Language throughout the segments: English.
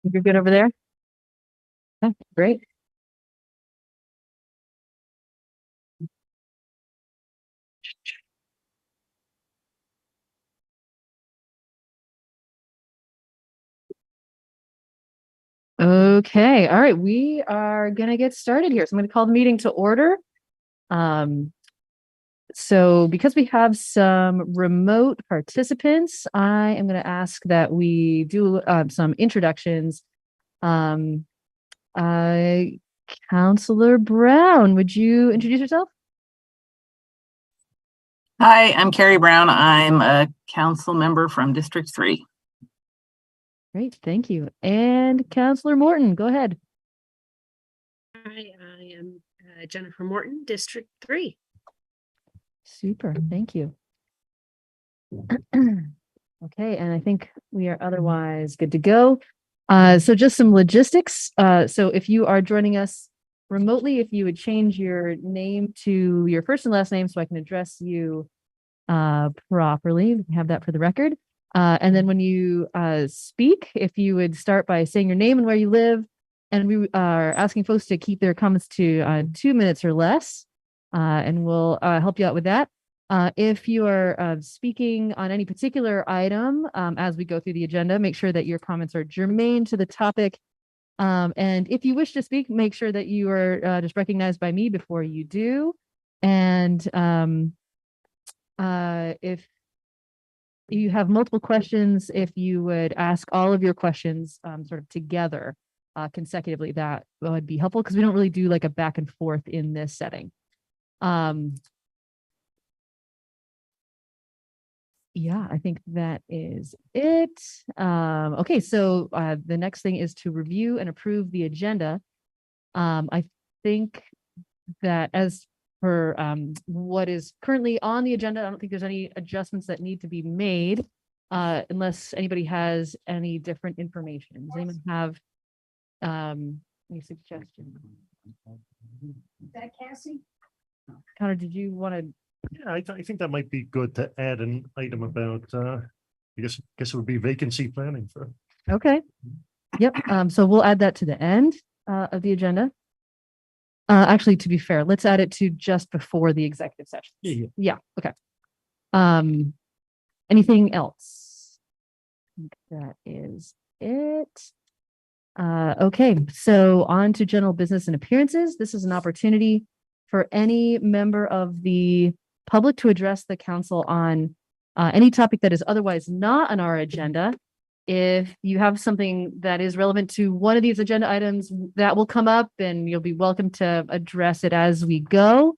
You're good over there? Okay, great. Okay, all right. We are gonna get started here. So I'm gonna call the meeting to order. Um, so because we have some remote participants, I am gonna ask that we do some introductions. Um, uh, Counselor Brown, would you introduce yourself? Hi, I'm Carrie Brown. I'm a council member from District 3. Great, thank you. And Counselor Morton, go ahead. Hi, I am Jennifer Morton, District 3. Super, thank you. Okay, and I think we are otherwise good to go. So just some logistics. So if you are joining us remotely, if you would change your name to your first and last name so I can address you properly, we have that for the record. And then when you speak, if you would start by saying your name and where you live, and we are asking folks to keep their comments to 2 minutes or less, and we'll help you out with that. If you are speaking on any particular item as we go through the agenda, make sure that your comments are germane to the topic. And if you wish to speak, make sure that you are just recognized by me before you do. And if you have multiple questions, if you would ask all of your questions sort of together consecutively, that would be helpful because we don't really do like a back and forth in this setting. Yeah, I think that is it. Okay, so the next thing is to review and approve the agenda. I think that as for what is currently on the agenda, I don't think there's any adjustments that need to be made unless anybody has any different information. Does anyone have any suggestions? Is that Cassie? Connor, did you want to? Yeah, I think that might be good to add an item about, I guess it would be vacancy planning for. Okay. Yep. So we'll add that to the end of the agenda. Actually, to be fair, let's add it to just before the executive session. Yeah. Okay. Anything else? I think that is it. Okay, so on to general business and appearances. This is an opportunity for any member of the public to address the council on any topic that is otherwise not on our agenda. If you have something that is relevant to one of these agenda items, that will come up and you'll be welcome to address it as we go.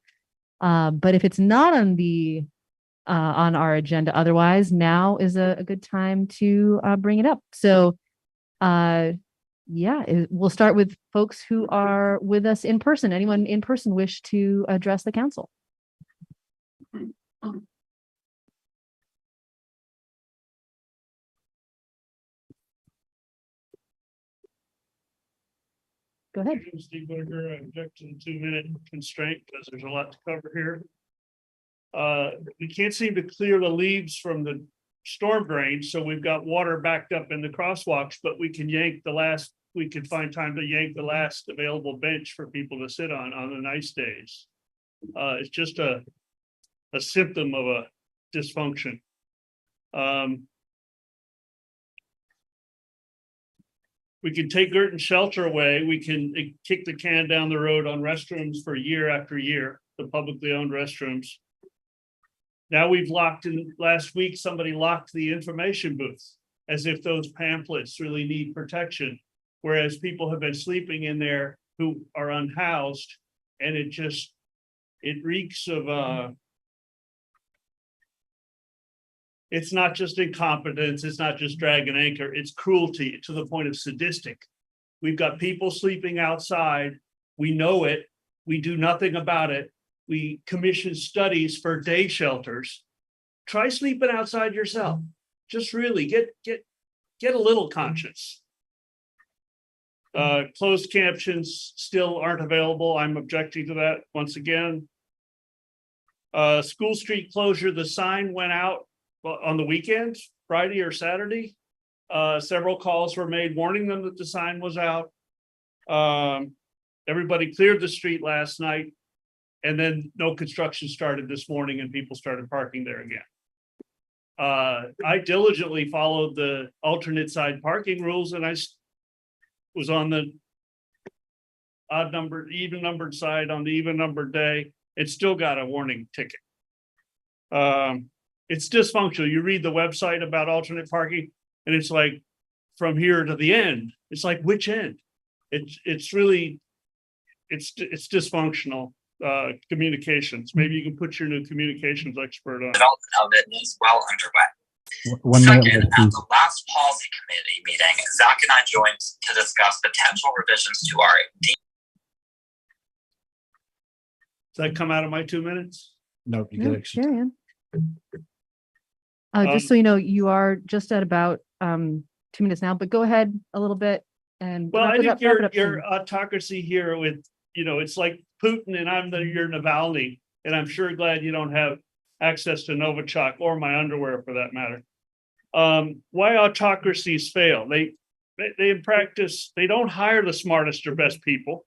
But if it's not on our agenda otherwise, now is a good time to bring it up. So yeah, we'll start with folks who are with us in person. Anyone in person wish to address the council? Go ahead. Steve Whitaker, I object to the 2-minute constraint because there's a lot to cover here. We can't seem to clear the leaves from the storm drain, so we've got water backed up in the crosswalks, but we can find time to yank the last available bench for people to sit on the nice days. It's just a symptom of a dysfunction. We can take Girton Shelter away. We can kick the can down the road on restrooms for year after year, the publicly owned restrooms. Now we've locked in, last week, somebody locked the information booths as if those pamphlets really need protection. Whereas people have been sleeping in there who are unhoused, and it reeks of, it's not just incompetence, it's not just drag and anchor, it's cruelty to the point of sadistic. We've got people sleeping outside. We know it. We do nothing about it. We commission studies for day shelters. Try sleeping outside yourself. Just really get a little conscious. Closed captions still aren't available. I'm objecting to that once again. School Street closure, the sign went out on the weekend, Friday or Saturday. Several calls were made warning them that the sign was out. Everybody cleared the street last night. And then no construction started this morning and people started parking there again. I diligently followed the alternate side parking rules and I was on the odd numbered, even numbered side on the even numbered day. It still got a warning ticket. It's dysfunctional. You read the website about alternate parking and it's like from here to the end. It's like, which end? It's really, it's dysfunctional. Communications. Maybe you can put your new communications expert on. Development of it is well underway. 1 minute, Second, at please. the last policy committee meeting, Zach and I joined to discuss potential revisions to our Does that come out of my 2 minutes? No, you No, get extra. carry on. Just so you know, you are just at about 2 minutes now, but go ahead a little bit and Well, I wrap it think up- wrap it up your soon. autocracy here with, it's like Putin and I'm your Navalny, and I'm sure glad you don't have access to Novichok or my underwear for that matter. Why autocracies fail? They in practice, they don't hire the smartest or best people.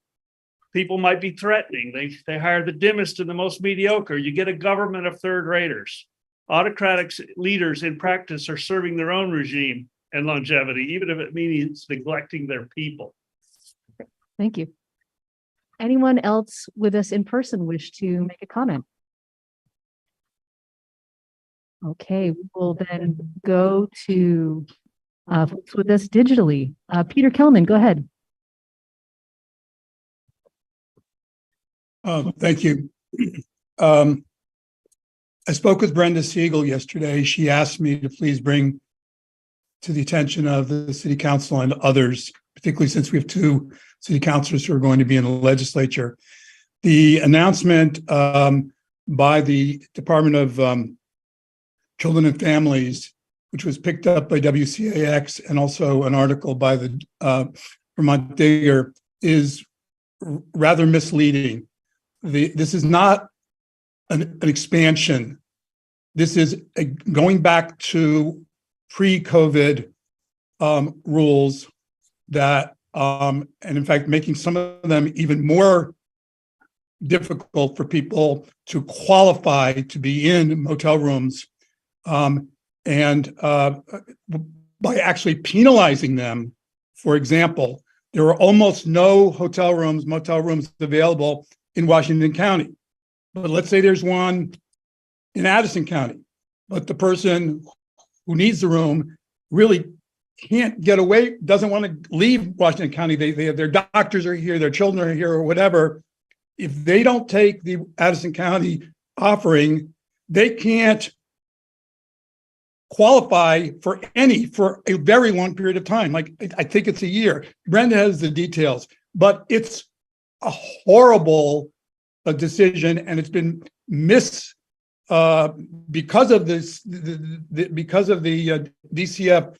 People might be threatening. They hire the dimmest and the most mediocre. You get a government of third raters. Autocratic leaders in practice are serving their own regime and longevity, even if it means neglecting their people. Thank you. Anyone else with us in person wish to make a comment? Okay, we'll then go to folks with us digitally. Peter Kelman, go ahead. Thank you. I spoke with Brenda Siegel yesterday. She asked me to please bring to the attention of the city council and others, particularly since we have two city councilors who are going to be in the legislature, the announcement by the Department of Children and Families, which was picked up by WCAX and also an article by the Vermont Digger, is rather misleading. This is not an expansion. This is going back to pre-COVID rules that, and in fact, making some of them even more difficult for people to qualify to be in motel rooms, and by actually penalizing them. For example, there are almost no motel rooms available in Washington County. But let's say there's one in Addison County, but the person who needs the room really can't get away, doesn't want to leave Washington County. They have their doctors are here, their children are here, or whatever. If they don't take the Addison County offering, they can't qualify for a very long period of time. Like I think it's a year. Brenda has the details, but it's a horrible decision, and it's been because of this, because of the DCF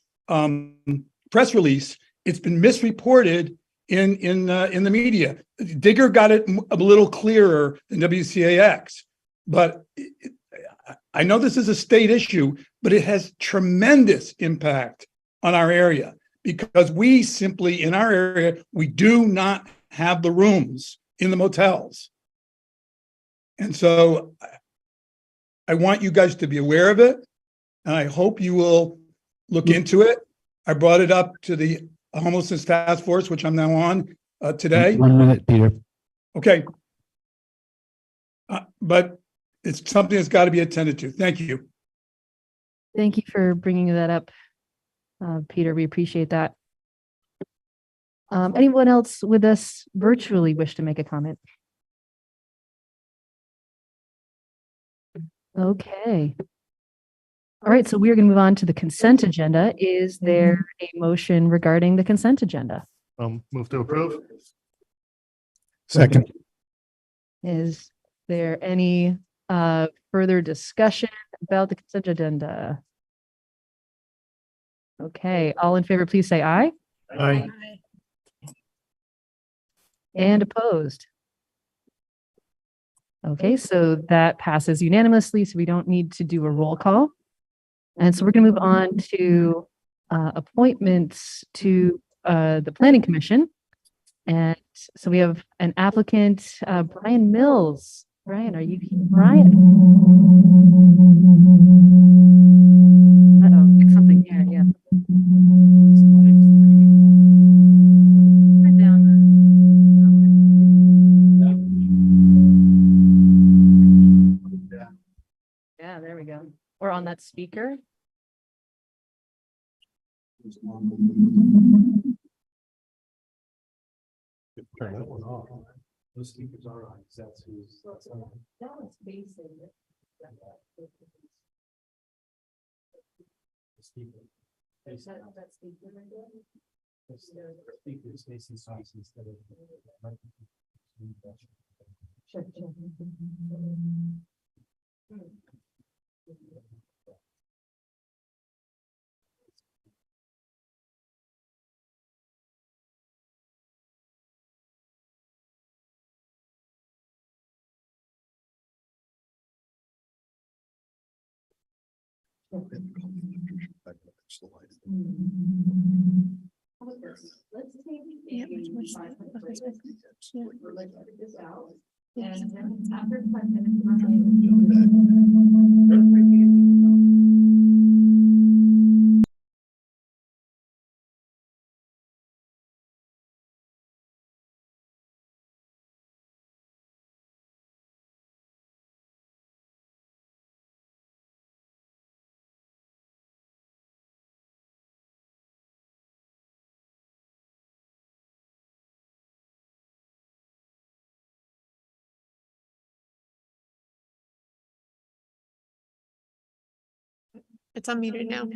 press release. It's been misreported in the media. Digger got it a little clearer than WCAX, but I know this is a state issue, but it has tremendous impact on our area because we simply, in our area, we do not have the rooms in the motels. And so I want you guys to be aware of it, and I hope you will look into it. I brought it up to the homelessness task force, which I'm now on today. 1 minute, Peter. Okay. But it's something that's got to be attended to. Thank you. Thank you for bringing that up, Peter. We appreciate that. Anyone else with us virtually wish to make a comment? Okay. All right, so we're going to move on to the consent agenda. Is there a motion regarding the consent agenda? Move to approve. Second. Is there any further discussion about the consent agenda? Okay, all in favor, please say aye. Aye. And opposed? Okay, so that passes unanimously, so we don't need to do a roll call. And so we're going to move on to appointments to the Planning Commission. And so we have an applicant, Brian Mills. Brian, are you here? Brian? Uh-oh, get something here, yeah. Turn down Yeah, there we go. Or on that speaker. Turn that one off. Those speakers are on, that's who's. That was basic. Speakers facing sides instead of. Sure. Let's take this out. And then after 5 minutes. It's unmuted now.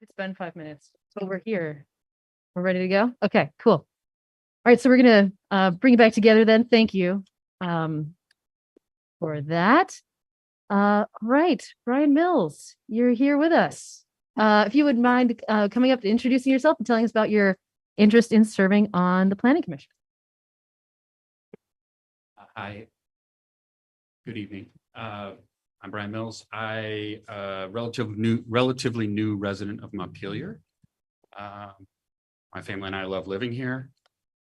It's been 5 minutes. So we're here. We're ready to go? Okay, cool. All right, so we're gonna bring it back together then. Thank you for that. Right, Brian Mills, you're here with us. If you would mind coming up to introducing yourself and telling us about your interest in serving on the Planning Commission. Hi. Good evening. I'm Brian Mills. Relatively new resident of Montpelier. My family and I love living here.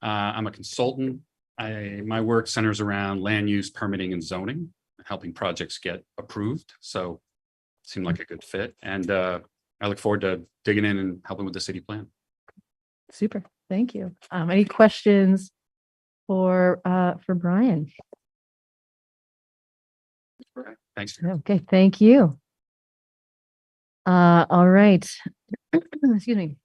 I'm a consultant. My work centers around land use, permitting, and zoning, helping projects get approved. So it seemed like a good fit. And I look forward to digging in and helping with the city plan. Super. Thank you. Any questions for Brian? Thanks. Okay, thank you. All right. Excuse me.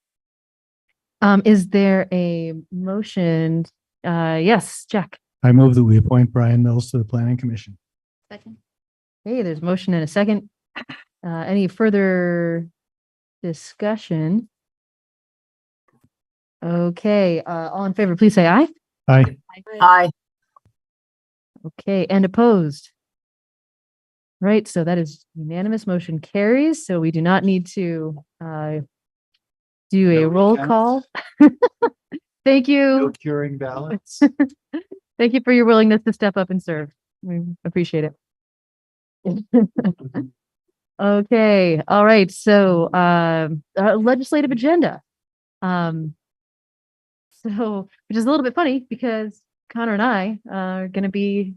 Is there a motion? Yes, Jack. I move that we appoint Brian Mills to the Planning Commission. Second. Okay, there's a motion and a second. Any further discussion? Okay, all in favor, please say aye. Aye. Aye. Okay, and opposed? Right, so that is unanimous, motion carries, so we do not need to do a No roll recount. call. Thank you. Curing ballots. Thank you for your willingness to step up and serve. We appreciate it. Okay, all right, so legislative agenda. So, which is a little bit funny because Connor and I are going to be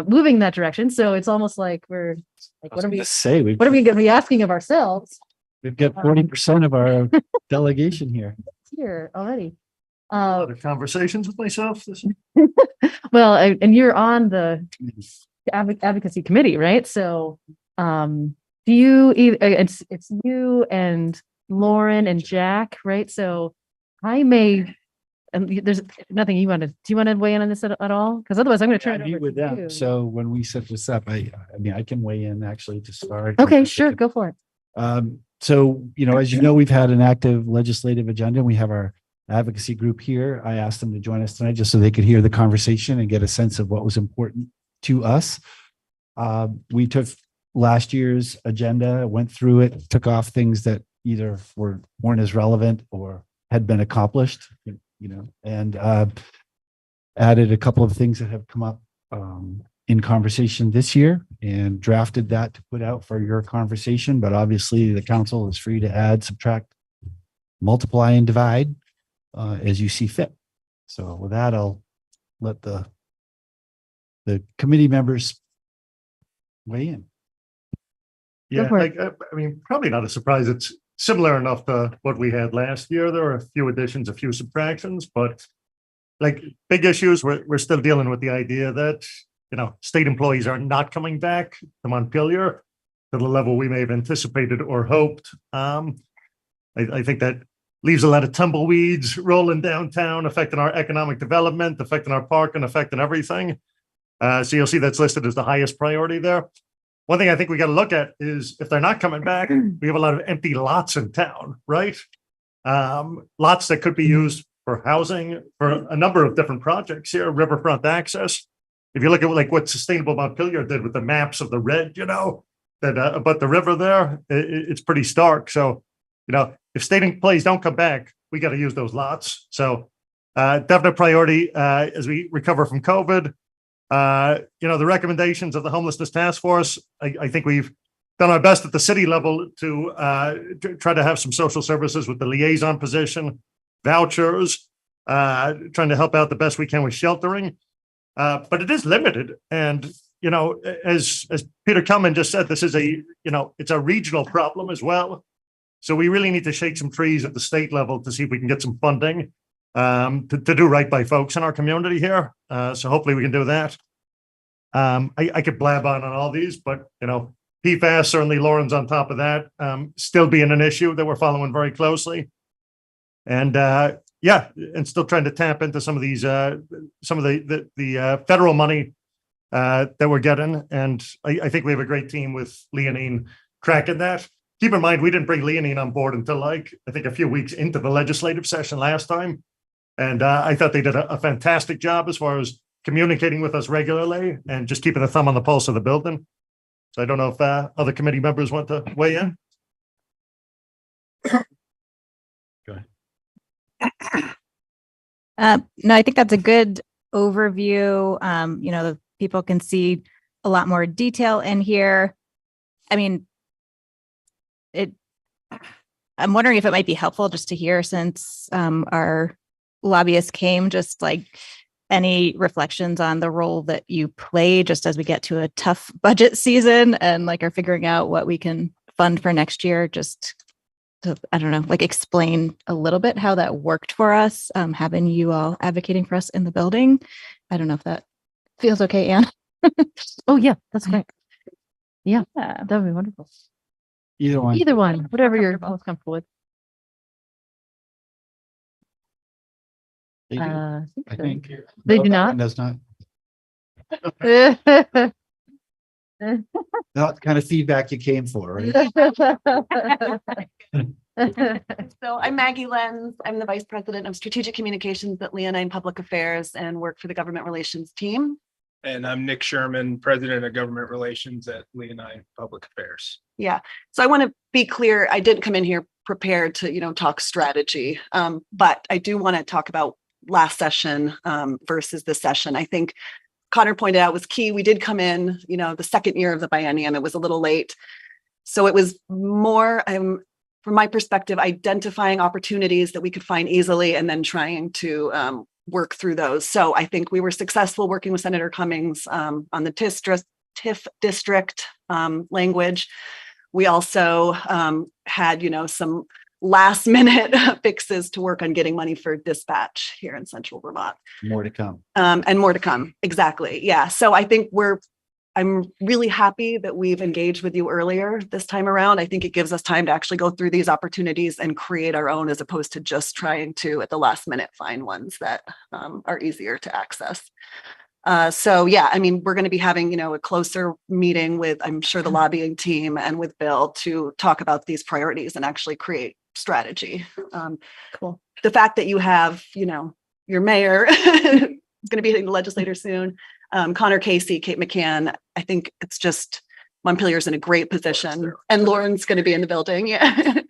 moving that direction. So it's almost like we're like, what are we going to be asking of ourselves We've got 40% of our delegation here. here already? A lot of conversations with myself. Well, and you're on the advocacy committee, right? So, do you, it's you and Lauren and Jack, right? So I may, and there's nothing you want to, do you want to weigh in on this at all? Because otherwise I'm going to turn it I meet over with to them. you. So when we set this up, I mean, I can weigh in actually to start. Okay, sure, go for it. So, as you know, we've had an active legislative agenda. We have our advocacy group here. I asked them to join us tonight just so they could hear the conversation and get a sense of what was important to us. We took last year's agenda, went through it, took off things that either weren't as relevant or had been accomplished, and added a couple of things that have come up in conversation this year and drafted that to put out for your conversation. But obviously the council is free to add, subtract, multiply, and divide as you see fit. So with that, I'll let the committee members weigh in. Yeah, for it. I mean, probably not a surprise. It's similar enough to what we had last year. There are a few additions, a few subtractions, but like big issues, we're still dealing with the idea that, state employees are not coming back to Montpelier to the level we may have anticipated or hoped. I think that leaves a lot of tumbleweeds rolling downtown, affecting our economic development, affecting our park, and affecting everything. So you'll see that's listed as the highest priority there. One thing I think we got to look at is if they're not coming back, we have a lot of empty lots in town, right? Lots that could be used for housing, for a number of different projects here, riverfront access. If you look at like what Sustainable Montpelier did with the maps of the red, that about the river there, it's pretty stark. So, if state employees don't come back, we got to use those lots. So, definite priority as we recover from COVID. The recommendations of the homelessness task force, I think we've done our best at the city level to try to have some social services with the liaison position, vouchers, trying to help out the best we can with sheltering. But it is limited. And, as Peter Kelman just said, this is it's a regional problem as well. So we really need to shake some trees at the state level to see if we can get some funding to do right by folks in our community here. So hopefully we can do that. I could blab on all these, but, PFAS, certainly Lauren's on top of that, still being an issue that we're following very closely. And and still trying to tap into some of these, some of the federal money that we're getting. And I think we have a great team with Leonine cracking that. Keep in mind, we didn't bring Leonine on board until I think a few weeks into the legislative session last time. And I thought they did a fantastic job as far as communicating with us regularly and just keeping a thumb on the pulse of the building. So I don't know if other committee members want to weigh in. No, I think that's a good overview. The people can see a lot more detail in here. I mean, I'm wondering if it might be helpful just to hear, since our lobbyist came, just like any reflections on the role that you play just as we get to a tough budget season and like are figuring out what we can fund for next year. Just to, I don't know, like explain a little bit how that worked for us, having you all advocating for us in the building. I don't know if that feels okay, Anne. Oh, yeah, that's great. Yeah, that would be wonderful. Either one. Either one, whatever you're Comfortable. most comfortable with. They do, I I so. think. They No, do that not? one Does not. So Not the kind of feedback you came for, right? So I'm Maggie Lenz. I'm the Vice President of Strategic Communications at Leonine Public Affairs and work for the Government Relations team. And I'm Nick Sherman, President of Government Relations at Leonine Public Affairs. Yeah, so I want to be clear, I didn't come in here prepared to, talk strategy, but I do want to talk about last session versus this session. I think Connor pointed out was key. We did come in, the second year of the biennium. It was a little late. So it was more, from my perspective, identifying opportunities that we could find easily and then trying to work through those. So I think we were successful working with Senator Cummings on the TIF district language. We also had, some last minute fixes to work on getting money for dispatch here in Central Vermont. More to come. And more to come. Exactly. Yeah. So I think I'm really happy that we've engaged with you earlier this time around. I think it gives us time to actually go through these opportunities and create our own, as opposed to just trying to, at the last minute, find ones that are easier to access. So yeah, I mean, we're going to be having, a closer meeting with, I'm sure, the lobbying team and with Bill to talk about these priorities and actually create strategy. Cool. The fact that you have, your mayor is going to be hitting the legislator soon. Connor Casey, Kate McCann. I think it's just Montpelier's in a great position, and Lauren's going to be in the building. Yeah.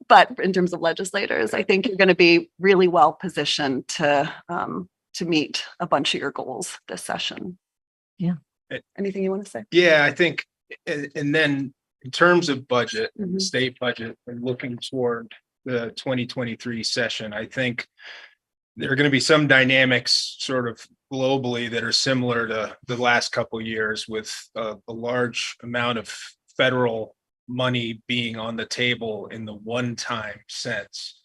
But in terms of legislators, I think you're going to be really well positioned to meet a bunch of your goals this session. Yeah. Anything you want to say? Yeah, I think, and then in terms of budget, Mhm. state budget, and looking toward the 2023 session, I think there are going to be some dynamics sort of globally that are similar to the last couple of years, with a large amount of federal money being on the table in the one-time sense.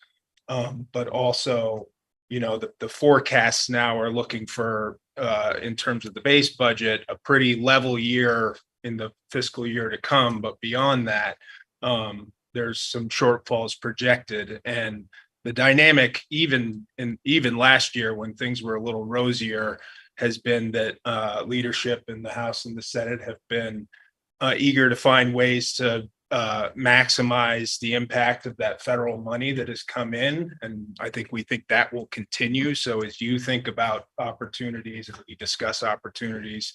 But also, the forecasts now are looking for, in terms of the base budget, a pretty level year in the fiscal year to come. But beyond that, there's some shortfalls projected. And the dynamic, even last year when things were a little rosier, has been that leadership in the House and the Senate have been eager to find ways to maximize the impact of that federal money that has come in. And we think that will continue. So as you think about opportunities, and we discuss opportunities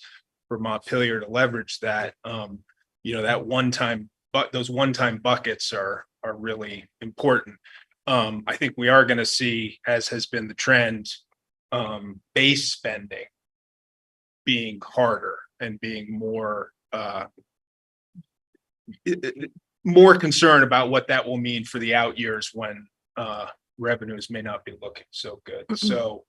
for Montpelier to leverage that, that one-time, but those one-time buckets are really important. I think we are going to see, as has been the trend, base spending being harder and being more concerned about what that will mean for the out years when revenues may not be looking so good. Mhm. So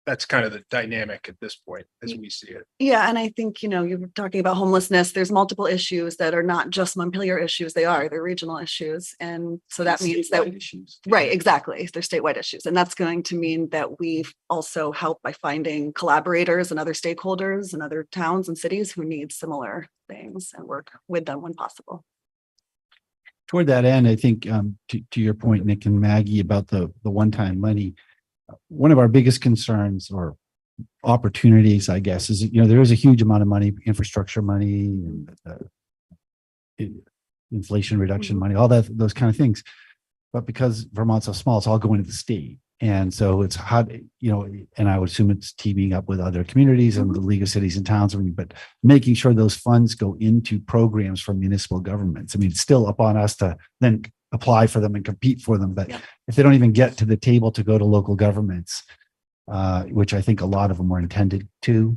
that's kind of the dynamic at this point as we see it. Yeah, and I think, you were talking about homelessness. There's multiple issues that are not just Montpelier issues. They're regional issues. And so that means that, right, exactly. They're statewide issues. And that's going to mean that we've also helped by finding collaborators and other stakeholders and other towns and cities who need similar things and work with them when possible. Toward that end, I think to your point, Nick and Maggie, about the one-time money, one of our biggest concerns or opportunities, I guess, is, there is a huge amount of money, infrastructure money, and inflation reduction money, all those kind of things. But because Vermont's so small, it's all going to the state. And so it's how, and I would assume it's teaming up with other communities and the League of Cities and Towns, but making sure those funds go into programs from municipal governments. I mean, it's still upon us to then apply for them and compete for them. But if they don't even get to the table to go to local governments, which I think a lot of them were intended to,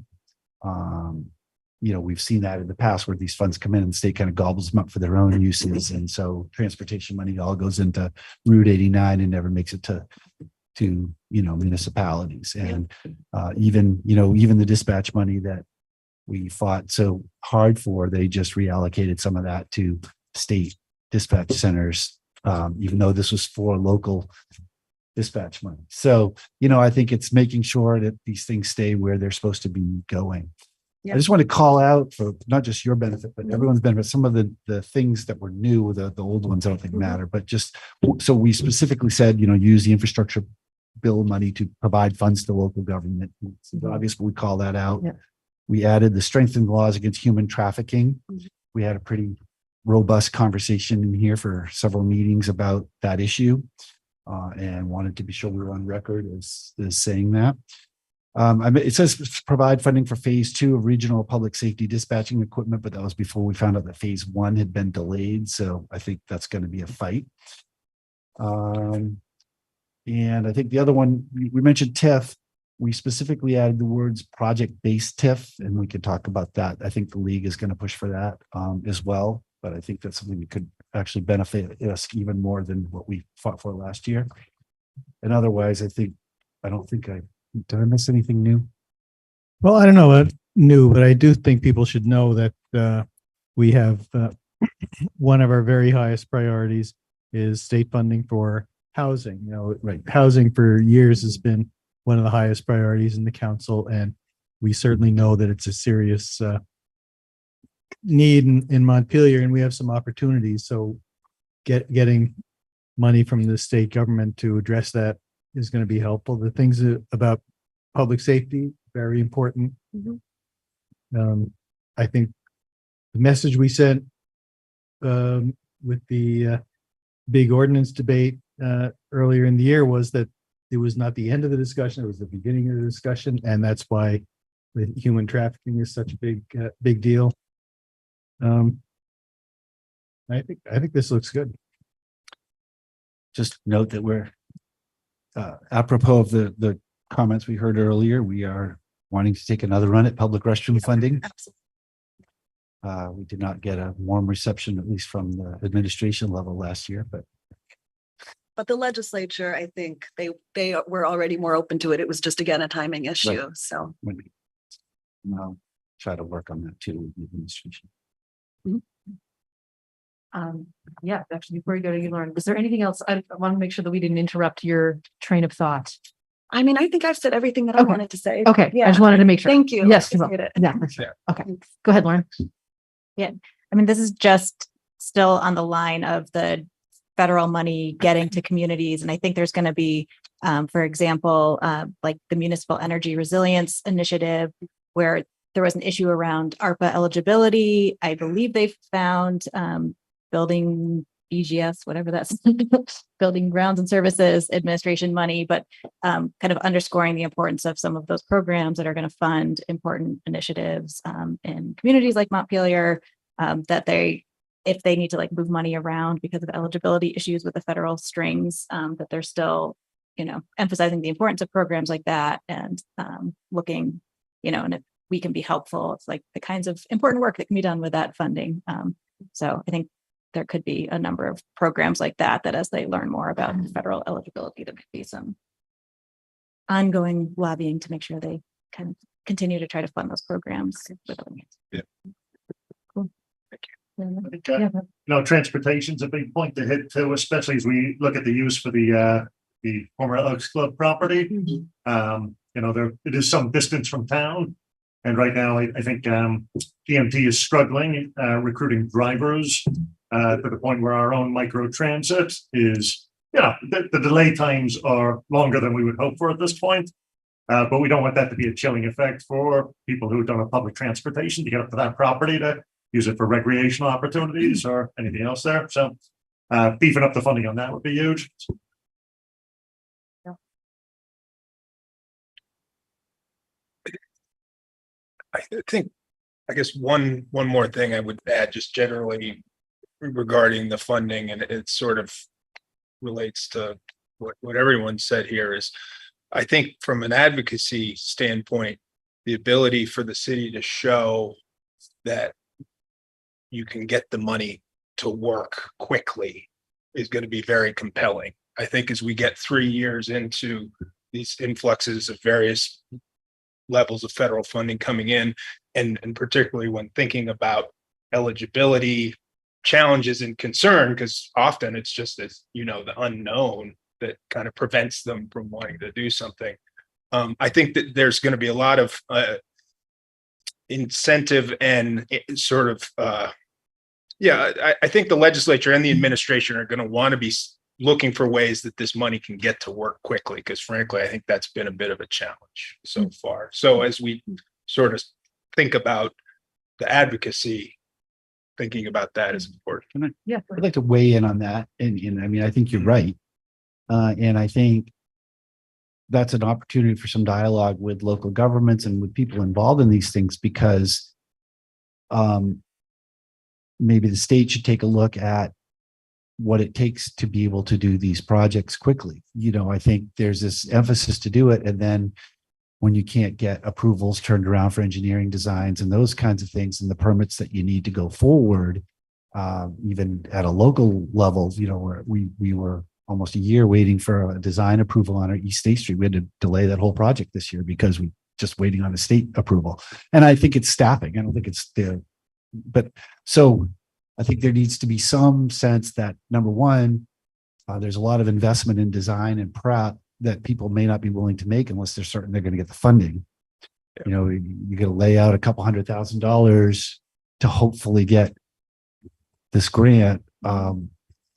we've seen that in the past where these funds come in and the state kind of gobbles them up for their own uses. And so transportation money all goes into Route 89 and never makes it to municipalities. And even the dispatch money that we fought so hard for, they just reallocated some of that to state dispatch centers, even though this was for local dispatch money. So, I think it's making sure that these things stay where they're supposed to be going. I just want to call out for not just your benefit, but everyone's benefit, some of the things that were new, the old ones I don't think matter, but just, so we specifically said, use the infrastructure bill money to provide funds to local government. It's obvious, but we call that out. Yeah. We added the strengthened laws against human trafficking. We had a pretty robust conversation in here for several meetings about that issue, and wanted to be sure we were on record as saying that. It says provide funding for phase 2 of regional public safety dispatching equipment, but that was before we found out that phase 1 had been delayed. So I think that's going to be a fight. And I think the other one, we mentioned TIF. We specifically added the words project-based TIF, and we could talk about that. I think the league is going to push for that as well. But I think that's something that could actually benefit us even more than what we fought for last year. And otherwise, did I miss anything new? Well, I don't know what new, but I do think people should know that we have one of our very highest priorities is state funding for housing. Right. Housing for years has been one of the highest priorities in the council, and we certainly know that it's a serious need in Montpelier, and we have some opportunities. So getting money from the state government to address that is going to be helpful. The things about public safety, very important. I think the message we sent with the big ordinance debate earlier in the year was that it was not the end of the discussion, it was the beginning of the discussion, and that's why the human trafficking is such a big deal. I think this looks good. Just note that we're apropos of the comments we heard earlier, we are wanting to take another run at public restroom funding. We did not get a warm reception, at least from the administration level last year, But the legislature, I think they were already more open to it. It was just, again, a timing issue. Right. So I'll try to work on that too with the administration. Actually, before you go to you, Lauren, is there anything else? I want to make sure that we didn't interrupt your train of thought. I mean, I think I've said everything that I wanted to say. Okay. Yeah. I just wanted to make sure. Thank you. Yes. Appreciate it. Yeah. For sure. Okay. Go ahead, Lauren. I mean, this is just still on the line of the federal money getting to communities. And I think there's going to be, for example, like the Municipal Energy Resilience Initiative, where there was an issue around ARPA eligibility. I believe they found building BGS, whatever that's building grounds and services administration money, but kind of underscoring the importance of some of those programs that are going to fund important initiatives in communities like Montpelier, that if they need to like move money around because of eligibility issues with the federal strings, that they're still, emphasizing the importance of programs like that and looking, and if we can be helpful, it's like the kinds of important work that can be done with that funding. So I think there could be a number of programs like that as they learn more about federal eligibility, there could be some ongoing lobbying to make sure they can continue to try to fund those programs. Yeah. Cool. Transportation's a big point to hit too, especially as we look at the use for the former Elks Club property. It is some distance from town. And right now, I think PMT is struggling recruiting drivers to the point where our own micro transit is, the delay times are longer than we would hope for at this point. But we don't want that to be a chilling effect for people who don't have public transportation to get up to that property to use it for recreational opportunities or anything else there. So beefing up the funding on that would be huge. I think, I guess one more thing I would add, just generally regarding the funding, and it sort of relates to what everyone said here, is I think from an advocacy standpoint, the ability for the city to show that you can get the money to work quickly is going to be very compelling. I think as we get 3 years into these influxes of various levels of federal funding coming in, and particularly when thinking about eligibility challenges and concern, because often it's just as the unknown that kind of prevents them from wanting to do something. I think that there's going to be a lot of incentive and sort of I think the legislature and the administration are going to want to be looking for ways that this money can get to work quickly, because frankly, I think that's been a bit of a challenge so far. So as we sort of think about the advocacy, thinking about that is important. Yeah. I'd like to weigh in on that. And I mean, I think you're right. And I think that's an opportunity for some dialogue with local governments and with people involved in these things, because maybe the state should take a look at what it takes to be able to do these projects quickly. I think there's this emphasis to do it. And then when you can't get approvals turned around for engineering designs and those kinds of things, and the permits that you need to go forward, even at a local level, where we were almost a year waiting for a design approval on our East State Street. We had to delay that whole project this year because we just waiting on a state approval. And I think it's staffing. I don't think it's but so I think there needs to be some sense that, number one, there's a lot of investment in design and prep that people may not be willing to make unless they're certain they're going to get the funding. Yeah. You got to lay out a couple $100,000 to hopefully get this grant.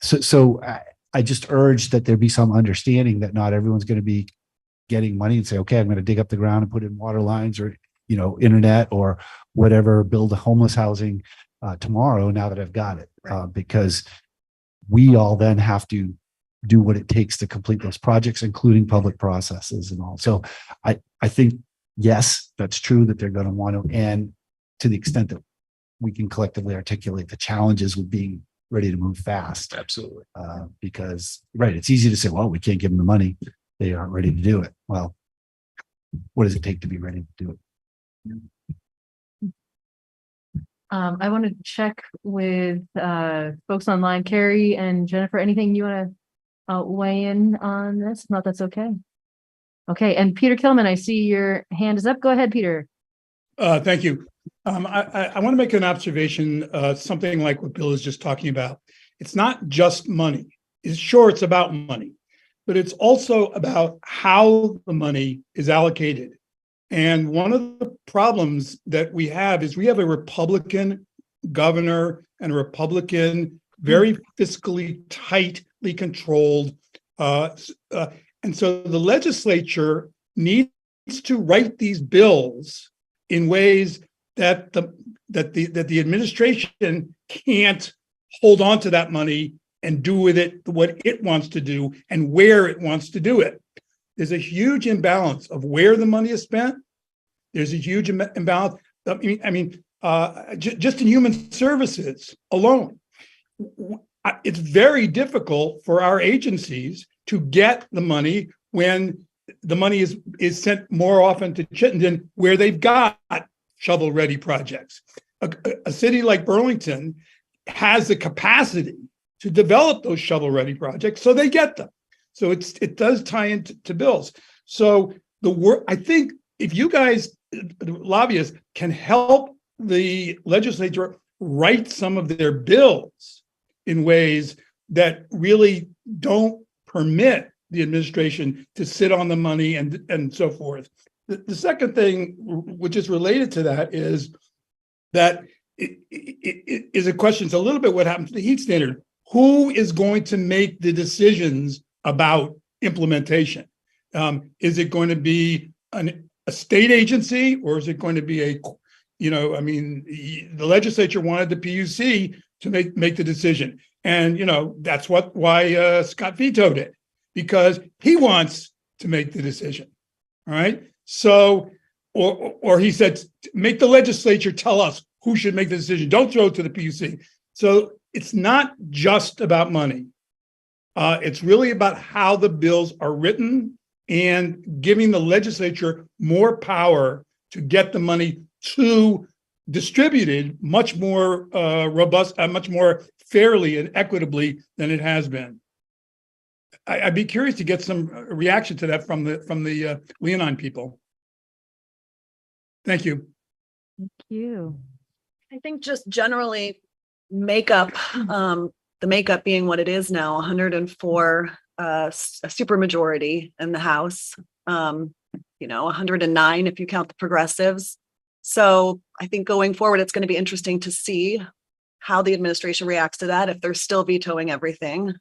So I just urge that there be some understanding that not everyone's going to be getting money and say, okay, I'm going to dig up the ground and put in water lines or, internet or whatever, build a homeless housing tomorrow, now that I've got it, because we all then have to do what it takes to complete those projects, including public processes and all. So I think, yes, that's true that they're going to want to, and to the extent that we can collectively articulate the challenges with being ready to move fast. Absolutely. Because, it's easy to say, well, we can't give them the money. They aren't ready to do it. Well, what does it take to be ready to do it? I want to check with folks online. Carrie and Jennifer, anything you want to weigh in on this? If not, that's okay. Okay, and Peter Kilman, I see your hand is up. Go ahead, Peter. Thank you. I want to make an observation, something like what Bill is just talking about. It's not just money. It's about money, but it's also about how the money is allocated. And one of the problems that we have is we have a Republican governor and a Republican, very fiscally tightly controlled. And so the legislature needs to write these bills in ways that the administration can't hold on to that money and do with it what it wants to do and where it wants to do it. There's a huge imbalance of where the money is spent. There's a huge imbalance. Just in human services alone, it's very difficult for our agencies to get the money when the money is sent more often to Chittenden, where they've got shovel-ready projects. A city like Burlington has the capacity to develop those shovel-ready projects, so they get them. So it does tie into bills. So I think if you guys, lobbyists, can help the legislature write some of their bills in ways that really don't permit the administration to sit on the money and so forth. The second thing, which is related to that, is that it is a question. It's a little bit what happened to the heat standard. Who is going to make the decisions about implementation? Is it going to be a state agency, or is it going to be the legislature wanted the PUC to make the decision. And, that's why Scott vetoed it, because he wants to make the decision. All right. So or he said, make the legislature tell us who should make the decision. Don't throw it to the PUC. So it's not just about money. It's really about how the bills are written and giving the legislature more power to get the money to distributed much more robust, much more fairly and equitably than it has been. I'd be curious to get some reaction to that from the Leonine people. Thank you. Thank you. I think just generally makeup, the makeup being what it is now, 104, a supermajority in the House, 109 if you count the progressives. So I think going forward, it's going to be interesting to see how the administration reacts to that, if they're still vetoing everything,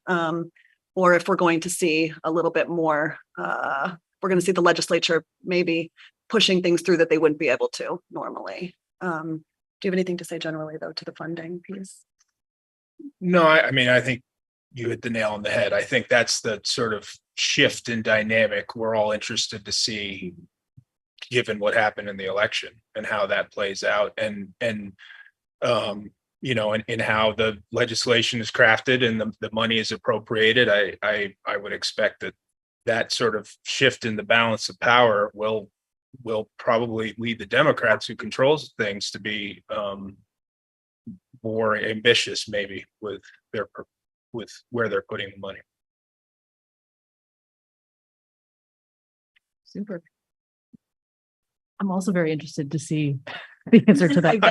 or if we're going to see a little bit more, we're going to see the legislature maybe pushing things through that they wouldn't be able to normally. Do you have anything to say generally, though, to the funding piece? No, I mean, I think you hit the nail on the head. I think that's the sort of shift in dynamic we're all interested to see, given what happened in the election and how that plays out, and how the legislation is crafted and the money is appropriated. I would expect that sort of shift in the balance of power will probably lead the Democrats, who controls things, to be more ambitious, maybe with where they're putting the money. Super. I'm also very interested to see the answer to that.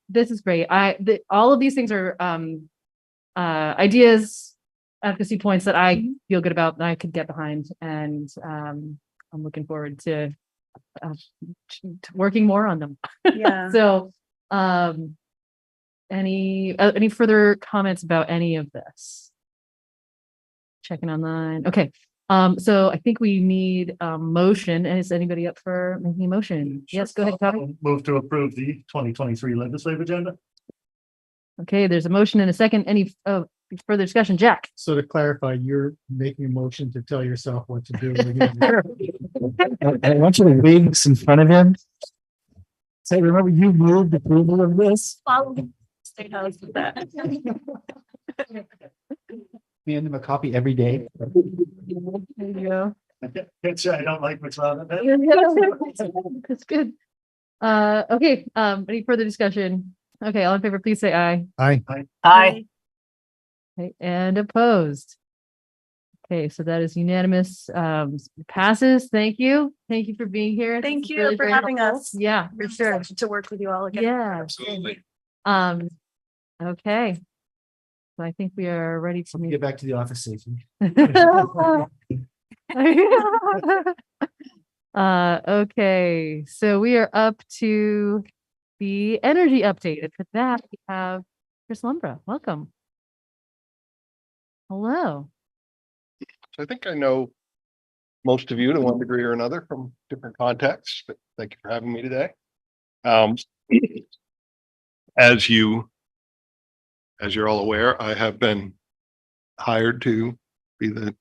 This is great. All of these things are ideas, advocacy points that I feel good about and I could get behind, and I'm looking forward to working more on them. Yeah. So, any further comments about any of this? Checking online. Okay. So I think we need a motion. And is anybody up for making a motion? Yes, go ahead, Tommy. Move to approve the 2023 legislative agenda. Okay, there's a motion and a second. Any further discussion? Jack. So to clarify, you're making a motion to tell yourself what to do. And I want you to wave this in front of him. Say, remember, you moved approval of this. Follow State House with that. Hand him a copy every day. There you go. Can't say I don't like what's on it. That's good. Okay, any further discussion? Okay, all in favor, please say aye. Aye. Aye. Okay, and opposed. Okay, so that is unanimous. Passes. Thank you. Thank you for being here. Thank This is you really for very having helpful. us. Yeah, for sure. To work with you all again. Yeah. Absolutely. Okay. So I think we are ready to Get back to the office safely. Okay, so we are up to the energy update. And for that, we have Chris Lumbra. Welcome. Hello. So I think I know most of you to one degree or another from different contexts, but thank you for having me today. As you're all aware, I have been hired to be the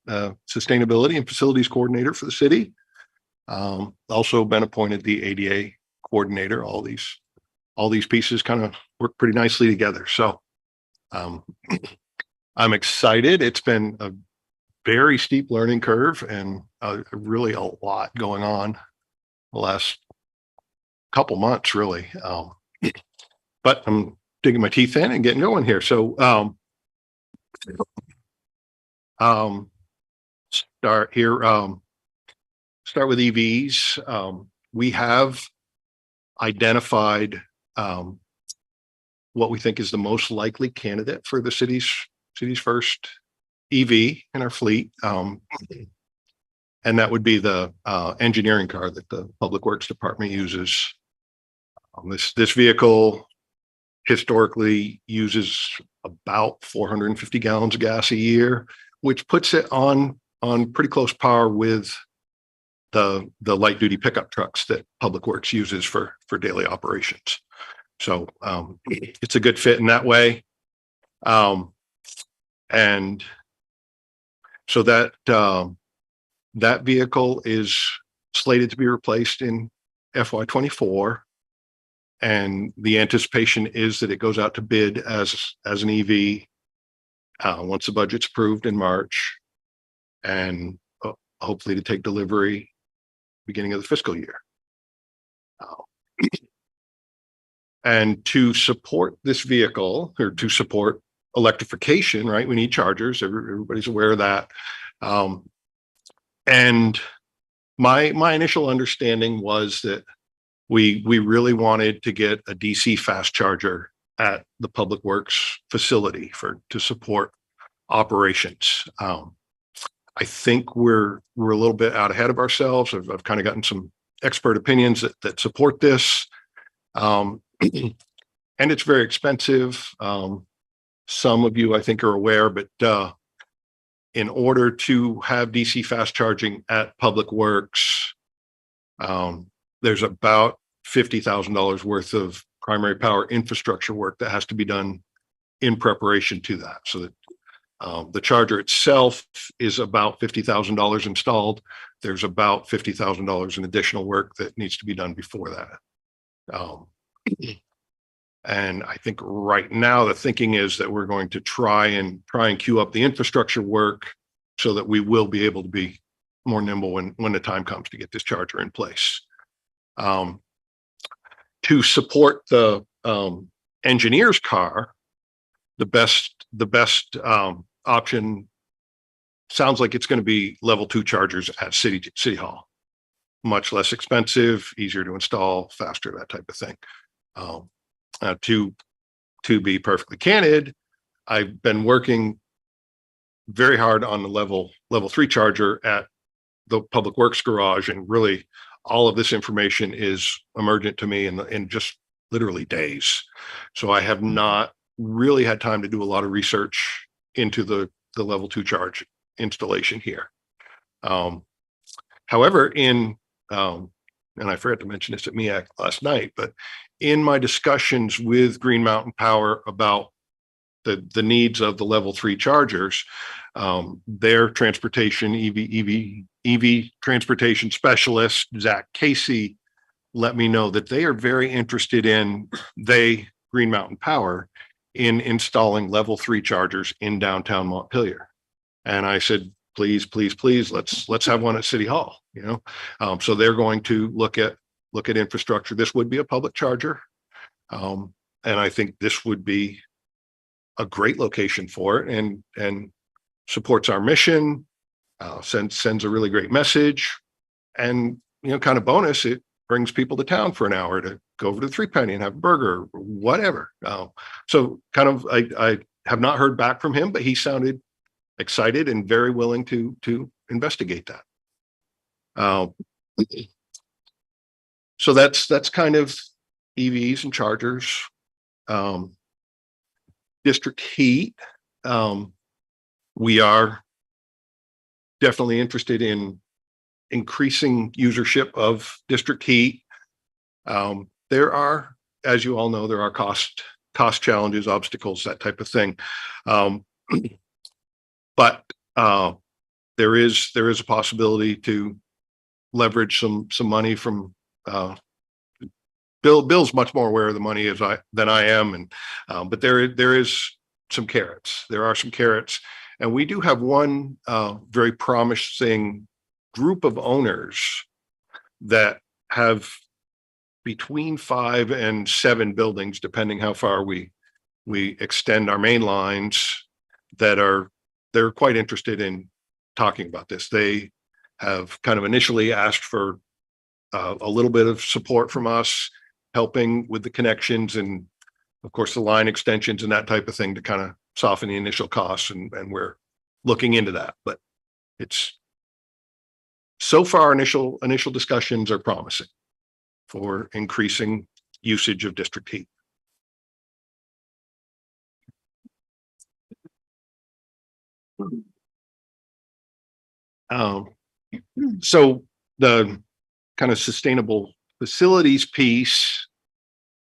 sustainability and facilities coordinator for the city. Also been appointed the ADA coordinator. All these pieces kind of work pretty nicely together. So I'm excited. It's been a very steep learning curve and really a lot going on the last couple months, really. But I'm digging my teeth in and getting going here. So start with EVs. We have identified what we think is the most likely candidate for the city's first EV in our fleet. And that would be the engineering car that the Public Works Department uses. This vehicle historically uses about 450 gallons of gas a year, which puts it on pretty close par with the light duty pickup trucks that Public Works uses for daily operations. So it's a good fit in that way. And So that, that vehicle is slated to be replaced in FY24. And the anticipation is that it goes out to bid as an EV once the budget's approved in March, and hopefully to take delivery beginning of the fiscal year. And to support this vehicle, or to support electrification, right? We need chargers. Everybody's aware of that. And my initial understanding was that we really wanted to get a DC fast charger at the Public Works facility to support operations. I think we're a little bit out ahead of ourselves. I've kind of gotten some expert opinions that support this. And it's very expensive. Some of you, I think, are aware, but in order to have DC fast charging at Public Works, there's about $50,000 worth of primary power infrastructure work that has to be done in preparation to that. So that the charger itself is about $50,000 installed. There's about $50,000 in additional work that needs to be done before that. And I think right now the thinking is that we're going to try and queue up the infrastructure work so that we will be able to be more nimble when the time comes to get this charger in place. To support the engineer's car, the best option sounds like it's going to be level 2 chargers at City Hall. Much less expensive, easier to install, faster, that type of thing. To be perfectly candid, I've been working very hard on the level 3 charger at the Public Works garage, and really all of this information is emergent to me in just literally days. So I have not really had time to do a lot of research into the level 2 charge installation here. However, and I forgot to mention this at MEAC last night, but in my discussions with Green Mountain Power about the needs of the level 3 chargers, their transportation EV transportation specialist, Zach Casey, let me know that they are very interested in Green Mountain Power in installing level 3 chargers in downtown Montpelier. And I said, please, let's have one at City Hall, so they're going to look at infrastructure. This would be a public charger. And I think this would be a great location for it, and supports our mission, sends a really great message, and kind of bonus, it brings people to town for an hour to go over to the 3 Penny and have a burger or whatever. So kind of, I have not heard back from him, but he sounded excited and very willing to investigate that. So that's kind of EVs and chargers. District heat. We are definitely interested in increasing usership of district heat. There are, as you all know, there are cost challenges, obstacles, that type of thing. But there is a possibility to leverage some money from Bill's much more aware of the money than I am, and but there is some carrots. There are some carrots, and we do have one very promising group of owners that have between 5 and 7 buildings, depending how far we extend our main lines, they're quite interested in talking about this. They have kind of initially asked for a little bit of support from us, helping with the connections and, of course, the line extensions and that type of thing to kind of soften the initial costs. And we're looking into that. But it's so far, initial discussions are promising for increasing usage of district heat. So the kind of sustainable facilities piece,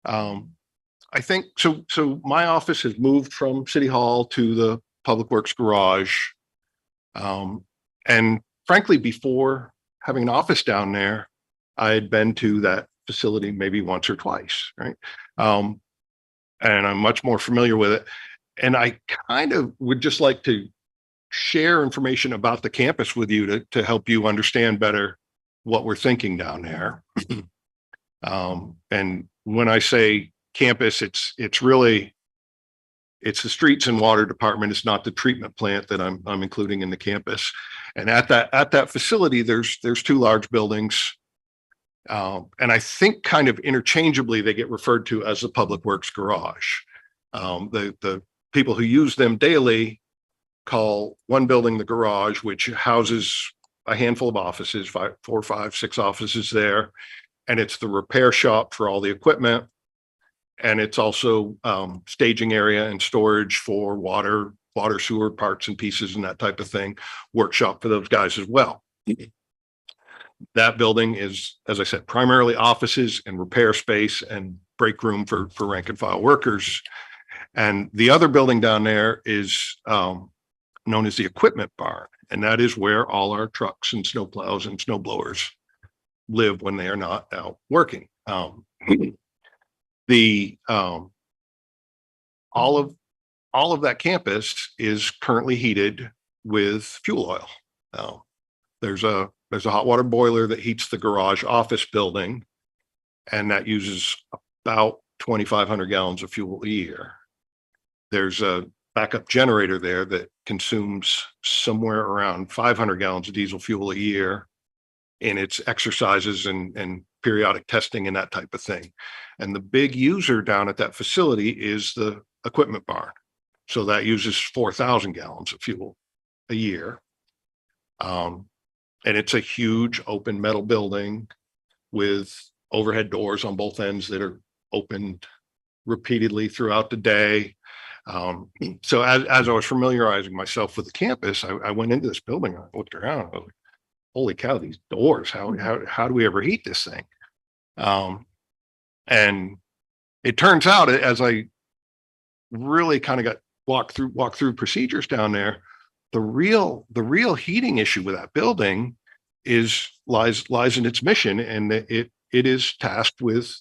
I think so my office has moved from City Hall to the Public Works garage. And frankly, before having an office down there, I had been to that facility maybe once or twice, right? And I'm much more familiar with it. And I kind of would just like to share information about the campus with you to help you understand better what we're thinking down there. And when I say campus, it's really, it's the streets and water department. It's not the treatment plant that I'm including in the campus. And at that facility, there's two large buildings. And I think kind of interchangeably, they get referred to as the Public Works Garage. The people who use them daily call one building the garage, which houses a handful of offices, 4, 5, 6 offices there. And it's the repair shop for all the equipment. And it's also staging area and storage for water sewer parts and pieces and that type of thing. Workshop for those guys as well. That building is, as I said, primarily offices and repair space and break room for rank and file workers. And the other building down there is known as the equipment barn. And that is where all our trucks and snowplows and snow blowers live when they are not out working. All of that campus is currently heated with fuel oil. There's a hot water boiler that heats the garage office building, and that uses about 2,500 gallons of fuel a year. There's a backup generator there that consumes somewhere around 500 gallons of diesel fuel a year in its exercises and periodic testing and that type of thing. And the big user down at that facility is the equipment barn. So that uses 4,000 gallons of fuel a year. And it's a huge open metal building with overhead doors on both ends that are opened repeatedly throughout the day. So as I was familiarizing myself with the campus, I went into this building, I looked around, I was like, holy cow, these doors, how do we ever heat this thing? And it turns out, as I really kind of got walked through procedures down there, the real heating issue with that building lies in its mission, and it is tasked with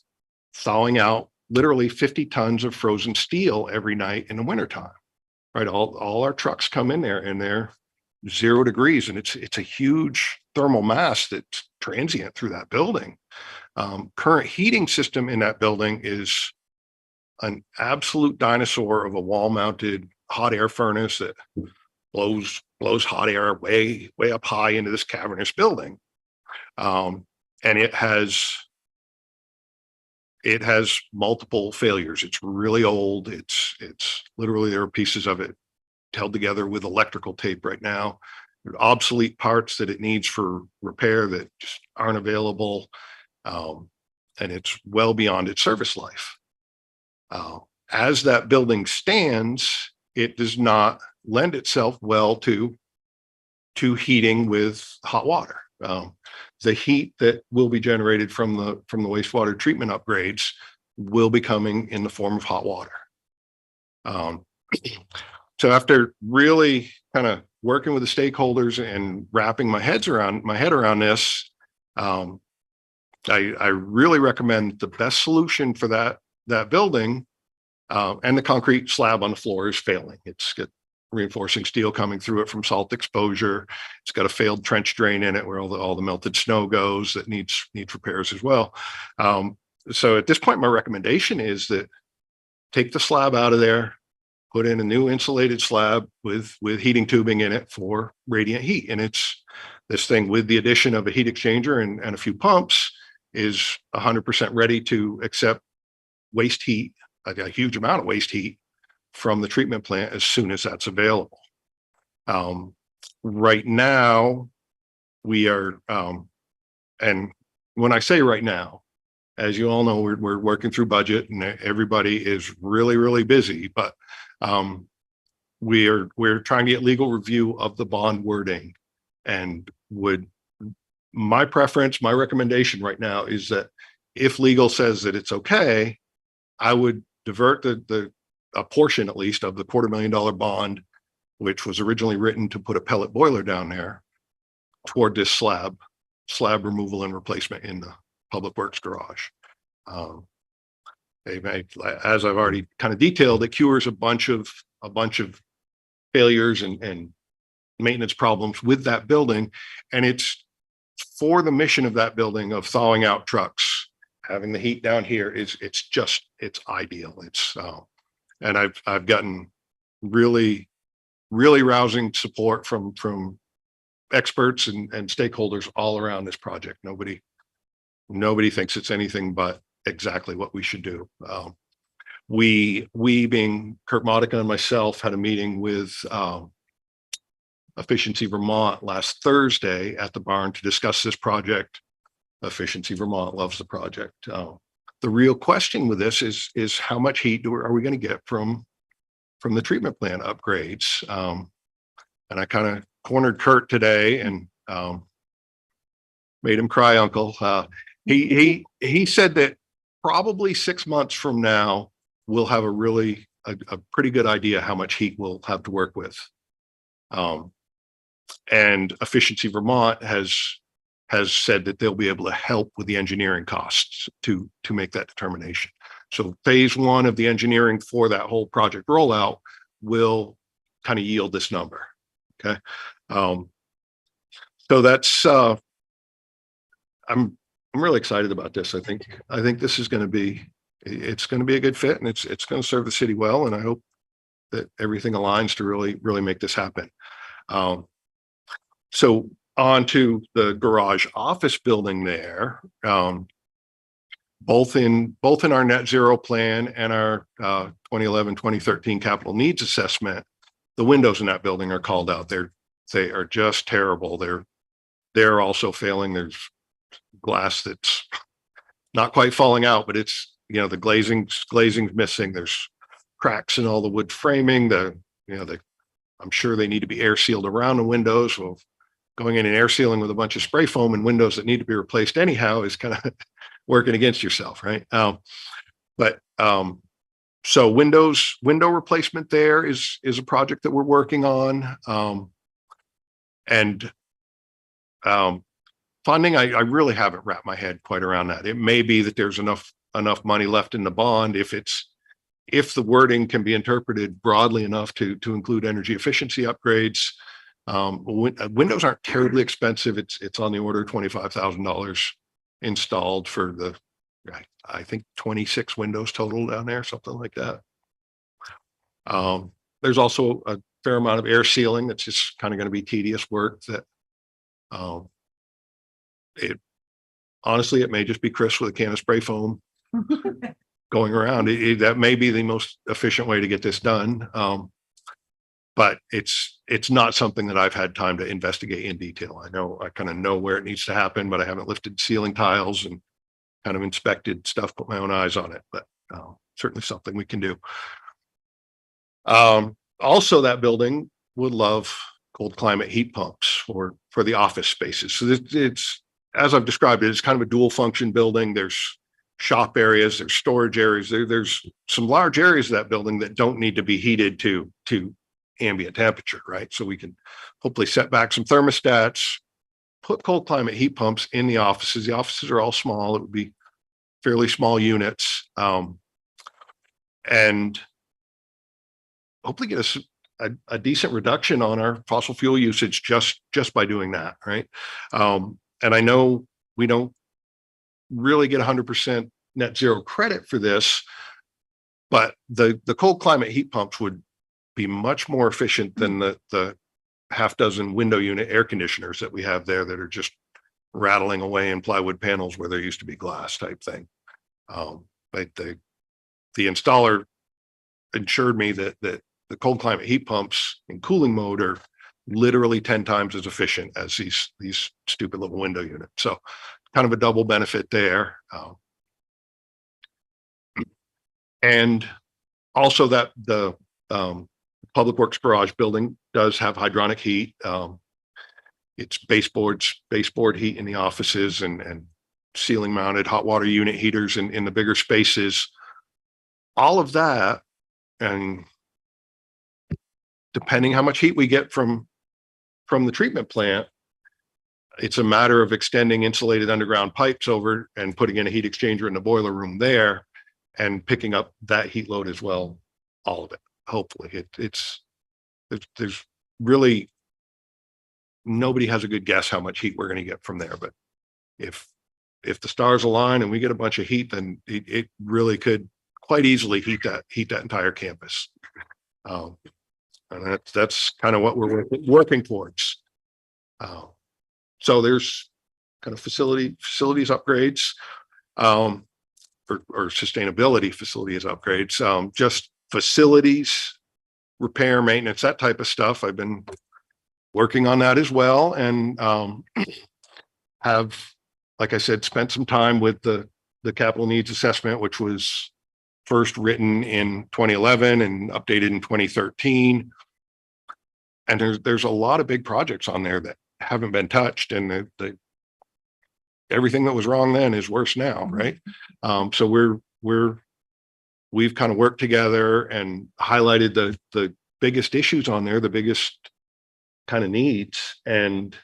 thawing out literally 50 tons of frozen steel every night in the wintertime. Right, all our trucks come in there and they're 0 degrees, and it's a huge thermal mass that's transient through that building. Current heating system in that building is an absolute dinosaur of a wall-mounted hot air furnace that blows hot air way up high into this cavernous building. And it has multiple failures. It's really old. It's literally, there are pieces of it held together with electrical tape right now. There are obsolete parts that it needs for repair that just aren't available. And it's well beyond its service life. As that building stands, it does not lend itself well to heating with hot water. The heat that will be generated from the wastewater treatment upgrades will be coming in the form of hot water. So after really kind of working with the stakeholders and wrapping my head around this, I really recommend the best solution for that building, and the concrete slab on the floor is failing. It's got reinforcing steel coming through it from salt exposure. It's got a failed trench drain in it where all the melted snow goes that needs repairs as well. So at this point, my recommendation is that take the slab out of there, put in a new insulated slab with heating tubing in it for radiant heat. And it's this thing with the addition of a heat exchanger and a few pumps is 100% ready to accept waste heat, a huge amount of waste heat from the treatment plant as soon as that's available. Right now, we are, and when I say right now, as you all know, we're working through budget and everybody is really, really busy, but we're trying to get legal review of the bond wording, and my preference, my recommendation right now is that if legal says that it's okay, I would divert a portion at least of the $250,000 bond which was originally written to put a pellet boiler down there toward this slab removal and replacement in the Public Works garage. As I've already kind of detailed, it cures a bunch of failures and maintenance problems with that building. And it's for the mission of that building of thawing out trucks, having the heat down here it's ideal. And I've gotten really rousing support from experts and stakeholders all around this project. Nobody thinks it's anything but exactly what we should do. We being Kurt Modica and myself had a meeting with Efficiency Vermont last Thursday at the barn to discuss this project. Efficiency Vermont loves the project. The real question with this is how much heat are we going to get from the treatment plant upgrades? And I kind of cornered Kurt today and made him cry, Uncle. He said that probably 6 months from now we'll have a pretty good idea how much heat we'll have to work with. And Efficiency Vermont has said that they'll be able to help with the engineering costs to make that determination. So phase one of the engineering for that whole project rollout will kind of yield this number. Okay. So that's I'm really excited about this. I think this is going to be a good fit, and it's going to serve the city well. And I hope that everything aligns to really make this happen. So on to the garage office building there, both in our net zero plan and our 2011-2013 capital needs assessment, the windows in that building are called out. They are just terrible. They're also failing. There's glass that's not quite falling out, but it's, the glazing's missing. There's cracks in all the wood framing. I'm sure they need to be air sealed around the windows. Well, going in and air sealing with a bunch of spray foam and windows that need to be replaced anyhow is kind of working against yourself, right? So window replacement there is a project that we're working on. Funding, I really haven't wrapped my head quite around that. It may be that there's enough money left in the bond if the wording can be interpreted broadly enough to include energy efficiency upgrades. Windows aren't terribly expensive. It's on the order of $25,000 installed for I think 26 windows total down there, something like that. There's also a fair amount of air sealing that's just kind of going to be tedious work that honestly, it may just be Chris with a can of spray foam going around. That may be the most efficient way to get this done. But it's not something that I've had time to investigate in detail. I kind of know where it needs to happen, but I haven't lifted ceiling tiles and kind of inspected stuff, put my own eyes on it, but certainly something we can do. Also, that building would love cold climate heat pumps for the office spaces. So it's, as I've described it, it's kind of a dual function building. There's shop areas, there's storage areas. There's some large areas of that building that don't need to be heated to ambient temperature, right? So we can hopefully set back some thermostats, put cold climate heat pumps in the offices. The offices are all small. It would be fairly small units, and hopefully get us a decent reduction on our fossil fuel usage just by doing that, right? And I know we don't really get 100% net zero credit for this, but the cold climate heat pumps would be much more efficient than the half dozen window unit air conditioners that we have there that are just rattling away in plywood panels where there used to be glass type thing. But the installer assured me that the cold climate heat pumps in cooling mode are literally 10 times as efficient as these stupid little window units. So kind of a double benefit there. And also that the Public Works garage building does have hydronic heat. It's baseboard heat in the offices and ceiling mounted hot water unit heaters in the bigger spaces. All of that, and depending how much heat we get from the treatment plant, it's a matter of extending insulated underground pipes over and putting in a heat exchanger in the boiler room there and picking up that heat load as well, all of it. Hopefully there's really nobody has a good guess how much heat we're going to get from there. But if the stars align and we get a bunch of heat, then it really could quite easily heat that entire campus. And that's kind of what we're working towards. So there's kind of facilities upgrades, or sustainability facilities upgrades, just facilities, repair, maintenance, that type of stuff. I've been working on that as well, and have, like I said, spent some time with the capital needs assessment, which was first written in 2011 and updated in 2013. And there's a lot of big projects on there that haven't been touched, and everything that was wrong then is worse now, right? So we've kind of worked together and highlighted the biggest issues on there, the biggest kind of needs, and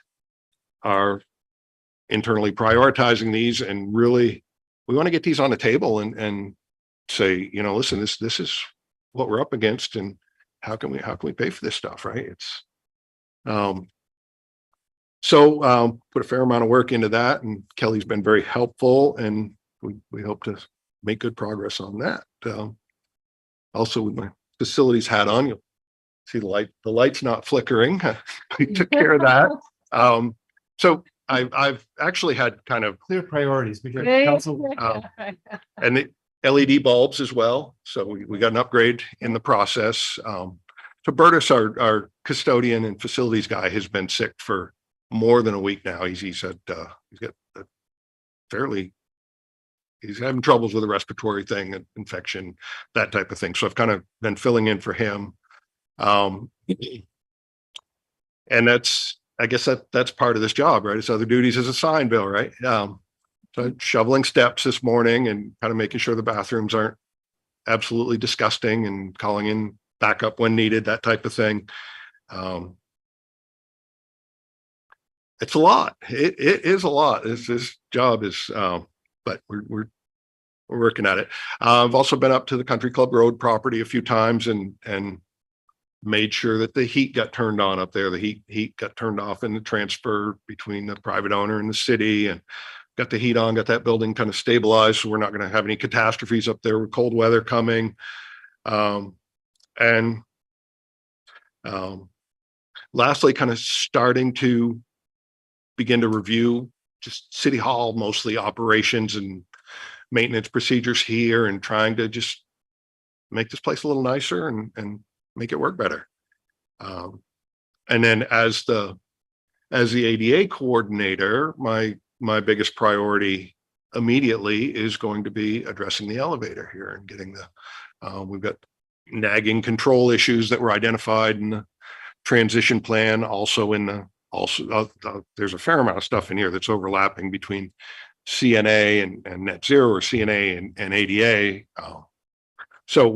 are internally prioritizing these. And really, we want to get these on the table and say, listen, this is what we're up against, and how can we pay for this stuff, right? It's so put a fair amount of work into that, and Kelly's been very helpful, and we hope to make good progress on that. Also, with my facilities hat on, you'll see the light's not flickering. We took care of that. So I've actually had kind of Clear priorities because Yeah, council. and the LED bulbs as well. So we got an upgrade in the process. So Bertus, our custodian and facilities guy, has been sick for more than a week now. He's got he's having troubles with a respiratory thing, an infection, that type of thing. So I've kind of been filling in for him. And I guess that's part of this job, right? It's other duties as a sign bill, right? So shoveling steps this morning and kind of making sure the bathrooms aren't absolutely disgusting, and calling in backup when needed, that type of thing. It's a lot. It is a lot. This job is, but we're working at it. I've also been up to the Country Club Road property a few times and made sure that the heat got turned on up there. The heat got turned off in the transfer between the private owner and the city, and got the heat on, got that building kind of stabilized, so we're not going to have any catastrophes up there with cold weather coming. And lastly, kind of starting to begin to review just City Hall, mostly operations and maintenance procedures here, and trying to just make this place a little nicer and make it work better. And then as the ADA coordinator, my biggest priority immediately is going to be addressing the elevator here and getting we've got nagging control issues that were identified in the transition plan. Also there's a fair amount of stuff in here that's overlapping between CNA and net zero, or CNA and ADA. So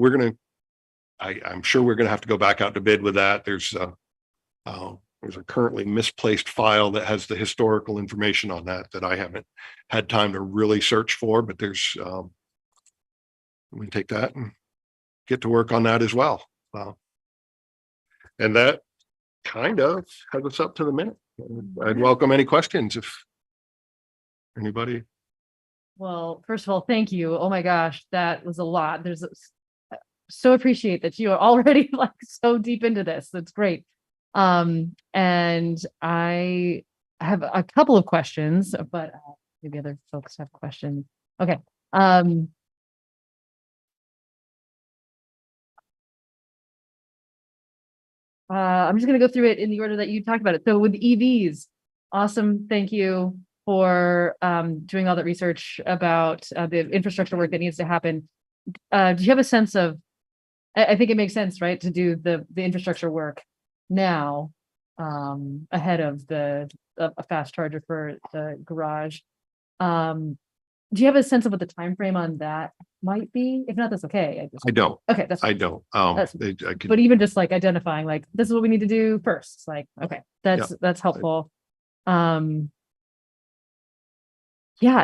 I'm sure we're going to have to go back out to bid with that. There's a currently misplaced file that has the historical information on that I haven't had time to really search for, but there's, we take that and get to work on that as well. And that kind of has us up to the minute. I'd welcome any questions if anybody. Well, first of all, thank you. Oh my gosh, that was a lot. So appreciate that you are already like so deep into this. That's great. And I have a couple of questions, but maybe other folks have questions. Okay. I'm just going to go through it in the order that you talked about it. So with EVs, awesome. Thank you for doing all that research about the infrastructure work that needs to happen. Do you have a sense of, I think it makes sense, right, to do the infrastructure work now ahead of a fast charger for the garage. do you have a sense of what the time frame on that might be? If not, that's okay. I don't, Okay, that's, I don't. That's- I could, but even just like identifying, like, this is what we need to do first. It's like, okay, that's helpful. Yeah,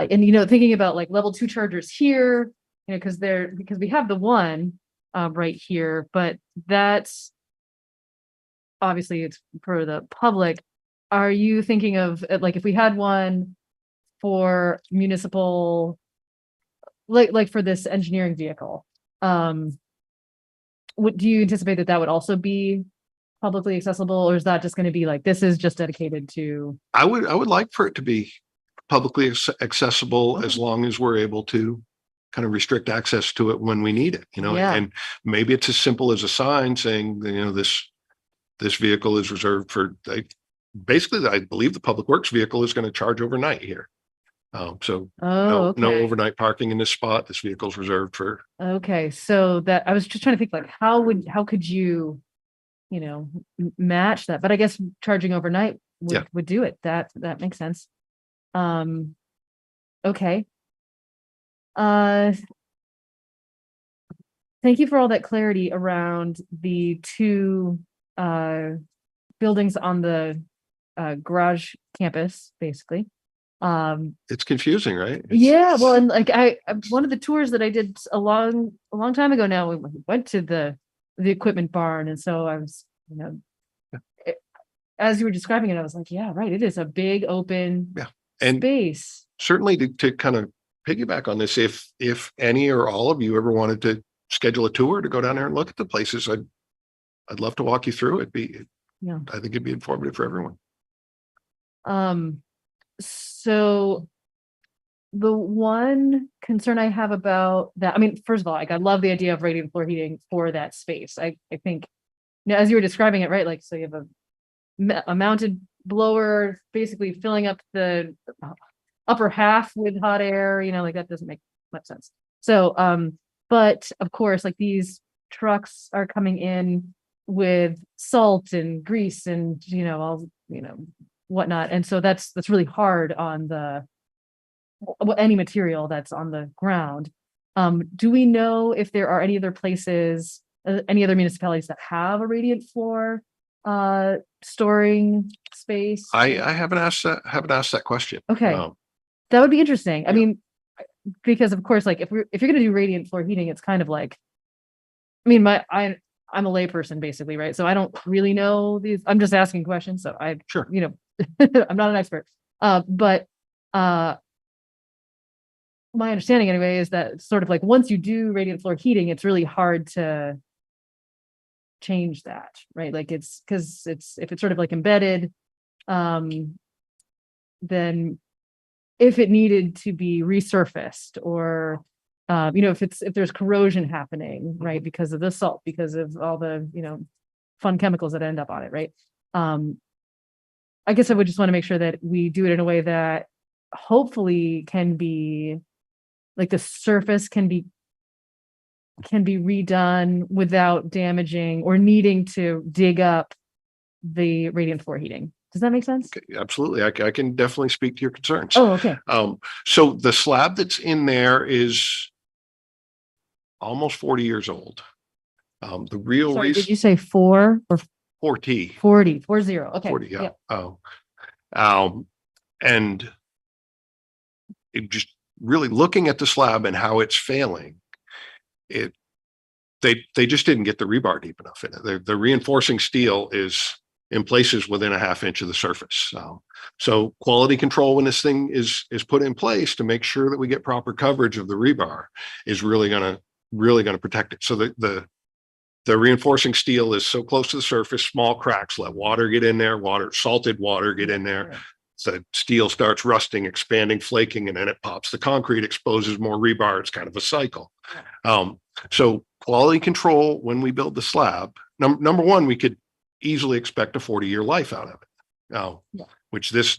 and thinking about like level 2 chargers here, because we have the one right here, but that's obviously it's for the public. Are you thinking of like if we had one for municipal, like for this engineering vehicle, do you anticipate that would also be publicly accessible, or is that just going to be like, this is just dedicated to? I would like for it to be publicly accessible as long as we're able to kind of restrict access to it when we need it, Yeah. and maybe it's as simple as a sign saying, this vehicle is reserved for, basically, I believe the Public Works vehicle is going to charge overnight here. So no Okay. overnight parking in this spot. This vehicle is reserved for. Okay, so that I was just trying to think like how could you, match that? But I guess charging overnight would do it. That makes sense. Okay. Thank you for all that clarity around the two buildings on the garage campus, basically. It's confusing, right? Yeah, well, and like one of the tours that I did a long time ago now, we went to the equipment barn, and so I was, as you were describing it, I was like, yeah, right, it is a big open And space. certainly to kind of piggyback on this, if any or all of you ever wanted to schedule a tour to go down there and look at the places, I'd love to walk you through it. I think it'd be informative for everyone. So the one concern I have about that, I mean, first of all, like, I love the idea of radiant floor heating for that space. I think, as you were describing it, right? Like, so you have a mounted blower basically filling up the upper half with hot air, like that doesn't make much sense. So, but of course, like these trucks are coming in with salt and grease and, all, whatnot. And so that's really hard on any material that's on the ground. Do we know if there are any other places, any other municipalities that have a radiant floor storing space? I haven't asked that question. Okay. That would be interesting. I mean, because of course, like if you're going to do radiant floor heating, it's kind of like, I mean, I'm a layperson basically, right? So I don't really know these. I'm just asking questions. So Sure. I'm not an expert. But my understanding anyway is that sort of like once you do radiant floor heating, it's really hard to change that, right? Like if it's sort of like embedded, then if it needed to be resurfaced or if there's corrosion happening, right, because of the salt, because of all the fun chemicals that end up on it, right? I guess I would just want to make sure that we do it in a way that hopefully can be like the surface can be redone without damaging or needing to dig up the radiant floor heating. Does that make sense? Absolutely. I can definitely speak to your concerns. Oh, okay. So the slab that's in there is almost 40 years old. The real Sorry, reason. did you say 4 or 40? 40? Okay. 40, yeah. Yep. And it just really looking at the slab and how it's failing, they just didn't get the rebar deep enough in it. The reinforcing steel is in places within a half inch of the surface. So quality control when this thing is put in place to make sure that we get proper coverage of the rebar is really gonna protect it. So the reinforcing steel is so close to the surface, small cracks, let water get in there, salted water get in there. Right. So steel starts rusting, expanding, flaking, and then it pops. The concrete exposes more rebar. It's kind of a cycle. So quality control when we build the slab, number one, we could easily expect a 40-year life out of it. Which this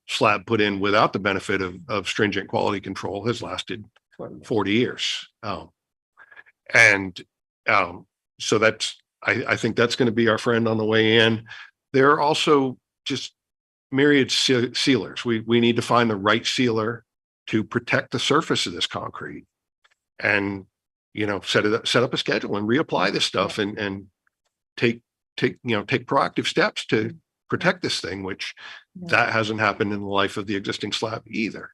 slab put in without the benefit of stringent quality control has lasted 40 years. So that's, I think that's going to be our friend on the way in. There are also just myriad sealers. We need to find the right sealer to protect the surface of this concrete, and set up a schedule and reapply this stuff and take proactive steps to protect this thing, which that hasn't happened in the life of the existing slab either.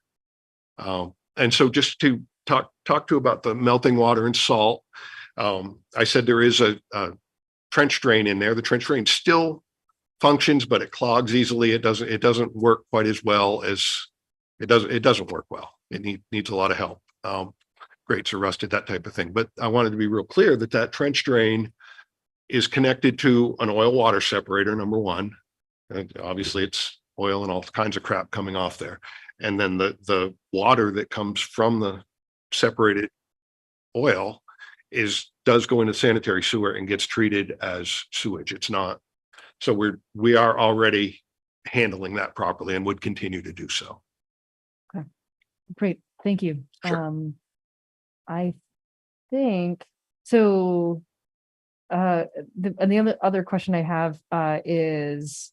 And so just to talk to about the melting water and salt, I said there is a trench drain in there. The trench drain still functions, but it clogs easily. It doesn't work quite as well as it doesn't work well. It needs a lot of help. Grates are rusted, that type of thing. But I wanted to be real clear that trench drain is connected to an oil water separator, number one. And obviously it's oil and all kinds of crap coming off there. And then the water that comes from the separated oil does go into sanitary sewer and gets treated as sewage. It's not. So we are already handling that properly and would continue to do so. Okay, great. Thank you. Sure. I think so. The other question I have is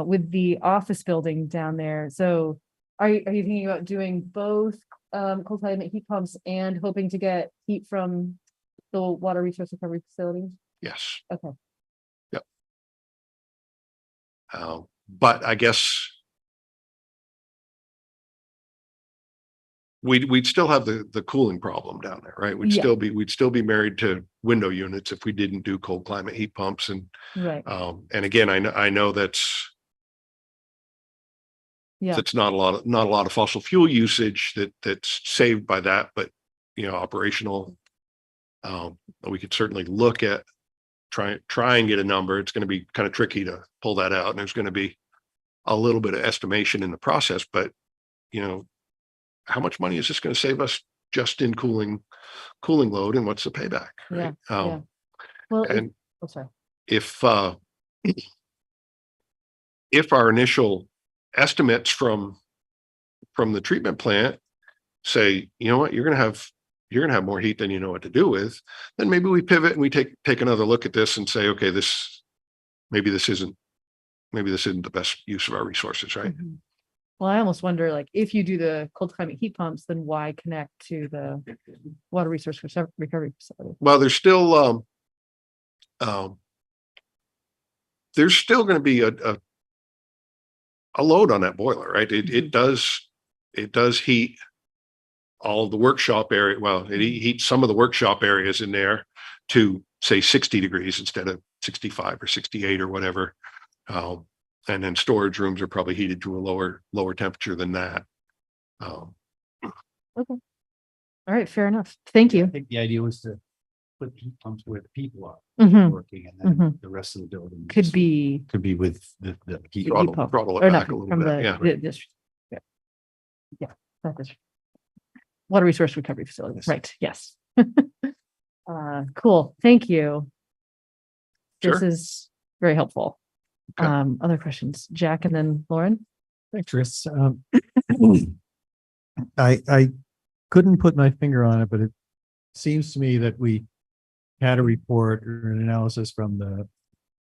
with the office building down there. So are you thinking about doing both cold climate heat pumps and hoping to get heat from the water resource recovery facility? Yes. Okay. Yep. But I guess we'd still have the cooling problem down there, right? We'd still be married to window units if we didn't do cold climate heat pumps. And right. And again, I know that's not a lot of fossil fuel usage that's saved by that, but operational. We could certainly look at try and get a number. It's going to be kind of tricky to pull that out, and there's going to be a little bit of estimation in the process, but how much money is this going to save us just in cooling load, and what's the payback? Right? Well, and sorry. If our initial estimates from the treatment plant say, you know what, you're going to have more heat than you know what to do with, then maybe we pivot and we take another look at this and say, okay, maybe this isn't the best use of our resources, right? Mm-hmm. Well, I almost wonder, like, if you do the cold climate heat pumps, then why connect to the water resource recovery facility? Well, there's still going to be a load on that boiler, right? It does heat all of the workshop area. Well, it heats some of the workshop areas in there to say 60 degrees instead of 65 or 68 or whatever. And then storage rooms are probably heated to a lower temperature than that. Okay. All right. Fair enough. Thank you. I think the idea was to put heat pumps where the people are Mhm. working, and then the rest of the building Could be with the heat. heat pump. Throttle Or it not back a little from bit. Yeah. the district. That is water resource recovery facility. Yes. Right. Yes. Cool. Thank you. This Sure. is very helpful. Okay. Other questions, Jack, and then Lauren. Thanks, Chris. I couldn't put my finger on it, but it seems to me that we had a report or an analysis from the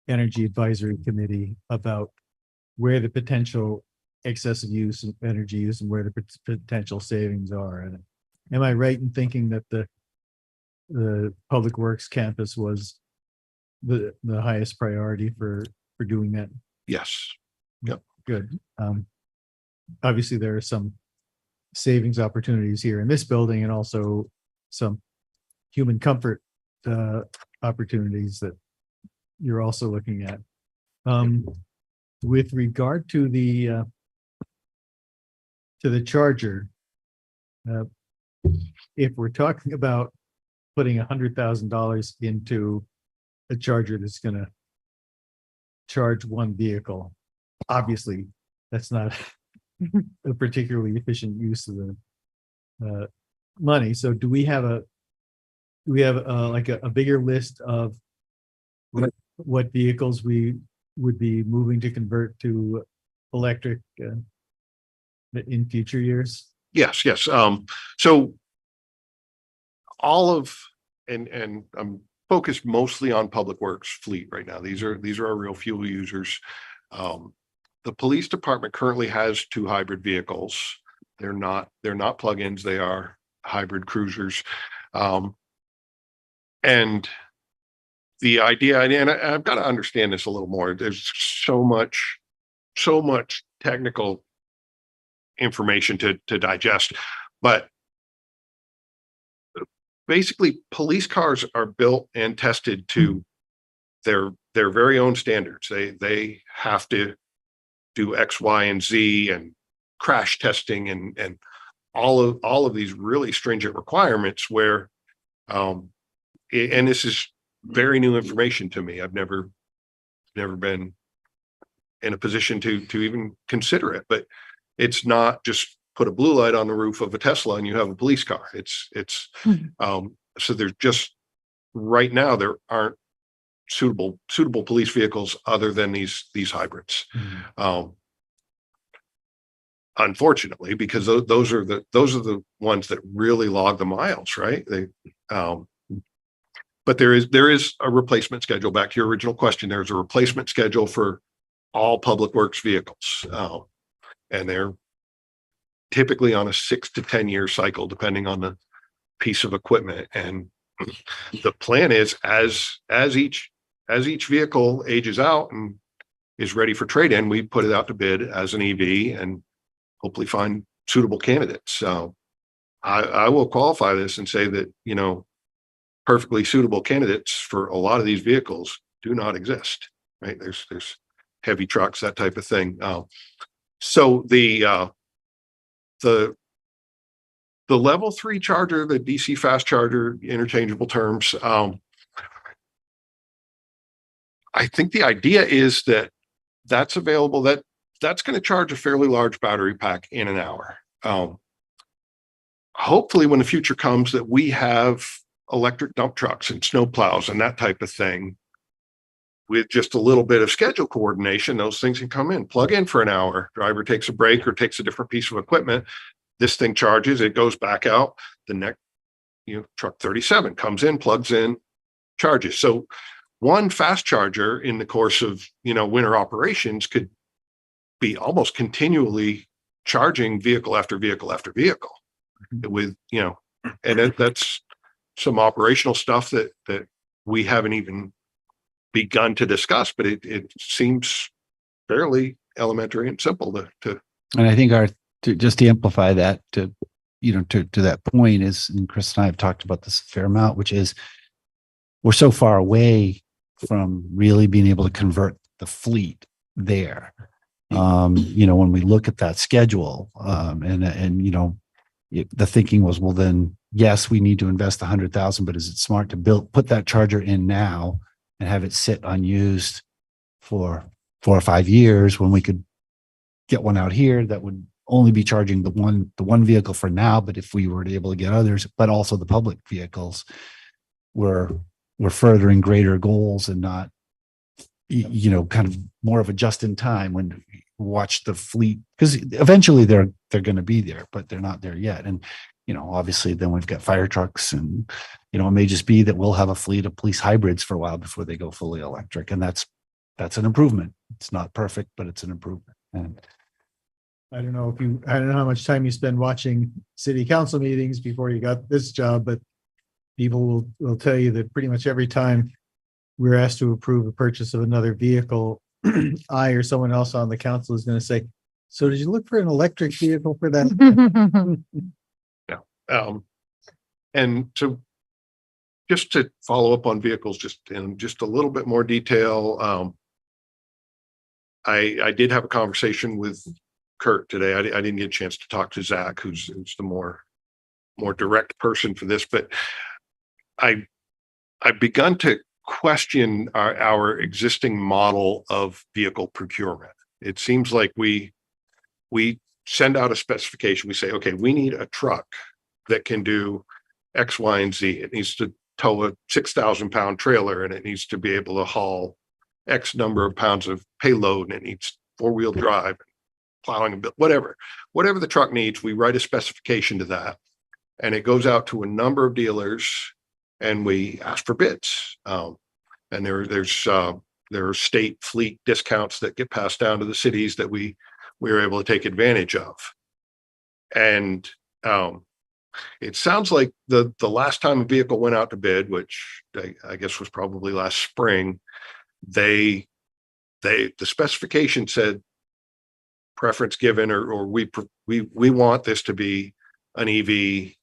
Energy Advisory Committee about where the potential excessive use of energy use and where the potential savings are. And am I right in thinking that the Public Works campus was the highest priority for doing that? Yes. Good. Obviously there are some savings opportunities here in this building, and also some human comfort opportunities that you're also looking at. With regard to the charger, if we're talking about putting $100,000 into a charger that's going to charge one vehicle, obviously that's not a particularly efficient use of the money. So do we have like a bigger list of what vehicles we would be moving to convert to electric in future years? Yes. So all of, and I'm focused mostly on Public Works fleet right now. These are our real fuel users. the police department currently has 2 hybrid vehicles. They're not plug-ins, they are hybrid cruisers. And the idea, and I've got to understand this a little more. There's so much technical information to digest, but basically police cars are built and tested to their very own standards. They have to do X, Y, and Z and crash testing and all of these really stringent requirements where and this is very new information to me. I've never been in a position to even consider it, but it's not just put a blue light on the roof of a Tesla and you have a police car. So there's just right now there aren't suitable police vehicles other than these hybrids. Unfortunately, because those are the ones that really log the miles, right? But there is a replacement schedule. Back to your original question, there's a replacement schedule for all public works vehicles, and they're typically on a 6 to 10 year cycle, depending on the piece of equipment. And the plan is as each vehicle ages out and is ready for trade-in, we put it out to bid as an EV and hopefully find suitable candidates. So I will qualify this and say that, perfectly suitable candidates for a lot of these vehicles do not exist, right? There's heavy trucks, that type of thing. So the level 3 charger, the DC fast charger, interchangeable terms. I think the idea is that that's available, that's going to charge a fairly large battery pack in an hour. Hopefully when the future comes that we have electric dump trucks and snow plows and that type of thing, with just a little bit of schedule coordination, those things can come in, plug in for an hour, driver takes a break or takes a different piece of equipment, this thing charges, it goes back out, the next, truck 37 comes in, plugs in, charges. So one fast charger in the course of, winter operations could be almost continually charging vehicle after vehicle after vehicle with, and that's some operational stuff that we haven't even begun to discuss, but it seems fairly elementary and simple to. And I think just to amplify that to that point is, and Chris and I have talked about this a fair amount, which is we're so far away from really being able to convert the fleet there. When we look at that schedule, the thinking was, well, then yes, we need to invest 100,000, but is it smart to put that charger in now and have it sit unused for 4 or 5 years when we could get one out here that would only be charging the one vehicle for now, but if we were able to get others, but also the public vehicles, we're furthering greater goals and not, kind of more of a just in time when we watch the fleet, because eventually they're going to be there, but they're not there yet. And, obviously then we've got fire trucks and, it may just be that we'll have a fleet of police hybrids for a while before they go fully electric. And that's an improvement. It's not perfect, but it's an improvement. And I don't know how much time you spend watching city council meetings before you got this job, but people will tell you that pretty much every time we're asked to approve a purchase of another vehicle, I or someone else on the council is going to say, so did you look for an electric vehicle for that? And so just to follow up on vehicles, just in just a little bit more detail. I did have a conversation with Kurt today. I didn't get a chance to talk to Zach, who's the more direct person for this, but I've begun to question our existing model of vehicle procurement. It seems like we send out a specification. We say, okay, we need a truck that can do X, Y, and Z. It needs to tow a 6,000 pound trailer and it needs to be able to haul X number of pounds of payload and it needs 4-wheel drive, plowing a bit, whatever the truck needs. We write a specification to that and it goes out to a number of dealers and we ask for bids. And there's there are state fleet discounts that get passed down to the cities that we were able to take advantage of. And it sounds like the last time a vehicle went out to bid, which I guess was probably last spring, the specification said preference given, or we want this to be an EV,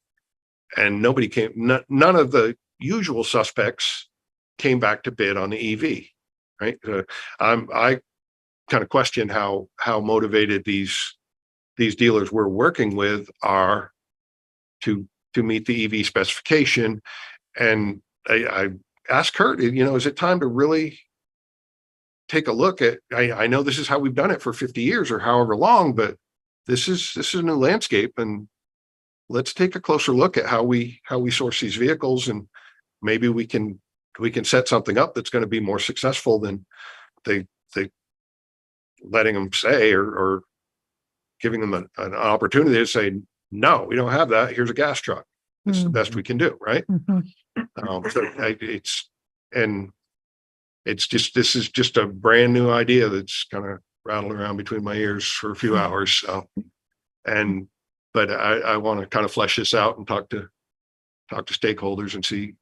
and nobody came. None of the usual suspects came back to bid on the EV. Right? I kind of question how motivated these dealers we're working with are to meet the EV specification. And I asked Kurt, is it time to really take a look at, I know this is how we've done it for 50 years or however long, but this is a new landscape, and let's take a closer look at how we source these vehicles, and maybe we can set something up that's going to be more successful than they letting them say, or giving them an opportunity to say, no, we don't have that. Here's a gas truck. It's the best we can do. Right. This is just a brand new idea that's kind of rattling around between my ears for a few hours. So, but I want to kind of flesh this out and talk to stakeholders and see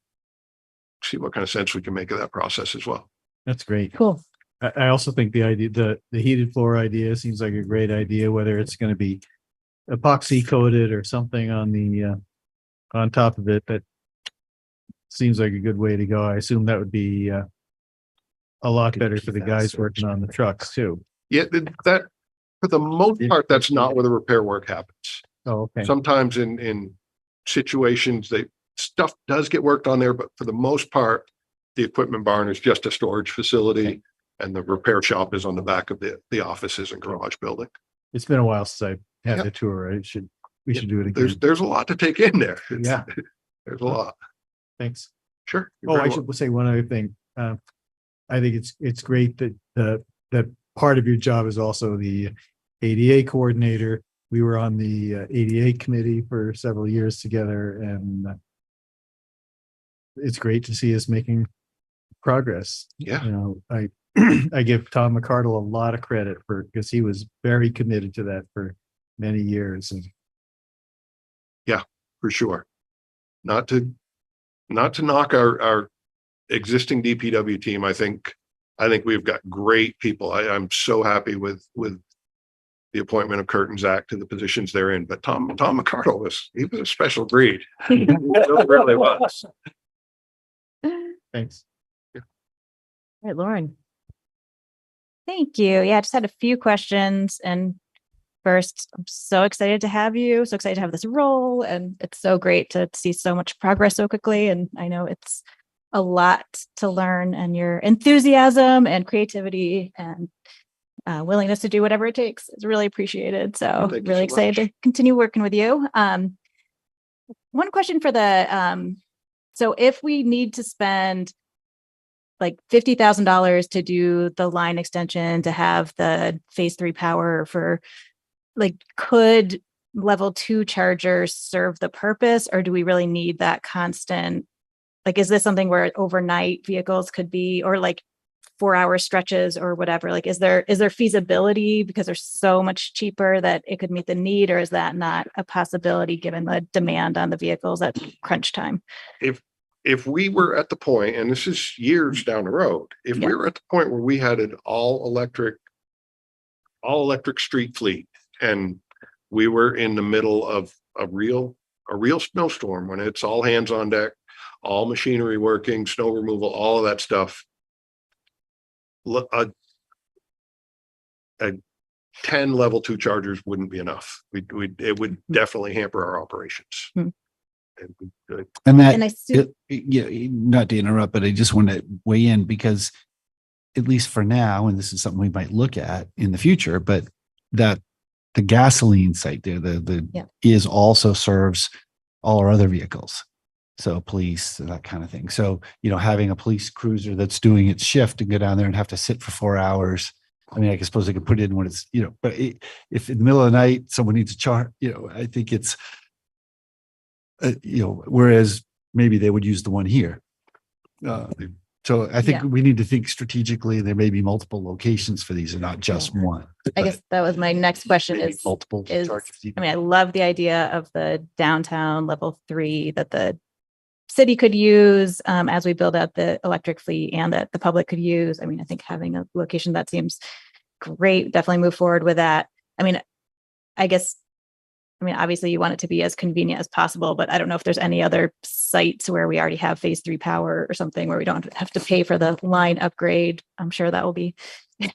what kind of sense we can make of that process as well. That's great. Cool. I also think the idea, the heated floor idea seems like a great idea, whether it's going to be epoxy coated or something on the, on top of it. That seems like a good way to go. I assume that would be, a lot better for the guys working on the trucks too. Yeah, that for the most part, that's not where the repair work happens. Oh, okay. Sometimes in situations stuff does get worked on there, but for the most part, the equipment barn is just a storage facility, and the repair shop is on the back of the offices and garage building. It's been a while since I had the tour. We should do it again. There's a lot to take in there. Yeah. There's a lot. Thanks. Sure. Oh, I should say one other thing. I think it's great that that part of your job is also the ADA coordinator. We were on the ADA committee for several years together, and it's great to see us making progress. Yeah. I give Tom McCardle a lot of credit because he was very committed to that for many years. And yeah, for sure. Not to knock our existing DPW team. I think we've got great people. I'm so happy with the appointment of Kurt and Zach to the positions they're in. But Tom McCardle was a special breed. He really was. Thanks. All right, Lauren. Thank you. Yeah, I just had a few questions. And first, I'm so excited to have you, so excited to have this role. And it's so great to see so much progress so quickly. And I know it's a lot to learn, and your enthusiasm and creativity and willingness to do whatever it takes is really appreciated. So really excited to continue working with you. One question for so if we need to spend like $50,000 to do the line extension, to have the phase 3 power for, like, could level 2 chargers serve the purpose, or do we really need that constant? Like, is this something where overnight vehicles could be, or like 4-hour stretches or whatever? Like, is there feasibility because they're so much cheaper that it could meet the need, or is that not a possibility given the demand on the vehicles at crunch time? If we were at the point, and this is years down the road, if we were at the point where we had an all electric street fleet, and we were in the middle of a real snowstorm, when it's all hands on deck, all machinery working, snow removal, all of that stuff, a 10 level 2 chargers wouldn't be enough. It would definitely hamper our operations. And that, And not to interrupt, but I just want to weigh in, because at least for now, and this is something we might look at in the future, but that the gasoline site there, is also serves all our other vehicles. So police and that kind of thing. So, having a police cruiser that's doing its shift and go down there and have to sit for 4 hours. I mean, I suppose they could put it in when it's, but if in the middle of the night, someone needs a charge, I think it's, whereas maybe they would use the one here. So I think Yeah. we need to think strategically. There may be multiple locations for these and not just one. I guess that was my next question Maybe is, multiple is, chargers I mean, I love the idea of the downtown level 3 that the city could use as we build out the electric fleet and that the public could use. I mean, I think having a location that seems great, definitely move forward with that. I mean, obviously you want it to be as convenient as possible, but I don't know if there's any other sites where we already have phase 3 power or something where we don't have to pay for the line upgrade. I'm sure that will be,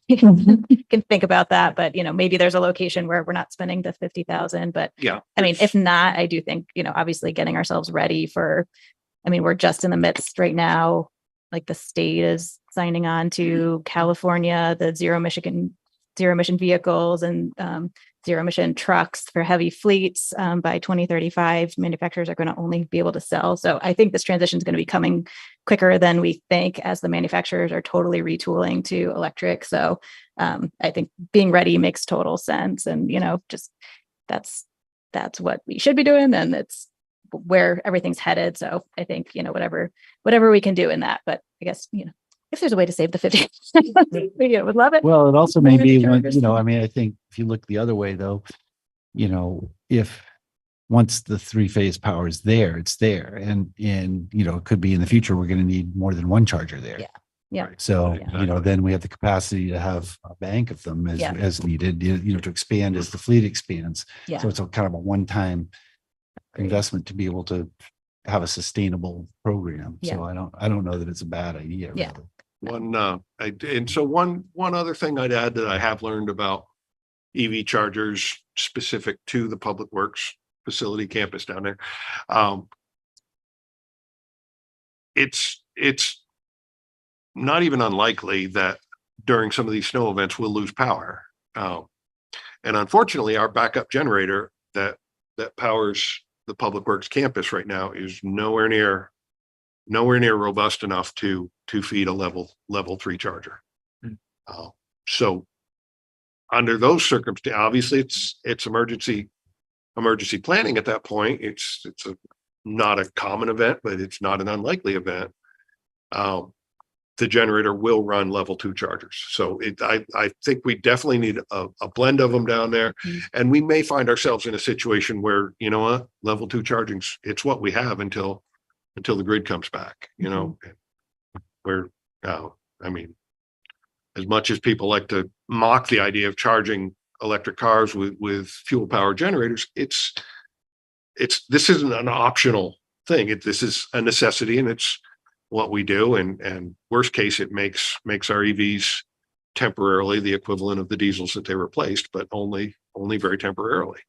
you can think about that, but maybe there's a location where we're not spending the 50,000, but Yeah. I mean, if not, I do think, obviously getting ourselves ready for, we're just in the midst right now, like the state is signing on to California, the zero emission vehicles and zero emission trucks for heavy fleets. By 2035, manufacturers are going to only be able to sell. So I think this transition is going to be coming quicker than we think as the manufacturers are totally retooling to electric. So I think being ready makes total sense. And, just that's what we should be doing. And it's where everything's headed. So I think, whatever we can do in that, but I guess, if there's a way to save the 50, would love it. Well, it also may More be when, chargers. I think if you look the other way though, if once the 3-phase power is there, it's there. And it could be in the future, we're going to need more than one charger there. Yeah. Yeah. So, Yeah. then we have the capacity to have a bank of them Yeah. as needed, to expand as the fleet expands. Yeah. So it's a kind of a one-time investment to be able to have a sustainable program. So I don't know that it's a bad idea. Yeah. Really. One other thing I'd add that I have learned about EV chargers specific to the Public Works facility campus down there. It's not even unlikely that during some of these snow events, we'll lose power. And unfortunately, our backup generator that powers the Public Works campus right now is nowhere near robust enough to feed a level 3 charger. So under those circumstances, obviously it's emergency planning at that point. It's not a common event, but it's not an unlikely event. The generator will run level 2 chargers. So I think we definitely need a blend of them down there. And we may find ourselves in a situation where, level 2 charging, it's what we have until the grid comes back, where, as much as people like to mock the idea of charging electric cars with fuel power generators, this isn't an optional thing. This is a necessity, and it's what we do. And worst case, it makes our EVs temporarily the equivalent of the diesels that they replaced, but only very temporarily.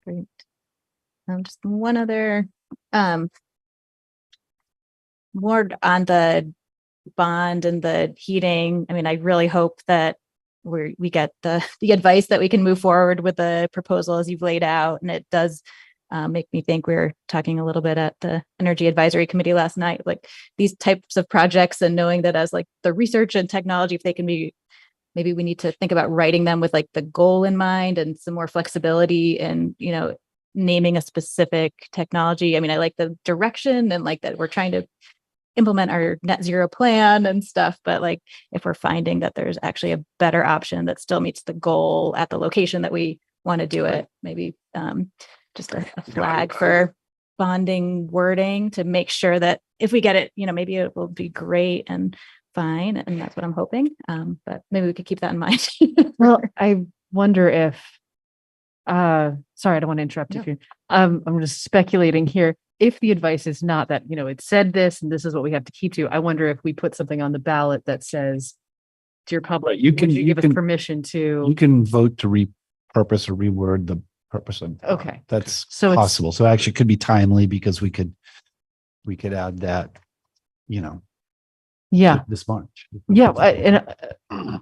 Great. Just one other, more on the bond and the heating. I really hope that we get the advice that we can move forward with the proposal as you've laid out. And it does make me think. We were talking a little bit at the Energy Advisory Committee last night, like these types of projects, and knowing that as like the research and technology, if they can be, maybe we need to think about writing them with like the goal in mind and some more flexibility and, naming a specific technology. I like the direction and like that we're trying to implement our net zero plan and stuff, but like if we're finding that there's actually a better option that still meets the goal at the location that we want to do it, maybe just a flag for bonding wording to make sure that if we get it, maybe it will be great and fine. And that's what I'm hoping. But maybe we could keep that in mind. Well, I wonder if, sorry, I don't want to interrupt if you, I'm just speculating here. If the advice is not that, it said this and this is what we have to keep to, I wonder if we put something on the ballot that says, dear public, You can- would you you give can- us permission to, You can vote to repurpose or reword the purpose of. Okay. That's So it's- possible. So actually it could be timely because we could add that, yeah, this March. yeah. And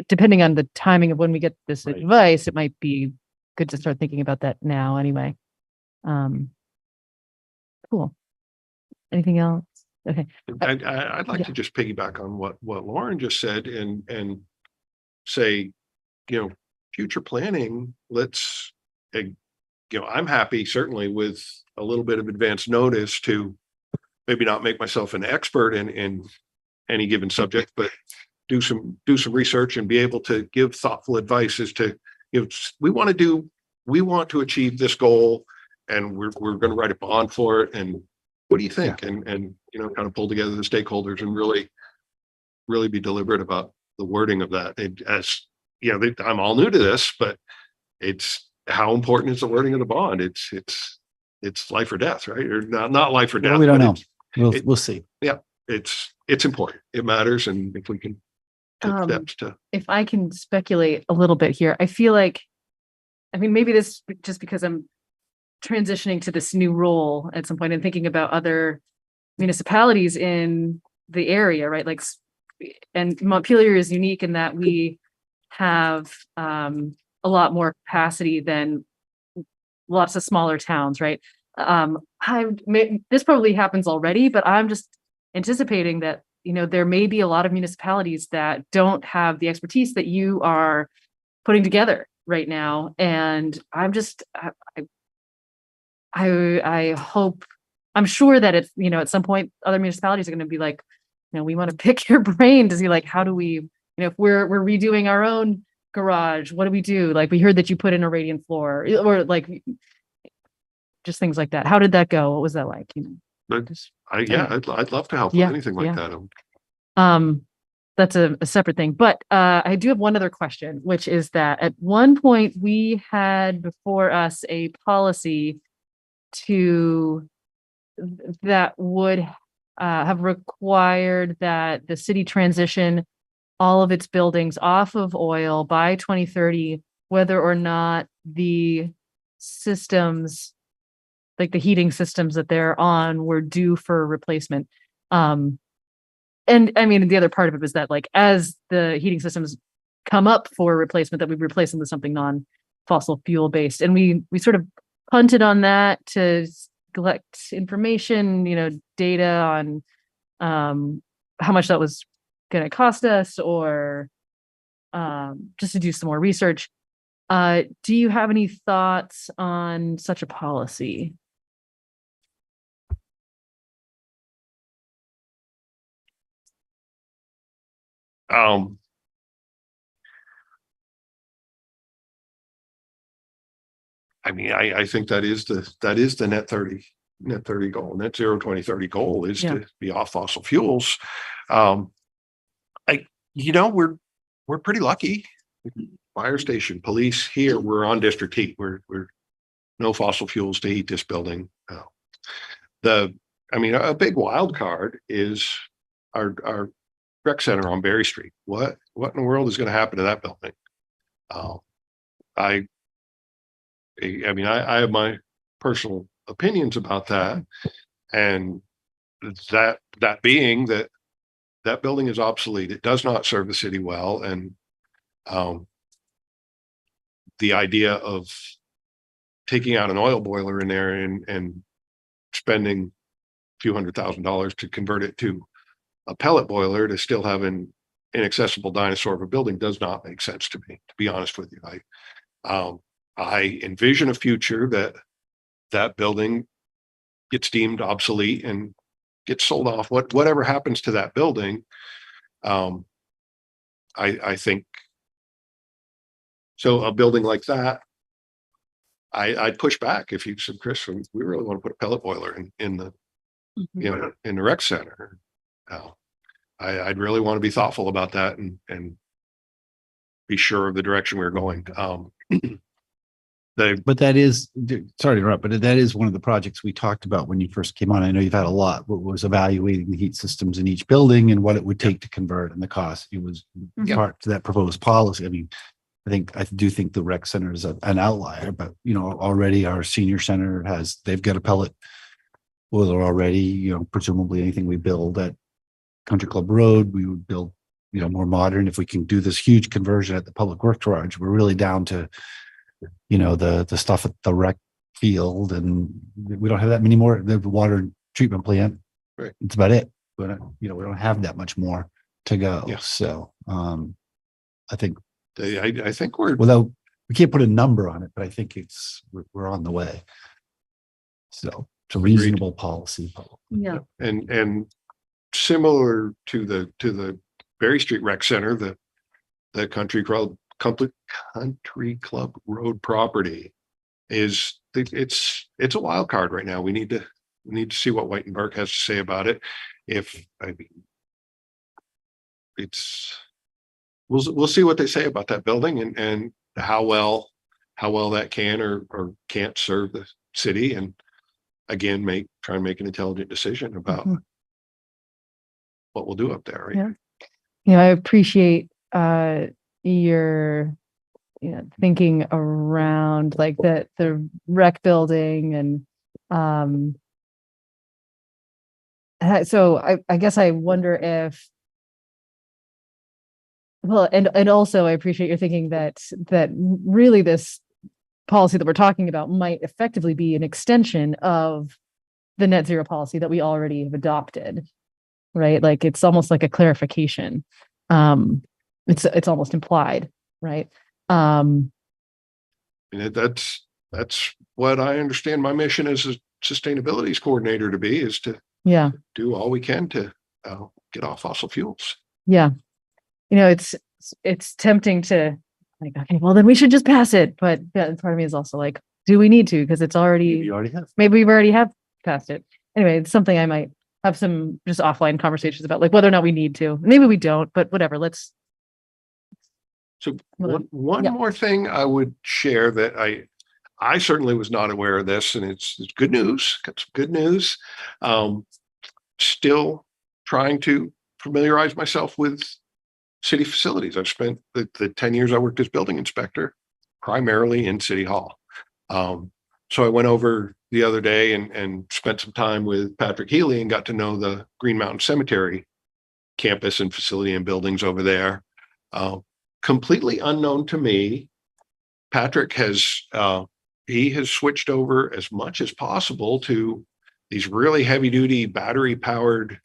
depending on the timing of when we get this advice, it might be good to start thinking about that now anyway. Cool. Anything else? Okay. I'd like to just piggyback on what Lauren just said and say, future planning, let's, I'm happy certainly with a little bit of advance notice to maybe not make myself an expert in any given subject, but do some research and be able to give thoughtful advice as to, we want to achieve this goal, and we're going to write a bond for it. And what do you think? And kind of pull together the stakeholders and really be deliberate about the wording of that. I'm all new to this, but it's how important is the wording of the bond? It's life or death, right? Or not life or death. Well, we don't but know. We'll see. Yeah, it's important. It matters, and if we can take steps to. If I can speculate a little bit here, I feel like, I mean, maybe this just because I'm transitioning to this new role at some point and thinking about other municipalities in the area, right? Like, and Montpelier is unique in that we have a lot more capacity than lots of smaller towns, right? This probably happens already, but I'm just anticipating that, there may be a lot of municipalities that don't have the expertise that you are putting together right now. And I'm just, I hope, I'm sure that it's, at some point other municipalities are going to be like, we want to pick your brain to see like, how do we, if we're redoing our own garage, what do we do? Like, we heard that you put in a radiant floor, or like just things like that. How did that go? What was that like? I'd love to help with anything like that. That's a separate thing, but I do have one other question, which is that at one point we had before us a policy that would have required that the city transition all of its buildings off of oil by 2030, whether or not the systems, like the heating systems that they're on, were due for replacement. And I mean, the other part of it was that, like, as the heating systems come up for replacement, that we replace them with something non-fossil fuel based. And we sort of punted on that to collect information, data on how much that was going to cost us, or just to do some more research. Do you have any thoughts on such a policy? I mean, I think that is the net 30 goal. Net zero 2030 goal is to be off fossil fuels. We're pretty lucky. Fire station, police here, we're on district heat. We're no fossil fuels to heat this building. A big wild card is our rec center on Berry Street. What in the world is going to happen to that building? I have my personal opinions about that, and that being that building is obsolete. It does not serve the city well, and the idea of taking out an oil boiler in there and spending a few $100,000 to convert it to a pellet boiler to still have an inaccessible dinosaur of a building does not make sense to me, to be honest with you. I envision a future that building gets deemed obsolete and gets sold off. Whatever happens to that building, I think so. A building like that, I'd push back if you said, Chris, we really want to put a pellet boiler in the in the rec center. I'd really want to be thoughtful about that and be sure of the direction we're going. But that is, sorry to interrupt, but that is one of the projects we talked about when you first came on. I know you've had a lot, but was evaluating the heat systems in each building and what it would take to convert and the cost. It was part to that proposed policy. I mean, I do think the rec center is an outlier, but already our senior center they've got a pellet boiler already. Presumably anything we build at Country Club Road, we would build, more modern. If we can do this huge conversion at the public works garage, we're really down to the stuff at the rec field, and we don't have that many more. The water treatment plant, right? It's about it. But we don't have that much more to go. Yeah. So I think we can't put a number on it, but I think we're on the way. So It's a reasonable policy. Yeah. And similar to the Berry Street Rec Center, the Country Club Road property is, it's a wild card right now. We need to see what White and Burke has to say about it. We'll see what they say about that building and how well that can or can't serve the city, and again, try and make an intelligent decision about what we'll do up there. Right? Yeah. I appreciate your thinking around like the rec building and so I guess I wonder if, well, and also I appreciate your thinking that really this policy that we're talking about might effectively be an extension of the net zero policy that we already have adopted, right? Like it's almost like a clarification. It's almost implied, right? And that's what I understand my mission as a sustainability coordinator to be, is to do all we can to get off fossil fuels. Yeah. It's tempting to like, okay, well then we should just pass it. But part of me is also like, do we need to? Because it's already, maybe we've already have passed it. Anyway, it's something I might have some just offline conversations about, like whether or not we need to. Maybe we don't, but whatever. So one more thing I would share that I certainly was not aware of this, and it's good news. Got some good news. Still trying to familiarize myself with city facilities. I've spent the 10 years I worked as building inspector primarily in City Hall. So I went over the other day and spent some time with Patrick Healy and got to know the Green Mountain Cemetery campus and facility and buildings over there. Completely unknown to me, Patrick has switched over as much as possible to these really heavy duty battery powered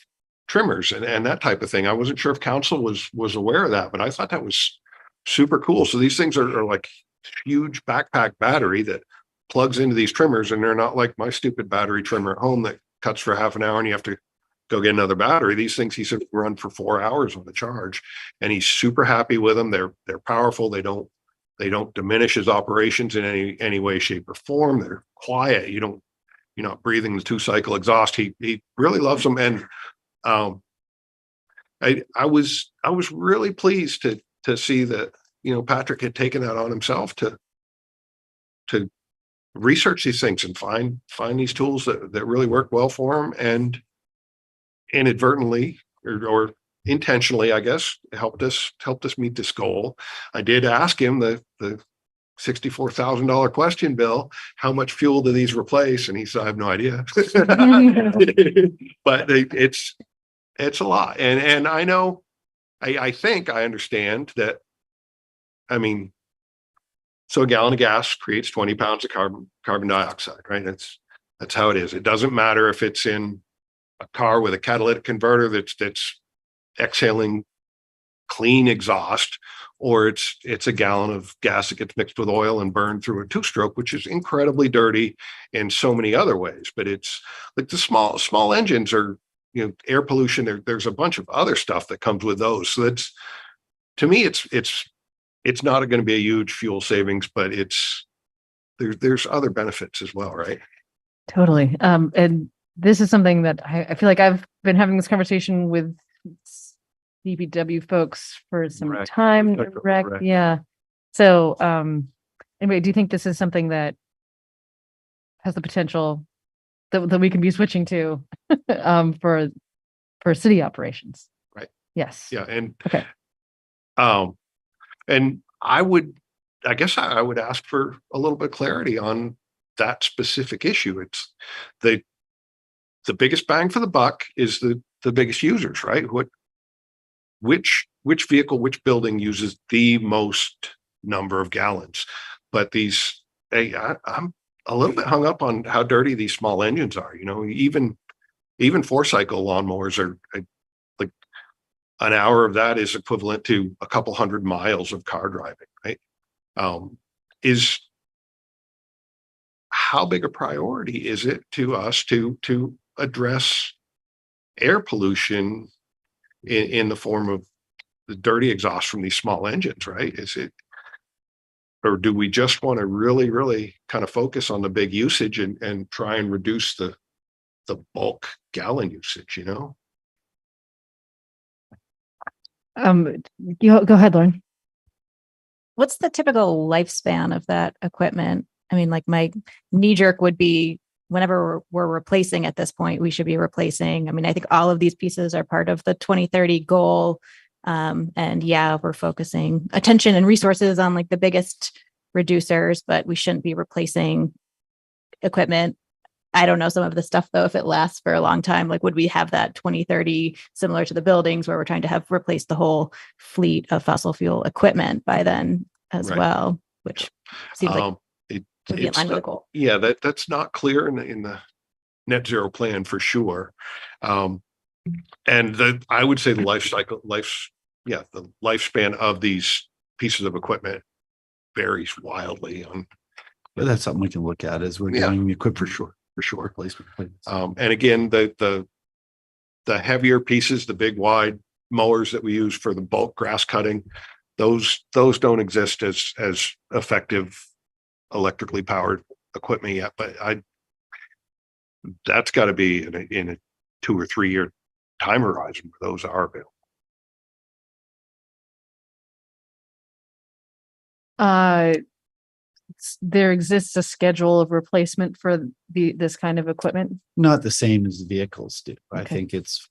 trimmers and that type of thing. I wasn't sure if council was aware of that, but I thought that was super cool. So these things are like huge backpack battery that plugs into these trimmers, and they're not like my stupid battery trimmer at home that cuts for half an hour and you have to go get another battery. These things he said run for 4 hours on the charge, and he's super happy with them. They're powerful. They don't diminish his operations in any way, shape, or form. They're quiet. You're not breathing the 2-cycle exhaust. He really loves them, and I was really pleased to see that Patrick had taken that on himself to research these things and find these tools that really work well for him, and inadvertently or intentionally, I guess, helped us meet this goal. I did ask him the $64,000 question, Bill, how much fuel do these replace? And he said, I have no idea. But it's a lot. And I know, I think I understand that. I mean, so a gallon of gas creates 20 pounds of carbon dioxide, right? That's how it is. It doesn't matter if it's in a car with a catalytic converter that's exhaling clean exhaust, or it's a gallon of gas that gets mixed with oil and burned through a 2-stroke, which is incredibly dirty in so many other ways. But it's like the small engines are, air pollution. There's a bunch of other stuff that comes with those. So that's, to me, it's not going to be a huge fuel savings, but there's other benefits as well, right? Totally. And this is something that I feel like I've been having this conversation with DPW folks for some time. Yeah. So anyway, do you think this is something that has the potential that we can be switching to for city operations? Right. Yes. Yeah. And okay. And I guess I would ask for a little bit of clarity on that specific issue. It's the biggest bang for the buck is the biggest users, right? Which vehicle, which building uses the most number of gallons? But I'm a little bit hung up on how dirty these small engines are. Even 4-cycle lawnmowers are like an hour of that is equivalent to a couple 100 miles of car driving, right? how big a priority is it to us to address air pollution in the form of the dirty exhaust from these small engines, right? Is it, or do we just want to really, really kind of focus on the big usage and try and reduce the bulk gallon usage, you know? Go ahead, Lauren. What's the typical lifespan of that equipment? I mean, like my knee jerk would be whenever we're replacing at this point, we should be replacing. I mean, I think all of these pieces are part of the 2030 goal. And yeah, we're focusing attention and resources on like the biggest reducers, but we shouldn't be replacing equipment. I don't know some of the stuff though, if it lasts for a long time, like would we have that 2030 similar to the buildings where we're trying to have replaced the whole fleet of fossil fuel equipment by then as Right. well, which seems like would be in line with the goal. Yeah, that's not clear in the net zero plan for sure. And I would say the the lifespan of these pieces of equipment varies wildly on. But that's something we can look at as we're Yeah. getting equipped for sure. Replacement. And again, the heavier pieces, the big wide mowers that we use for the bulk grass cutting, those don't exist as effective electrically powered equipment yet. But that's got to be in a 2 or 3 year time horizon where those are available. There exists a schedule of replacement for this kind of equipment. Not the same as vehicles do. I Okay. think it's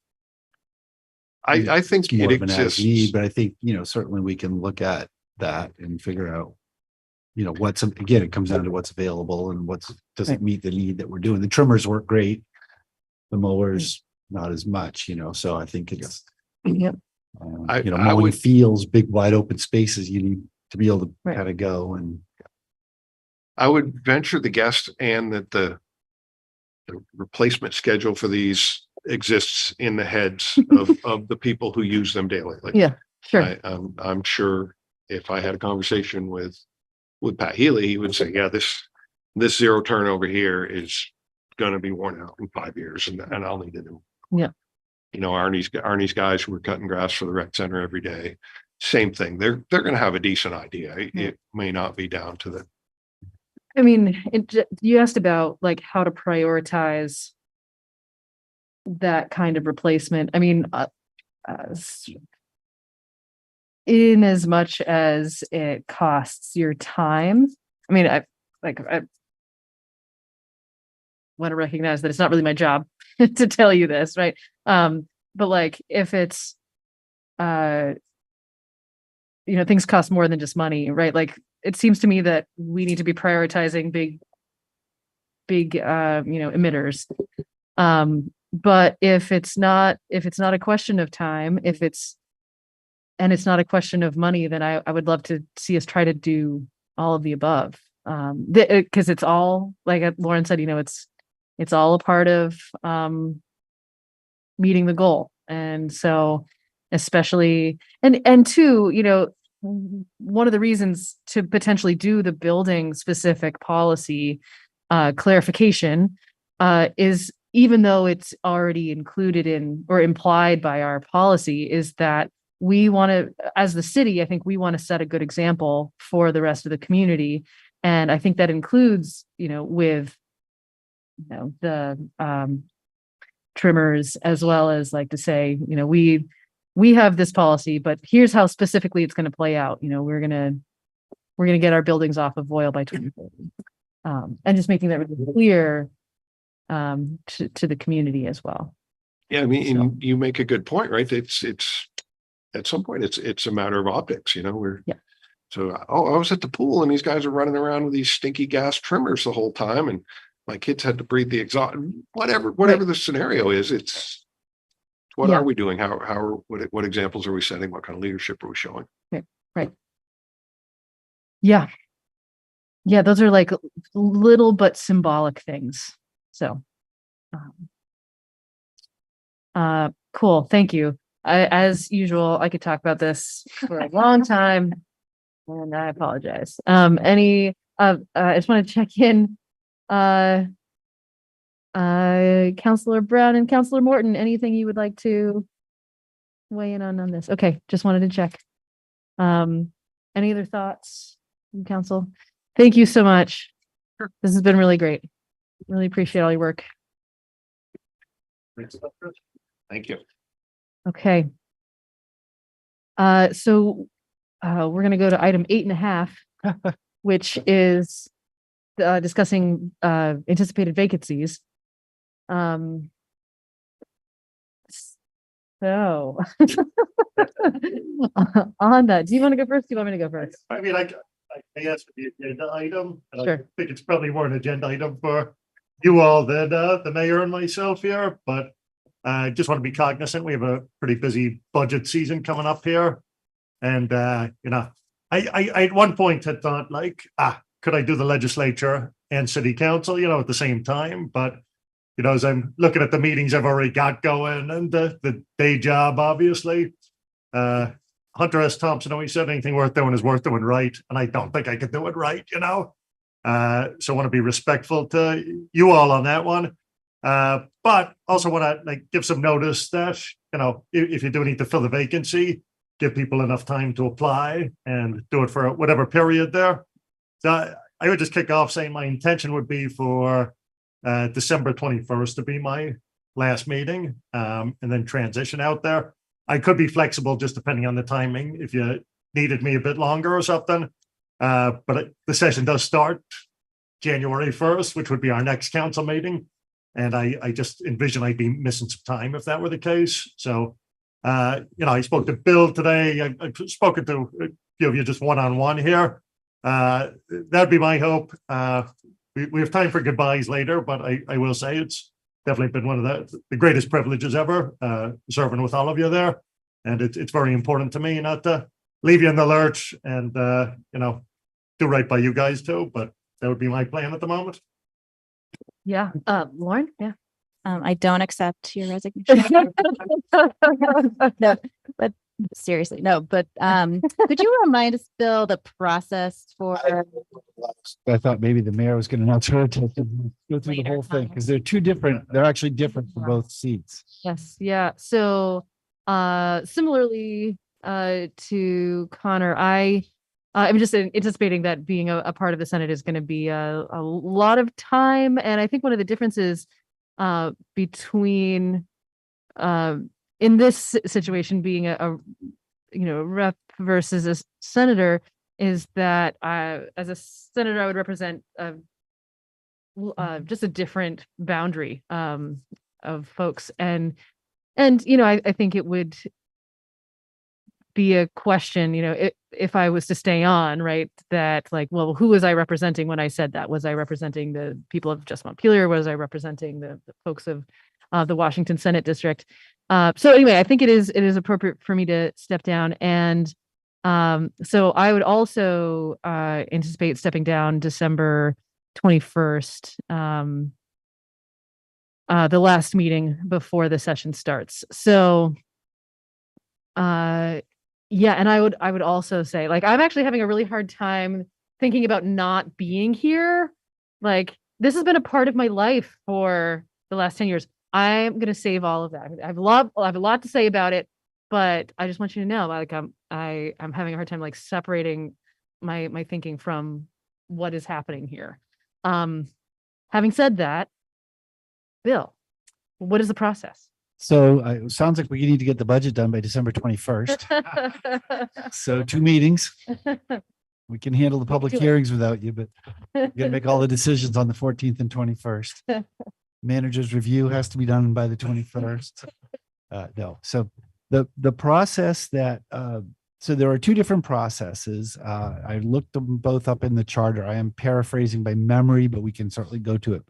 I think more it of an as exists. need, but I think, certainly we can look at that and figure out, again, it comes down to what's available and does it meet the need that we're doing. The trimmers work great. The mowers, not as much, so I think it's, Yep. I mowing would- fields, big wide open spaces, you need to be able to Right. kind of go and I would venture the guess and that the replacement schedule for these exists in the heads of the people who use them daily. Like, Yeah, sure. I'm sure if I had a conversation with Pat Healy, he would say, yeah, this zero turn over here is going to be worn out in 5 years and I'll need a new. Yeah. Arnie's guys who are cutting grass for the rec center every day, same thing. They're going to have a decent idea. It may not be down to the. I mean, you asked about like how to prioritize that kind of replacement. I mean, in as much as it costs your time. I mean, I want to recognize that it's not really my job to tell you this, right? But like if it's, things cost more than just money, right? Like it seems to me that we need to be prioritizing big, emitters. But if it's not a question of time, it's not a question of money, then I would love to see us try to do all of the above. Because it's all, like Lauren said, it's all a part of meeting the goal. And so especially, and two, one of the reasons to potentially do the building specific policy clarification is, even though it's already included in or implied by our policy, is that we want to, as the city, I think we want to set a good example for the rest of the community. And I think that includes, with the trimmers, as well as like to say, we have this policy, but here's how specifically it's going to play out. We're going to get our buildings off of oil by 2030. And just making that really clear to the community as well. Yeah, I mean, and you make a good point, right? It's at some point it's a matter of optics, So I was at the pool and these guys are running around with these stinky gas trimmers the whole time, and my kids had to breathe the exhaust. Whatever the scenario is, it's what are we doing? What examples are we setting? What kind of leadership are we showing? Right. Yeah. Yeah, those are like little but symbolic things. So, cool. Thank you. As usual, I could talk about this for a long time, and I apologize. I just want to check in. Counselor Brown and Counselor Morton, anything you would like to weigh in on this? Okay, just wanted to check. Any other thoughts from council? Thank you so much. This has been really great. Really appreciate all your work. Thank you. Okay. So we're gonna go to item 8.5, which is discussing anticipated vacancies. So on that, do you want to go first? Do you want me to go first? I mean, I asked for the agenda item, and I Sure. think it's probably more an agenda item for you all than the mayor and myself here, but I just want to be cognizant. We have a pretty busy budget season coming up here. And you know, I at one point had thought like, could I do the legislature and city council, you know, at the same time? But you know, as I'm looking at the meetings I've already got going and the day job, obviously, Hunter S. Thompson always said anything worth doing is worth doing right. And I don't think I could do it right, you know? So I want to be respectful to you all on that one. But also want to like give some notice that, you know, if you do need to fill the vacancy, give people enough time to apply and do it for whatever period there. So I would just kick off saying my intention would be for December 21st to be my last meeting, and then transition out there. I could be flexible just depending on the timing if you needed me a bit longer or something. But the session does start January 1st, which would be our next council meeting. And I just envision I'd be missing some time if that were the case. So, you know, I spoke to Bill today. I've spoken to a few of you just one-on-one here. That'd be my hope. We have time for goodbyes later, but I will say it's definitely been one of the greatest privileges ever, serving with all of you there. And it's very important to me not to leave you in the lurch and, you know, do right by you guys too, but that would be my plan at the moment. Yeah. Lauren? Yeah. I don't accept your resignation. No, but seriously, no, but could you remind us, Bill, the process for I thought maybe the mayor was going to announce her to go through the whole thing because they're two different. They're actually different for both seats. Yes. Yeah. So similarly to Connor, I'm just anticipating that being a part of the Senate is going to be a lot of time. And I think one of the differences between in this situation being a you know, rep versus a senator is that as a senator, I would represent just a different boundary of folks. And you know, I think it would be a question, you know, if I was to stay on, right, that like, well, who was I representing when I said that? Was I representing the people of just Montpelier? Was I representing the folks of the Washington Senate district? So anyway, I think it is appropriate for me to step down. And so I would also anticipate stepping down December 21st, the last meeting before the session starts. So yeah, and I would also say, like, I'm actually having a really hard time thinking about not being here. Like, this has been a part of my life for the last 10 years. I'm gonna save all of that. I have a lot to say about it, but I just want you to know, like, I'm having a hard time like separating my thinking from what is happening here. Having said that, Bill, what is the process? So it sounds like we need to get the budget done by December 21st. So 2 meetings. We can handle the public Do it. hearings without you, but we're gonna make all the decisions on the 14th and 21st. Manager's review has to be done by the 21st. No, so the process that so there are 2 different processes. I looked them both up in the charter. I am paraphrasing by memory, but we can certainly go to it.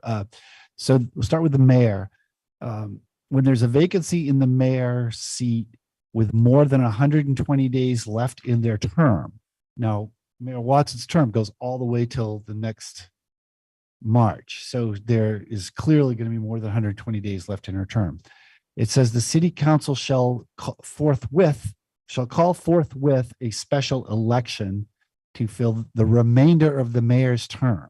So we'll start with the mayor. When there's a vacancy in the mayor seat with more than 120 days left in their term. Now, Mayor Watson's term goes all the way till the next March. So there is clearly going to be more than 120 days left in her term. It says the city council shall call forthwith a special election to fill the remainder of the mayor's term.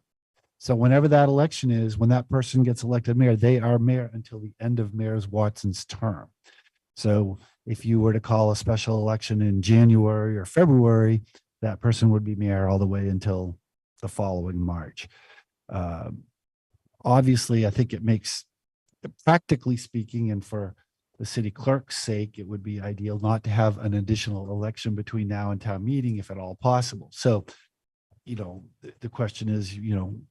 So whenever that election is, when that person gets elected mayor, they are mayor until the end of Mayor Watson's term. So if you were to call a special election in January or February, that person would be mayor all the way until the following March. Obviously, I think it makes, practically speaking, and for the city clerk's sake, it would be ideal not to have an additional election between now and town meeting, if at all possible. So, the question is,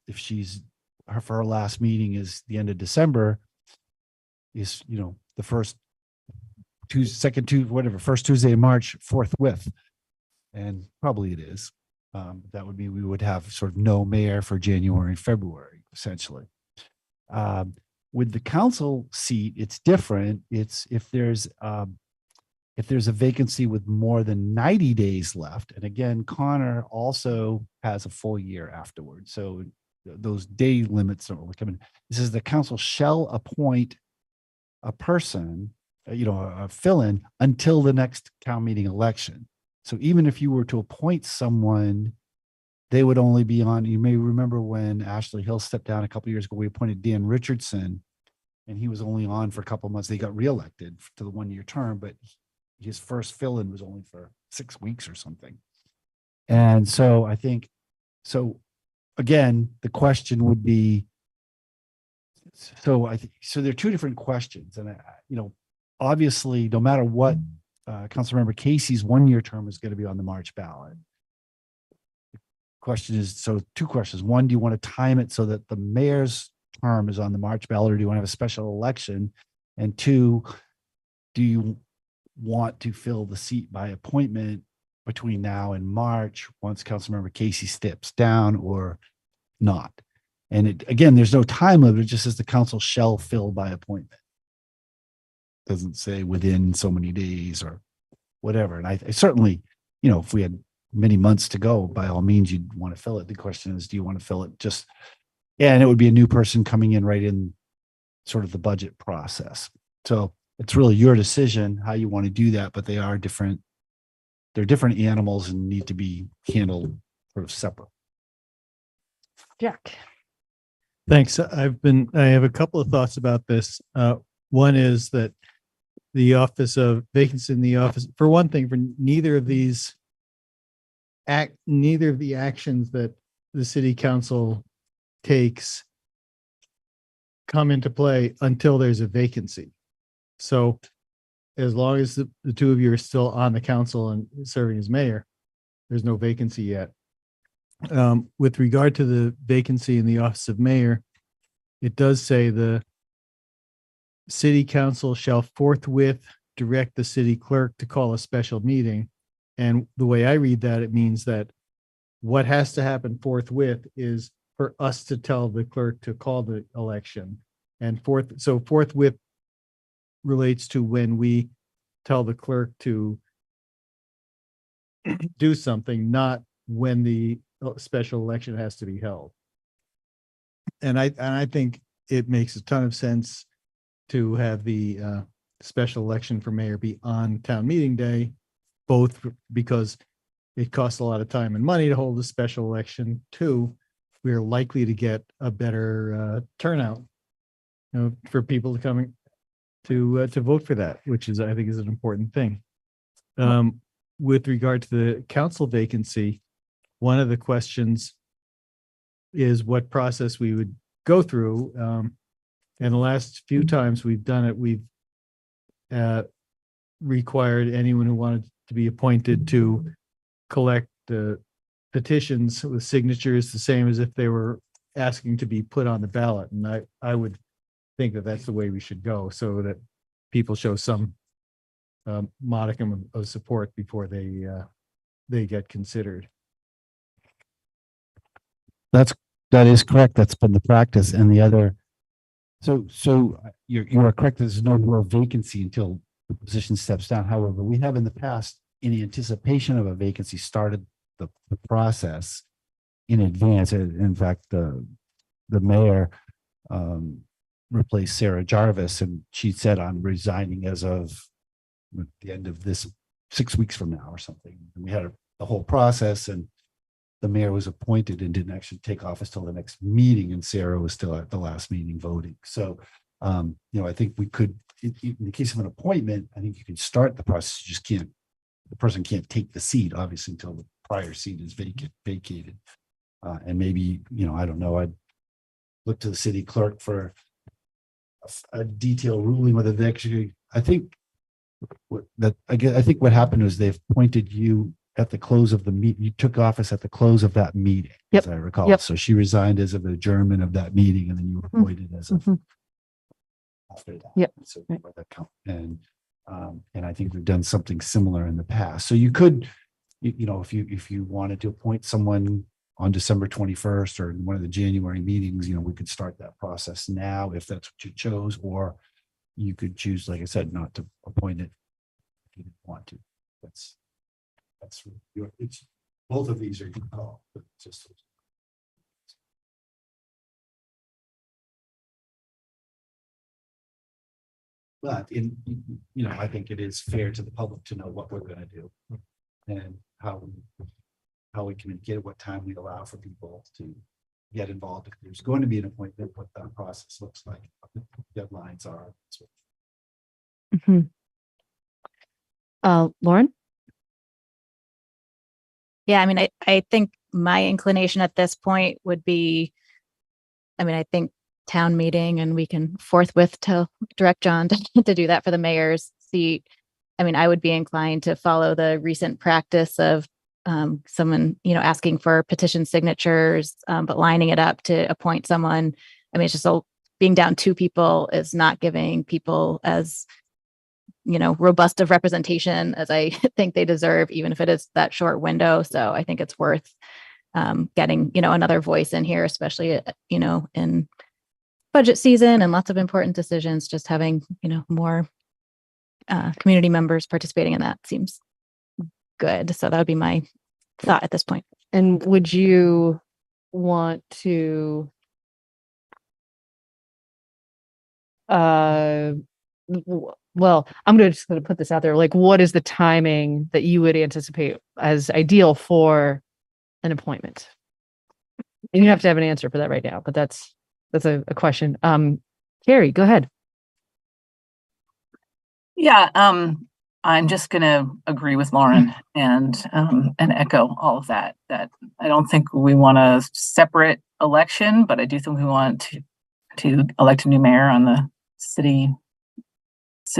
if her last meeting is the end of December, is, the first Tuesday, second Tuesday, whatever, first Tuesday in March, forthwith. And probably it is. That would be, we would have sort of no mayor for January and February, essentially. With the council seat, it's different. It's if there's a vacancy with more than 90 days left. And again, Connor also has a full year afterwards. So those day limits don't really come in. This is the council shall appoint a person, a fill-in until the next town meeting election. So even if you were to appoint someone, they would only be on, you may remember when Ashley Hill stepped down a couple of years ago, we appointed Dan Richardson, and he was only on for a couple of months. They got reelected to the 1-year term, but his first fill-in was only for 6 weeks or something. And so I think, so again, the question would be, so there are two different questions. And, obviously, no matter what, Councilmember Casey's 1-year term is going to be on the March ballot. The question is, so two questions. One, do you want to time it so that the mayor's term is on the March ballot, or do you want to have a special election? And two, do you want to fill the seat by appointment between now and March once Councilmember Casey steps down, or not? And again, there's no time limit. It just says the council shall fill by appointment. Doesn't say within so many days or whatever. And I certainly, if we had many months to go, by all means, you'd want to fill it. The question is, do you want to fill it just, and it would be a new person coming in right in sort of the budget process. So it's really your decision how you want to do that, but they are different. They're different animals and need to be handled sort of separate. Jack. Thanks. I have a couple of thoughts about this. One is that the office of vacancy in the office, for one thing, for neither of the actions that the city council takes come into play until there's a vacancy. So as long as the two of you are still on the council and serving as mayor, there's no vacancy yet. With regard to the vacancy in the office of mayor, it does say the city council shall forthwith direct the city clerk to call a special meeting. And the way I read that, it means that what has to happen forthwith is for us to tell the clerk to call the election. And forthwith relates to when we tell the clerk to do something, not when the special election has to be held. And I think it makes a ton of sense to have the special election for mayor be on town meeting day, both because it costs a lot of time and money to hold a special election. Two, we're likely to get a better turnout, for people coming to vote for that, which is, I think, is an important thing. With regard to the council vacancy, one of the questions is what process we would go through. And the last few times we've done it, we've required anyone who wanted to be appointed to collect the petitions with signatures, the same as if they were asking to be put on the ballot. And I would think that that's the way we should go, so that people show some modicum of support before they get considered. That is correct. That's been the practice. And the other, so you are correct. There's no more vacancy until the position steps down. However, we have in the past, in anticipation of a vacancy, started the process in advance. In fact, the mayor replaced Sarah Jarvis, and she said, I'm resigning as of the end of this 6 weeks from now or something. And we had the whole process, and the mayor was appointed and didn't actually take office till the next meeting, and Sarah was still at the last meeting voting. So, I think we could, in the case of an appointment, I think you can start the process. You just can't, the person can't take the seat, obviously, until the prior seat is vacated. And maybe, I don't know, I'd look to the city clerk for a detailed ruling whether they actually, I think what happened was they've appointed you at the close of the meeting. You took office at the close of that meeting, Yep. as I recall. Yep. So she resigned as of adjournment of that meeting, and then you were appointed as of after that. Yep. So by that count. And I think we've done something similar in the past. So you could, if you wanted to appoint someone on December 21st or in one of the January meetings, we could start that process now if that's what you chose, or you could choose, like I said, not to appoint it if you didn't want to. That's it's both of these are your call, but just. But I think it is fair to the public to know what we're going to do and how we communicate, what time we allow for people to get involved. If there's going to be an appointment, what that process looks like, what the deadlines are. Lauren? Yeah, I mean, I think my inclination at this point would be, I think town meeting, and we can forthwith direct John to do that for the mayor's seat. I would be inclined to follow the recent practice of someone, asking for petition signatures, but lining it up to appoint someone. It's just being down two people is not giving people as, robust of representation as I think they deserve, even if it is that short window. So I think it's worth getting, another voice in here, especially, in budget season and lots of important decisions, just having, more community members participating in that seems good. So that would be my thought at this point. And would you want to well, I'm just going to put this out there. Like, what is the timing that you would anticipate as ideal for an appointment? And you have to have an answer for that right now, but that's a question. Carrie, go ahead. Yeah, I'm just going to agree with Lauren and echo all of that. That I don't think we want a separate election, but I do think we want to elect a new mayor on the city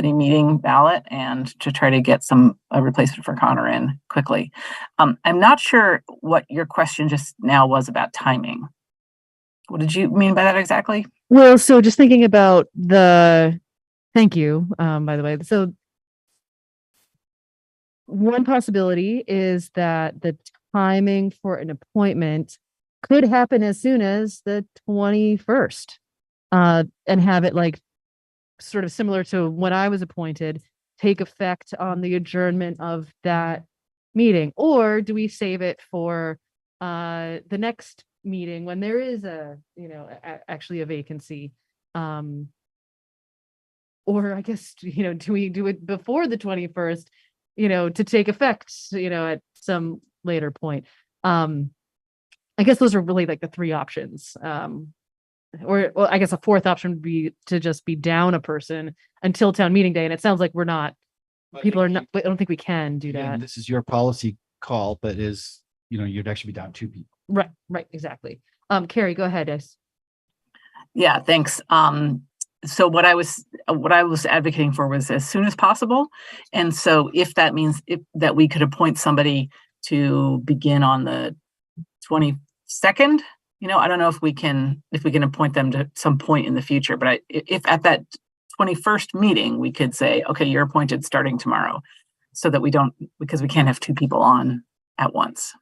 meeting ballot and to try to get a replacement for Connor in quickly. I'm not sure what your question just now was about timing. What did you mean by that exactly? Well, so just thinking about thank you, by the way. So one possibility is that the timing for an appointment could happen as soon as the 21st, and have it like sort of similar to when I was appointed, take effect on the adjournment of that meeting. Or do we save it for the next meeting when there is actually a vacancy? Or I guess, do we do it before the 21st, to take effect, at some later point? I guess those are really like the three options. Or I guess a fourth option would be to just be down a person until town meeting day. And it sounds like we're not, people are not, I don't think we can do Again, that. this is your policy call, but you'd actually be down two people. Right, exactly. Carrie, go ahead. Yeah, thanks. So what I was advocating for was as soon as possible. And so if that means that we could appoint somebody to begin on the 22nd, I don't know if we can appoint them to some point in the future, but if at that 21st meeting, we could say, okay, you're appointed starting tomorrow, so that because we can't have two people on at once.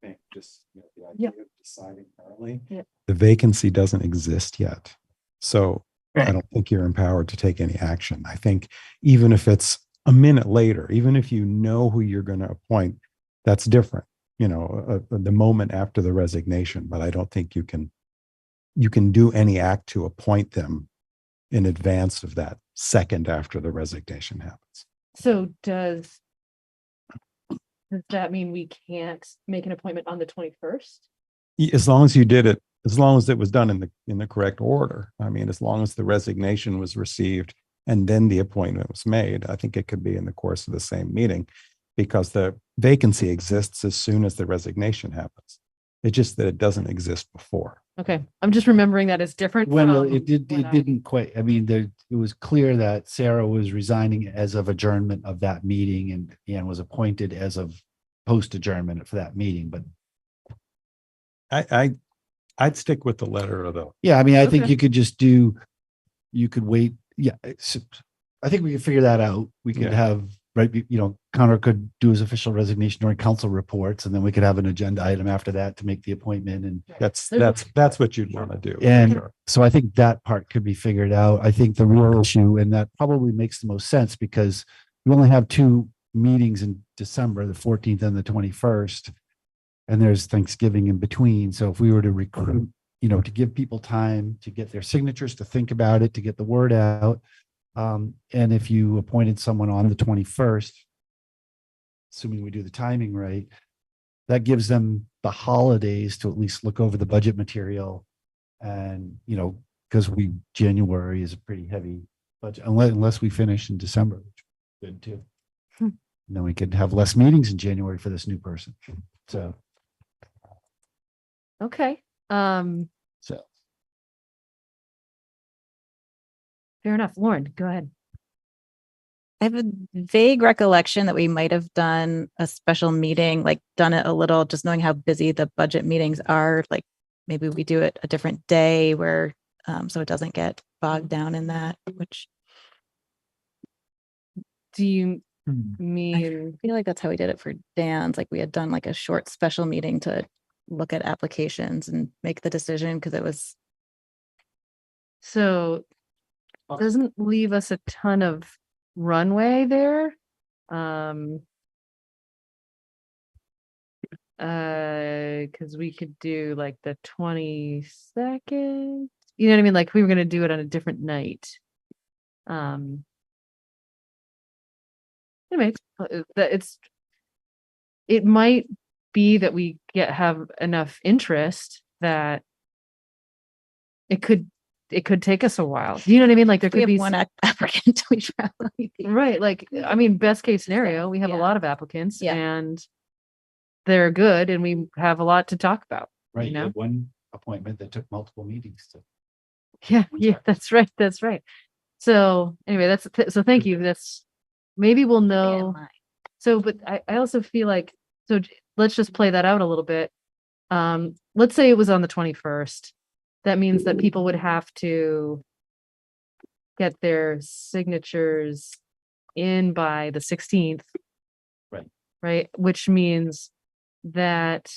Okay, just the idea of deciding early. Yeah. The vacancy doesn't exist yet. So Right. I don't think you're empowered to take any action. I think even if it's a minute later, even if you know who you're going to appoint, that's different, the moment after the resignation. But I don't think you can do any act to appoint them in advance of that second after the resignation happens. So does does that mean we can't make an appointment on the 21st? As long as you did it, as long as it was done in the correct order. I mean, as long as the resignation was received and then the appointment was made, I think it could be in the course of the same meeting because the vacancy exists as soon as the resignation happens. It's just that it doesn't exist before. Okay, I'm just remembering that it's different. Well, from it when I- didn't quite, I mean, there, it was clear that Sarah was resigning as of adjournment of that meeting and was appointed as of post adjournment for that meeting, but I'd stick with the letter of the. yeah, I mean, I think Okay. you could you could wait. Yeah. I think we could figure that out. We could Yeah. have, right, Connor could do his official resignation during council reports, and then we could have an agenda item after that to make the appointment. And That's what you'd want to do. for And sure. so I think that part could be figured out. I think the real issue, and that probably makes the most sense because we only have two meetings in December, the 14th and the 21st. And there's Thanksgiving in between. So if we were to recruit, to give people time to get their signatures, to think about it, to get the word out. And if you appointed someone on the 21st, assuming we do the timing right, that gives them the holidays to at least look over the budget material. And, because January is a pretty heavy budget, unless we finish in December, which is good too. And then we could have less meetings in January for this new person. So, Okay, so. fair enough. Lauren, go ahead. I have a vague recollection that we might have done a special meeting, like done it a little, just knowing how busy the budget meetings are. Like maybe we do it a different day where, so it doesn't get bogged down in that, which Do you I mean, feel like that's how we did it for Dan's. Like we had done like a short special meeting to look at applications and make the decision because it was so doesn't leave us a ton of runway there? Because we could do like the 22nd. You know what I mean? Like if we were gonna do it on a different night. Anyway, it might be that we have enough interest that it could take us a while. Do you know what I mean? Like there if we could have be one applicant. We probably right. Like I mean, best case scenario, we have a Yeah. lot of applicants Yeah. and they're good, and we have a lot to talk about. Right, You you know? had one appointment that took multiple meetings to. Yeah, that's right. That's right. So anyway, so thank you. That's maybe we'll know. So, but I also feel like, let's just play that out a little bit. Let's say it was on the 21st. That means that people would have to get their signatures in by the 16th. Right. Right. Which means that,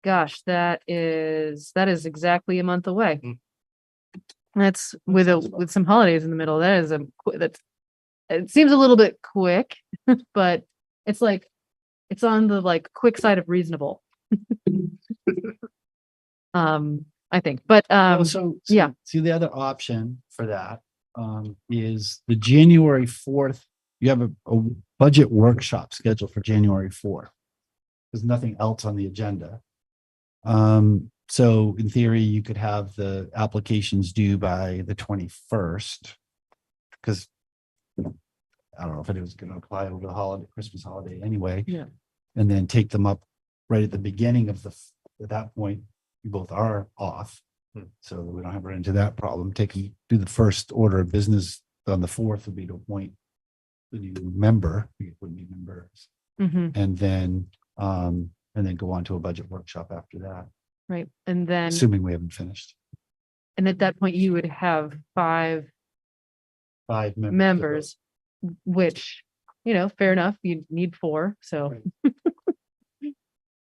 gosh, that is exactly a month away. That's with some holidays in the middle. That is it seems a little bit quick, but it's on the quick side of reasonable. I think, but yeah. See, the other option for that is the January 4th. You have a budget workshop scheduled for January 4th. There's nothing else on the agenda. So in theory, you could have the applications due by the 21st, because I don't know if it was going to apply over the Christmas holiday anyway. Yeah. And then take them up right at the beginning of at that point, you both are off. So we don't have run into that problem. Do the first order of business on the 4th would be to appoint the new member, it wouldn't be members. Mhm. And then go on to a budget workshop after that, Right. And then, assuming we haven't finished. and at that point you would have five Five members, which, fair enough. You need 4. So,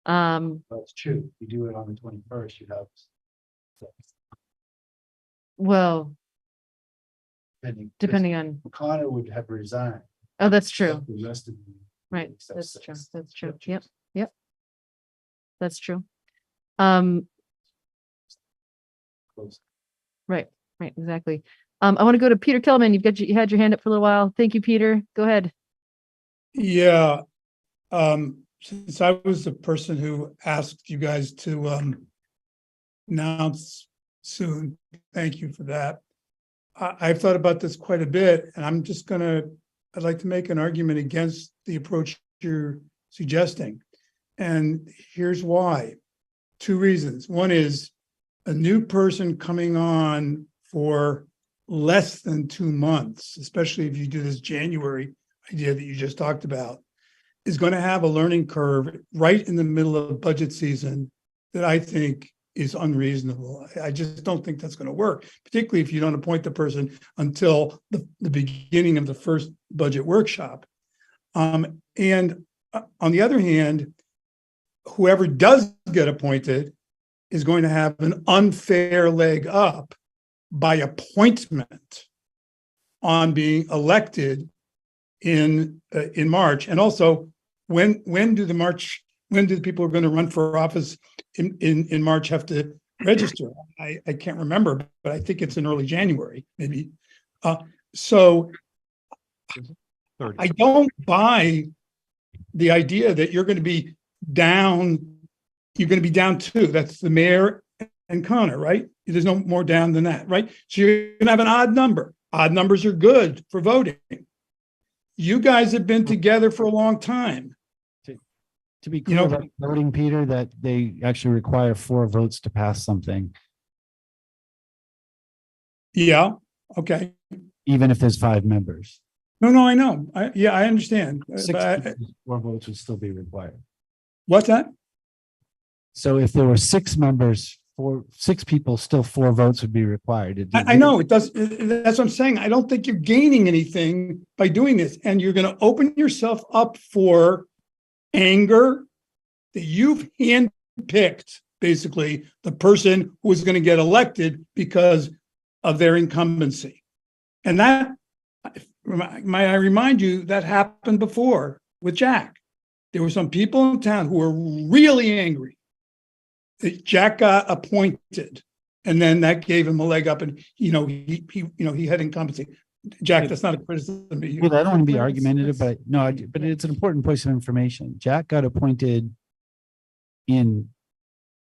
That's true. You do it on the 21st, you have. well, Depending on, Connor would have resigned. oh, that's true. The rest of the. Right. except That's true. six. That's true. Yep. That's true. Right, exactly. I want to go to Peter Kellerman. You had your hand up for a little while. Thank you, Peter. Go ahead. Yeah. Since I was the person who asked you guys to announce soon, thank you for that. I've thought about this quite a bit, and I'd like to make an argument against the approach you're suggesting. And here's why. Two reasons. One is a new person coming on for less than 2 months, especially if you do this January idea that you just talked about, is going to have a learning curve right in the middle of budget season that I think is unreasonable. I just don't think that's going to work, particularly if you don't appoint the person until the beginning of the first budget workshop. And on the other hand, whoever does get appointed is going to have an unfair leg up by appointment on being elected in March. And also, when do the people who are going to run for office in March have to register? I can't remember, but I think it's in early January, maybe. So I don't buy the idea that you're going to be down. You're going to be down 2. That's the mayor and Connor, right? There's no more down than that, right? So you're going to have an odd number. Odd numbers are good for voting. You guys have been together for a long time. To be clear about voting, Peter, that they actually require 4 votes to pass something, Yeah. Okay. even if there's 5 members. No, I know. I understand. 4 votes would still be required. What's that? So if there were 6 members, 6 people, still 4 votes would be required. I know it does. That's what I'm saying. I don't think you're gaining anything by doing this, and you're going to open yourself up for anger that you've handpicked, basically, the person who is going to get elected because of their incumbency. And that, may I remind you, that happened before with Jack. There were some people in town who were really angry that Jack got appointed, and then that gave him a leg up, and he had incumbency. Jack, that's not a criticism of you. Well, I don't want to be argumentative, but no, but it's an important piece of information. Jack got appointed in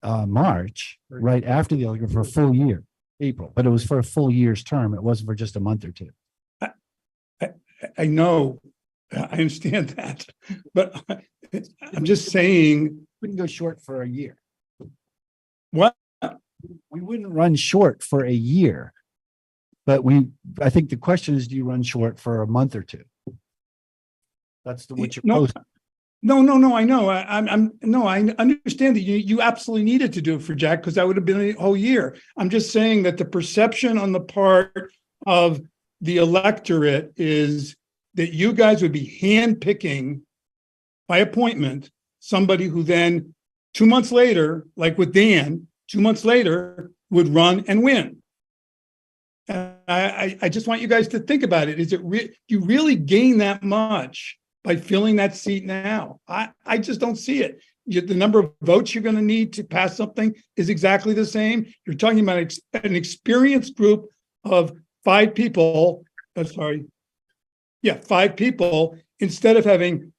March, right after the election, for a full year, April, but it was for a full year's term. It wasn't for just a month or 2. I know, I understand that, but I'm just saying. Wouldn't go short for a year. What? We wouldn't run short for a year, but I think the question is, do you run short for a month or 2? That's what you're posting. No, I know. I understand that you absolutely needed to do it for Jack, because that would have been a whole year. I'm just saying that the perception on the part of the electorate is that you guys would be handpicking by appointment somebody who then 2 months later, like with Dan, 2 months later would run and win. And I just want you guys to think about it. Is it you really gain that much by filling that seat now? I just don't see it. The number of votes you're going to need to pass something is exactly the same. You're talking about an experienced group of 5 people. 5 people, instead of having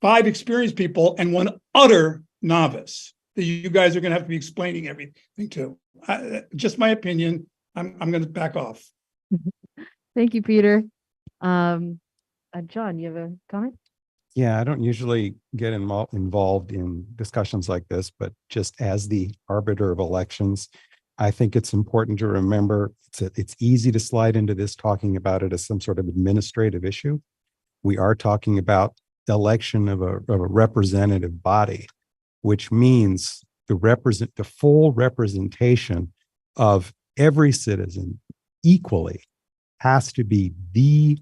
5 experienced people and 1 utter novice that you guys are going to have to be explaining everything to. Just my opinion. I'm going to back off. Thank you, Peter. John, you have a comment? Yeah, I don't usually get involved in discussions like this, but just as the arbiter of elections, I think it's important to remember it's easy to slide into this talking about it as some sort of administrative issue. We are talking about the election of a representative body, which means the full representation of every citizen equally has to be the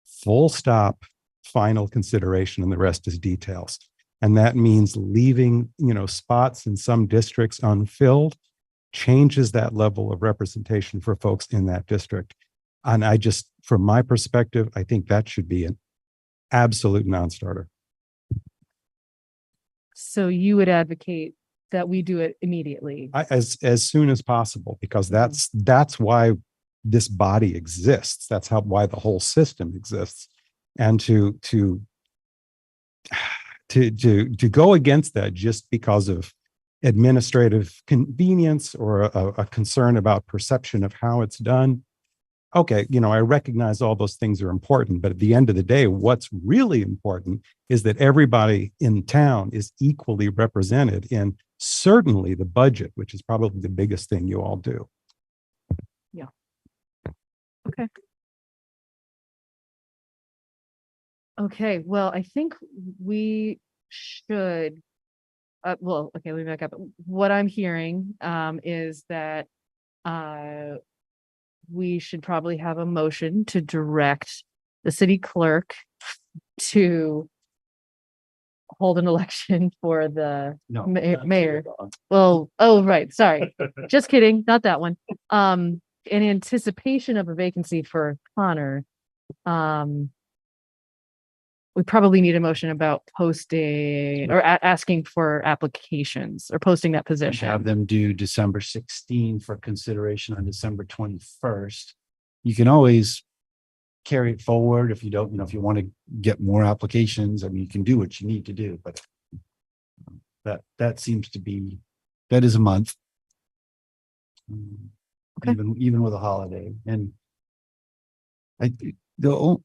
full stop final consideration, and the rest is details. And that means leaving, spots in some districts unfilled changes that level of representation for folks in that district. And from my perspective, I think that should be an absolute non-starter. So you would advocate that we do it immediately? As soon as possible, because that's why this body exists. That's why the whole system exists. And to to go against that just because of administrative convenience or a concern about perception of how it's done. Okay, I recognize all those things are important, but at the end of the day, what's really important is that everybody in town is equally represented in certainly the budget, which is probably the biggest thing you all do. Yeah. Okay. Okay, well, I think we should, okay, let me back up. What I'm hearing, is that, we should probably have a motion to direct the city clerk to hold an election for the mayor. Well, oh, right, sorry. Just kidding, not that one. In anticipation of a vacancy for Connor, we probably need a motion about posting or asking for applications or posting that And position. have them do December 16 for consideration on December 21st. You can always carry it forward if you don't, if you want to get more applications. I mean, you can do what you need to do, but that seems to be, that is a month. Okay. Even with a holiday. And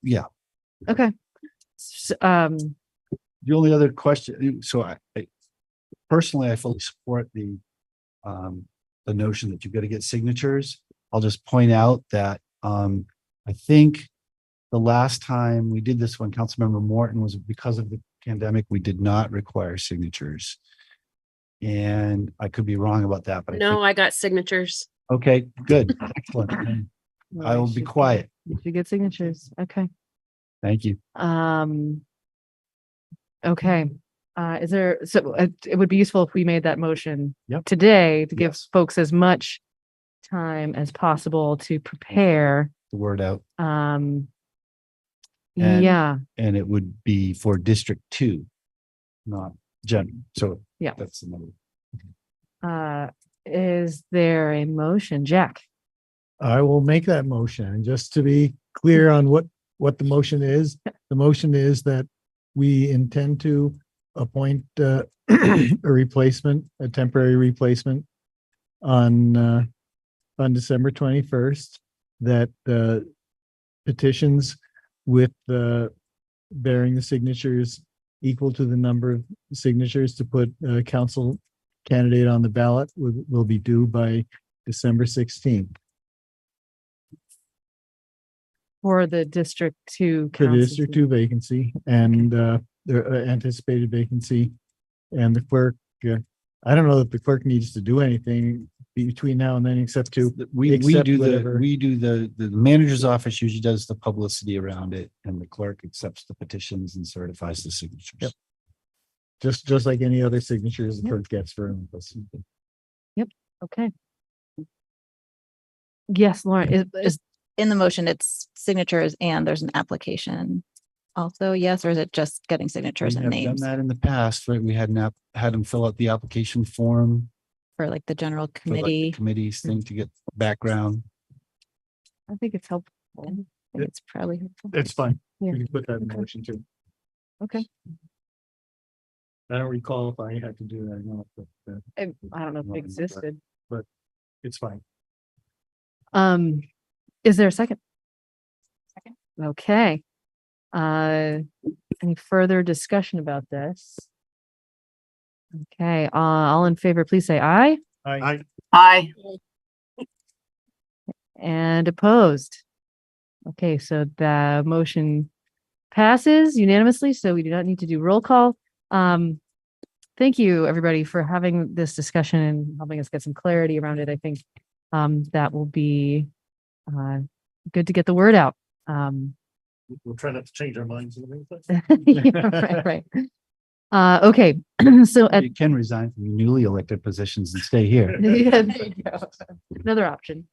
yeah. Okay. The only other question, so I personally, I fully support the notion that you've got to get signatures. I'll just point out that I think the last time we did this when Councilmember Morton was because of the pandemic, we did not require signatures. And I could be wrong about that, but I got signatures. okay, good, excellent. I will be quiet. You should get signatures. Okay. Thank you. Okay. It would be useful if we made that motion Yep. today to give folks as much time as possible to prepare. The word out. And And it would be for District 2, not general. So yeah, that's another. is there a motion, Jack? I will make that motion. And just to be clear on what the motion is, the motion is that we intend to appoint a replacement, a temporary replacement on December 21st, that petitions with bearing the signatures equal to the number of signatures to put a council candidate on the ballot will be due by December 16th. For the District 2 For the council District seat. 2 vacancy and the anticipated vacancy, and the clerk, I don't know that the clerk needs to do anything between now and then, except to We accept do whatever. the manager's office usually does the publicity around it, and the clerk accepts the petitions and certifies the signatures. Yep. Just like any other signatures the clerk gets for him. Yep. Okay. Yes, Lauren, is In the motion, it's signatures and there's an application also, yes, or is it just getting signatures We and have done names that in the past, right? We had had them fill out the application form for like the general for like the committee? committees thing to get background. I think it's helpful. I think it's probably helpful. It's fine. Yeah. We can put that in motion too. Okay. I don't recall if I had to do that or not, but I don't know if it existed. but it's fine. Is there a second? Second. Okay. Any further discussion about this? Okay, all in favor, please say aye. Aye. And opposed. Okay, so the motion passes unanimously, so we do not need to do roll call. Thank you, everybody, for having this discussion and helping us get some clarity around it. I think that will be good to get the word out. We'll try not to change our minds. In the meantime. Yeah, right. Okay, so at You can resign from your newly elected positions and stay here. yeah, there you go. Another option.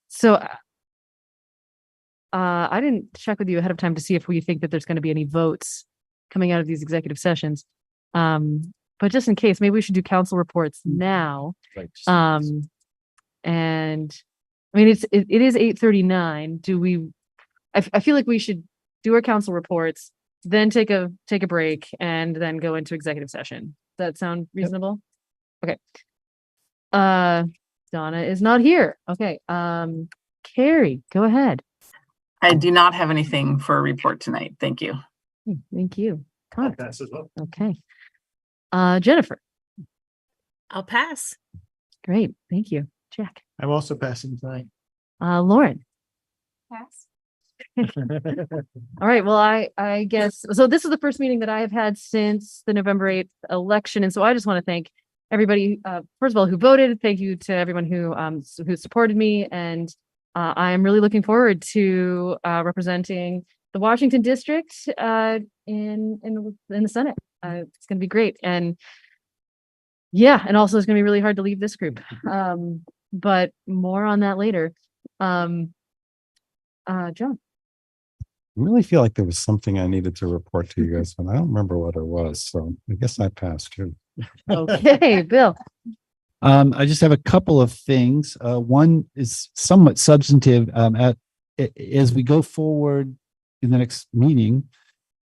So I didn't check with you ahead of time to see if we think that there's going to be any votes coming out of these executive sessions. But just in case, maybe we should do council reports now. Right. And I mean, it is 8:39. Do we, I feel like we should do our council reports then take a break and then go into executive session. Does that sound reasonable? Okay. Donna is not here. Okay. Carrie, go ahead. I do not have anything for a report tonight. Thank you. Thank you. I'll Connor. pass as well. Okay. Jennifer. I'll pass. Great. Thank you. Jack. I'm also passing tonight. Lauren. Pass. All right. Well, I guess, so this is the first meeting that I have had since the November 8th election. And so I just want to thank everybody, first of all, who voted. Thank you to everyone who supported me. And I am really looking forward to representing the Washington district in the Senate. It's going to be great. And yeah, and also it's going to be really hard to leave this group. But more on that later. John. I really feel like there was something I needed to report to you guys, but I don't remember what it was. So I guess I passed too. Okay, Bill. I just have a couple of things. One is somewhat substantive. As we go forward in the next meeting,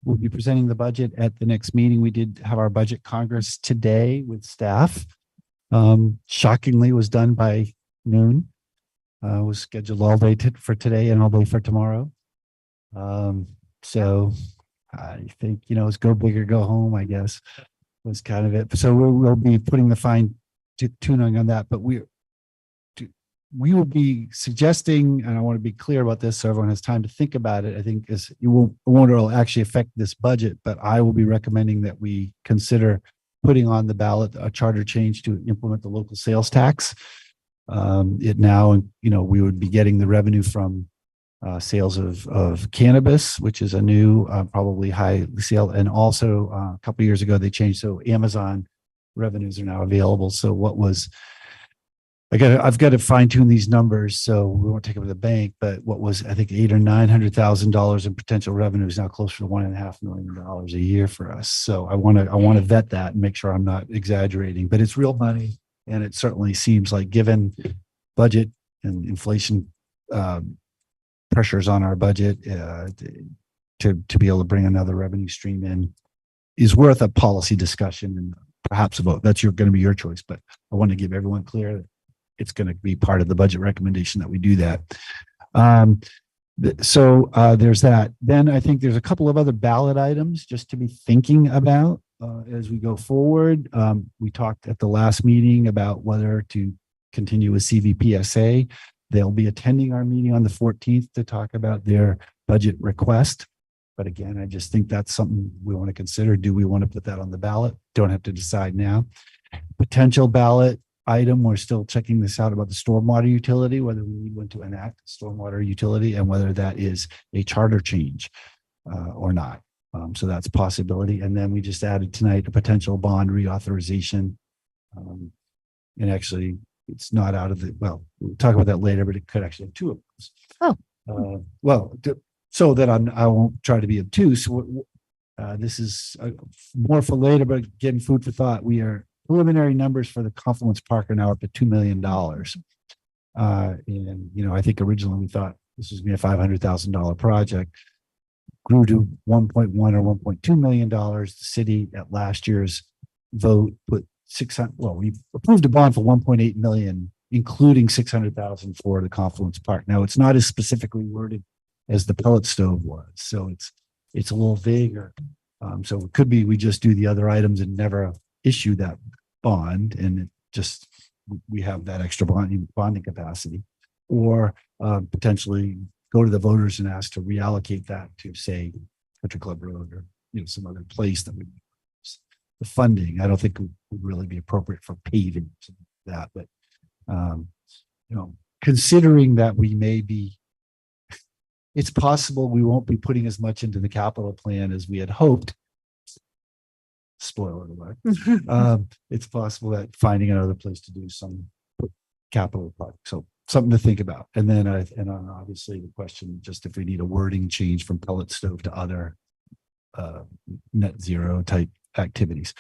we'll be presenting the budget at the next meeting. We did have our budget congress today with staff. Shockingly, it was done by noon. Was scheduled all day for today and all day for tomorrow. So I think, it's go big or go home, I guess, was kind of it. So we'll be putting the fine tuning on that, but we will be suggesting, and I want to be clear about this so everyone has time to think about it. I think it won't actually affect this budget, but I will be recommending that we consider putting on the ballot a charter change to implement the local sales tax. We would be getting the revenue from sales of cannabis, which is a new, probably high sale. And also a couple of years ago, they changed. So Amazon revenues are now available. So I've got to fine tune these numbers. So we won't take it to the bank, but what was, I think, $800,000 or $900,000 in potential revenue is now closer to $1.5 million a year for us. So I want to vet that and make sure I'm not exaggerating, but it's real money. And it certainly seems like, given budget and inflation, pressures on our budget, to be able to bring another revenue stream in is worth a policy discussion and perhaps a vote. That's going to be your choice, but I want to give everyone clear that it's going to be part of the budget recommendation that we do that. So there's that. Then I think there's a couple of other ballot items just to be thinking about as we go forward. We talked at the last meeting about whether to continue with CVPSA. They'll be attending our meeting on the 14th to talk about their budget request. But again, I just think that's something we want to consider. Do we want to put that on the ballot? Don't have to decide now. Potential ballot item, we're still checking this out about the stormwater utility, whether we need one to enact stormwater utility and whether that is a charter change or not. So that's a possibility. And then we just added tonight a potential bond reauthorization. And actually, it's not out of we'll talk about that later, but it could actually have two of those. So that I won't try to be obtuse. This is more for later, but again, food for thought. Preliminary numbers for the Confluence Park are now up to $2 million. And, I think originally we thought this was going to be a $500,000 project, grew to 1.1 or $1.2 million. The city at last year's vote put we approved a bond for 1.8 million, including 600,000 for the Confluence Park. Now it's not as specifically worded as the pellet stove was. So it's a little vaguer. So it could be we just do the other items and never issue that bond, and we have that extra bonding capacity, or potentially go to the voters and ask to reallocate that to, say, Country Club Road or some other place that would use the funding. I don't think would really be appropriate for paving or something like that, but considering that we may be, it's possible we won't be putting as much into the capital plan as we had hoped. Spoiler alert. It's possible that finding another place to do some capital project. So something to think about. And then, obviously the question, just if we need a wording change from pellet stove to other net zero type activities.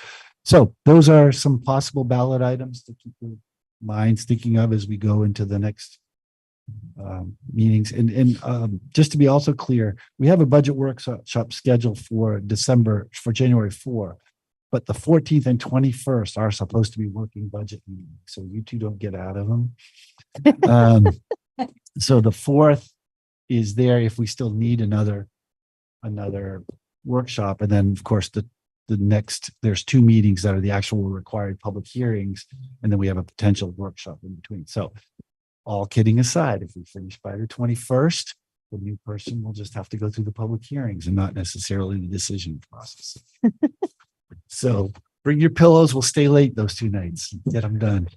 So those are some possible ballot items to keep your minds thinking of as we go into the next meetings. And just to be also clear, we have a budget workshop scheduled for January 4. But the 14th and 21st are supposed to be working budget meetings, so you two don't get out of them. So the 4th is there if we still need another workshop. And then, of course, the next, there's 2 meetings that are the actual required public hearings. And then we have a potential workshop in between. So all kidding aside, if we finish by the 21st, the new person will just have to go through the public hearings and not necessarily the decision process. So bring your pillows. We'll stay late those 2 nights. Get them done.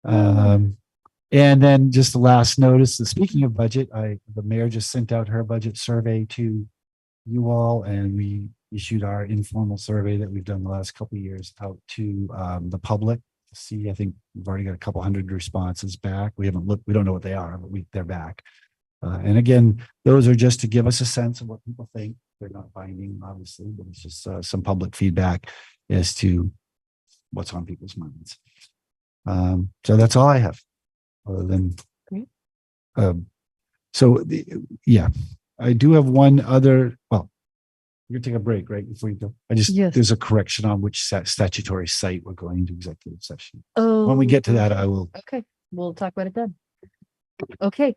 And then just the last notice, speaking of budget, the mayor just sent out her budget survey to you all, and we issued our informal survey that we've done the last couple of years out to the public to see. I think we've already got a couple hundred responses back. We haven't looked, we don't know what they are, but they're back. And again, those are just to give us a sense of what people think. They're not binding, obviously, but it's just some public feedback as to what's on people's minds. So that's all I have. Other than, yeah, I do have one other. Well, you're gonna take a break, right? Before you go, there's a correction on which statutory site we're going into executive session. Oh, When we get to that, I will. Okay, we'll talk about it then. Okay,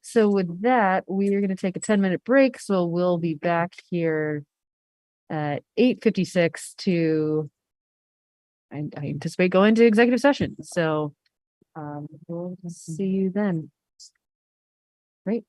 so with that, we are going to take a 10-minute break. So we'll be back here at 8:56 to, I anticipate going to executive session. So we'll see you then. Great.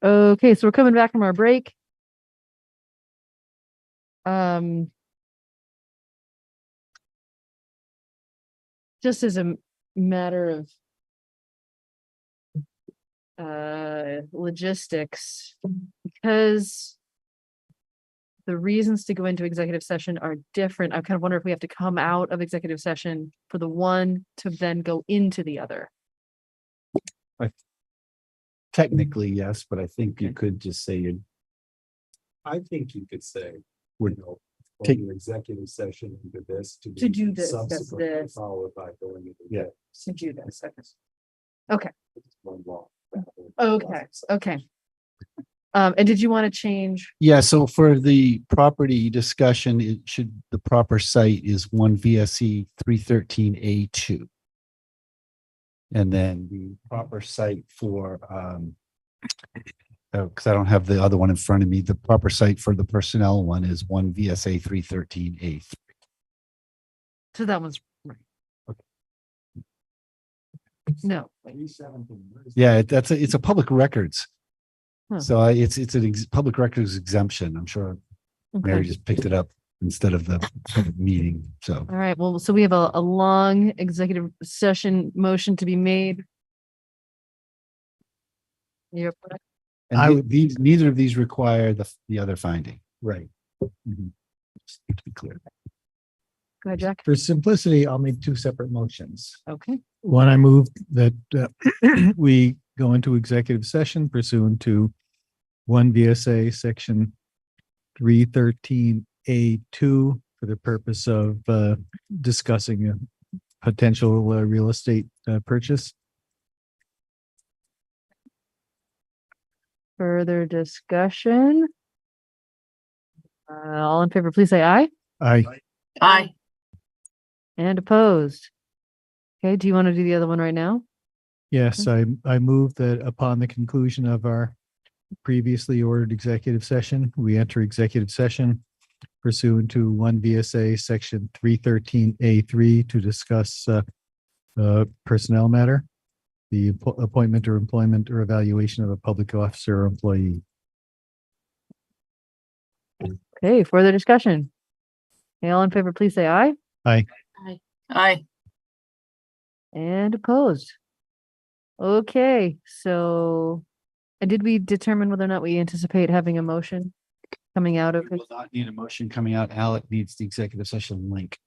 Okay, so we're coming back from our break. Just as a matter of logistics, because the reasons to go into executive session are different. I kind of wonder if we have to come out of executive session for the one to then go into the other. Technically, yes, but I think you could just say you I think you could say, would take take, an executive session into this To do this, that's subsequently this. followed by going into. Yeah. To do this. Okay. One law. Okay. Okay. And did you want to change? yeah, so for the property discussion, it should, the proper site is 1 VSE 313A2. And then the proper site for, because I don't have the other one in front of me, the proper site for the personnel one is 1 VSA 313A3. So that one's right. No. Yeah, it's a public records. Huh. So it's an public records exemption. I'm sure Mary Okay. just picked it up instead of the public meeting. So All right. Well, so we have a long executive session motion to be made. You're correct. and I the- would- these neither of these require the other finding. Right. Just to be clear. Go ahead, Jack. For simplicity, I'll make two separate motions. Okay. One, I move that we go into executive session pursuant to 1 VSA section 313A2 for the purpose of discussing a potential real estate purchase. Further discussion? All in favor, please say aye. Aye. And opposed. Okay, do you want to do the other one right now? Yes, I move that upon the conclusion of our previously ordered executive session, we enter executive session pursuant to 1 VSA section 313A3 to discuss personnel matter, the appointment or employment or evaluation of a public officer or employee. Okay, further discussion. Okay, all in favor, please say aye. Aye. And opposed. Okay, so, and did we determine whether or not we anticipate having a motion coming out of We it? will not need a motion coming out. Alec needs the executive session link.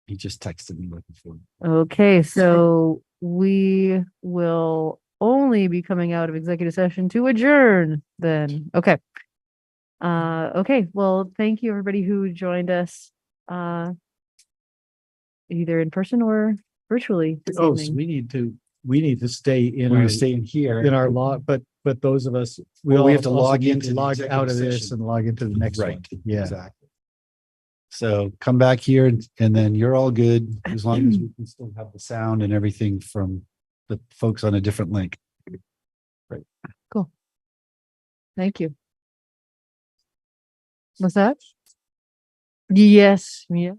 He just texted me looking for it. Okay, so we will only be coming out of executive session to adjourn then. Okay. Okay, well, thank you everybody who joined us, either in person or virtually this Oh, so evening. we need to stay in We're our, gonna stay in here. in our log, but those of us, Well, we have to also log need into the log executive out of this session. and log into the next one. Right. Yeah. Exactly. So come back here and then you're all good as long as we can still have the sound and everything from the folks on a different link. Cool. Thank you. What's that? Yes, yeah.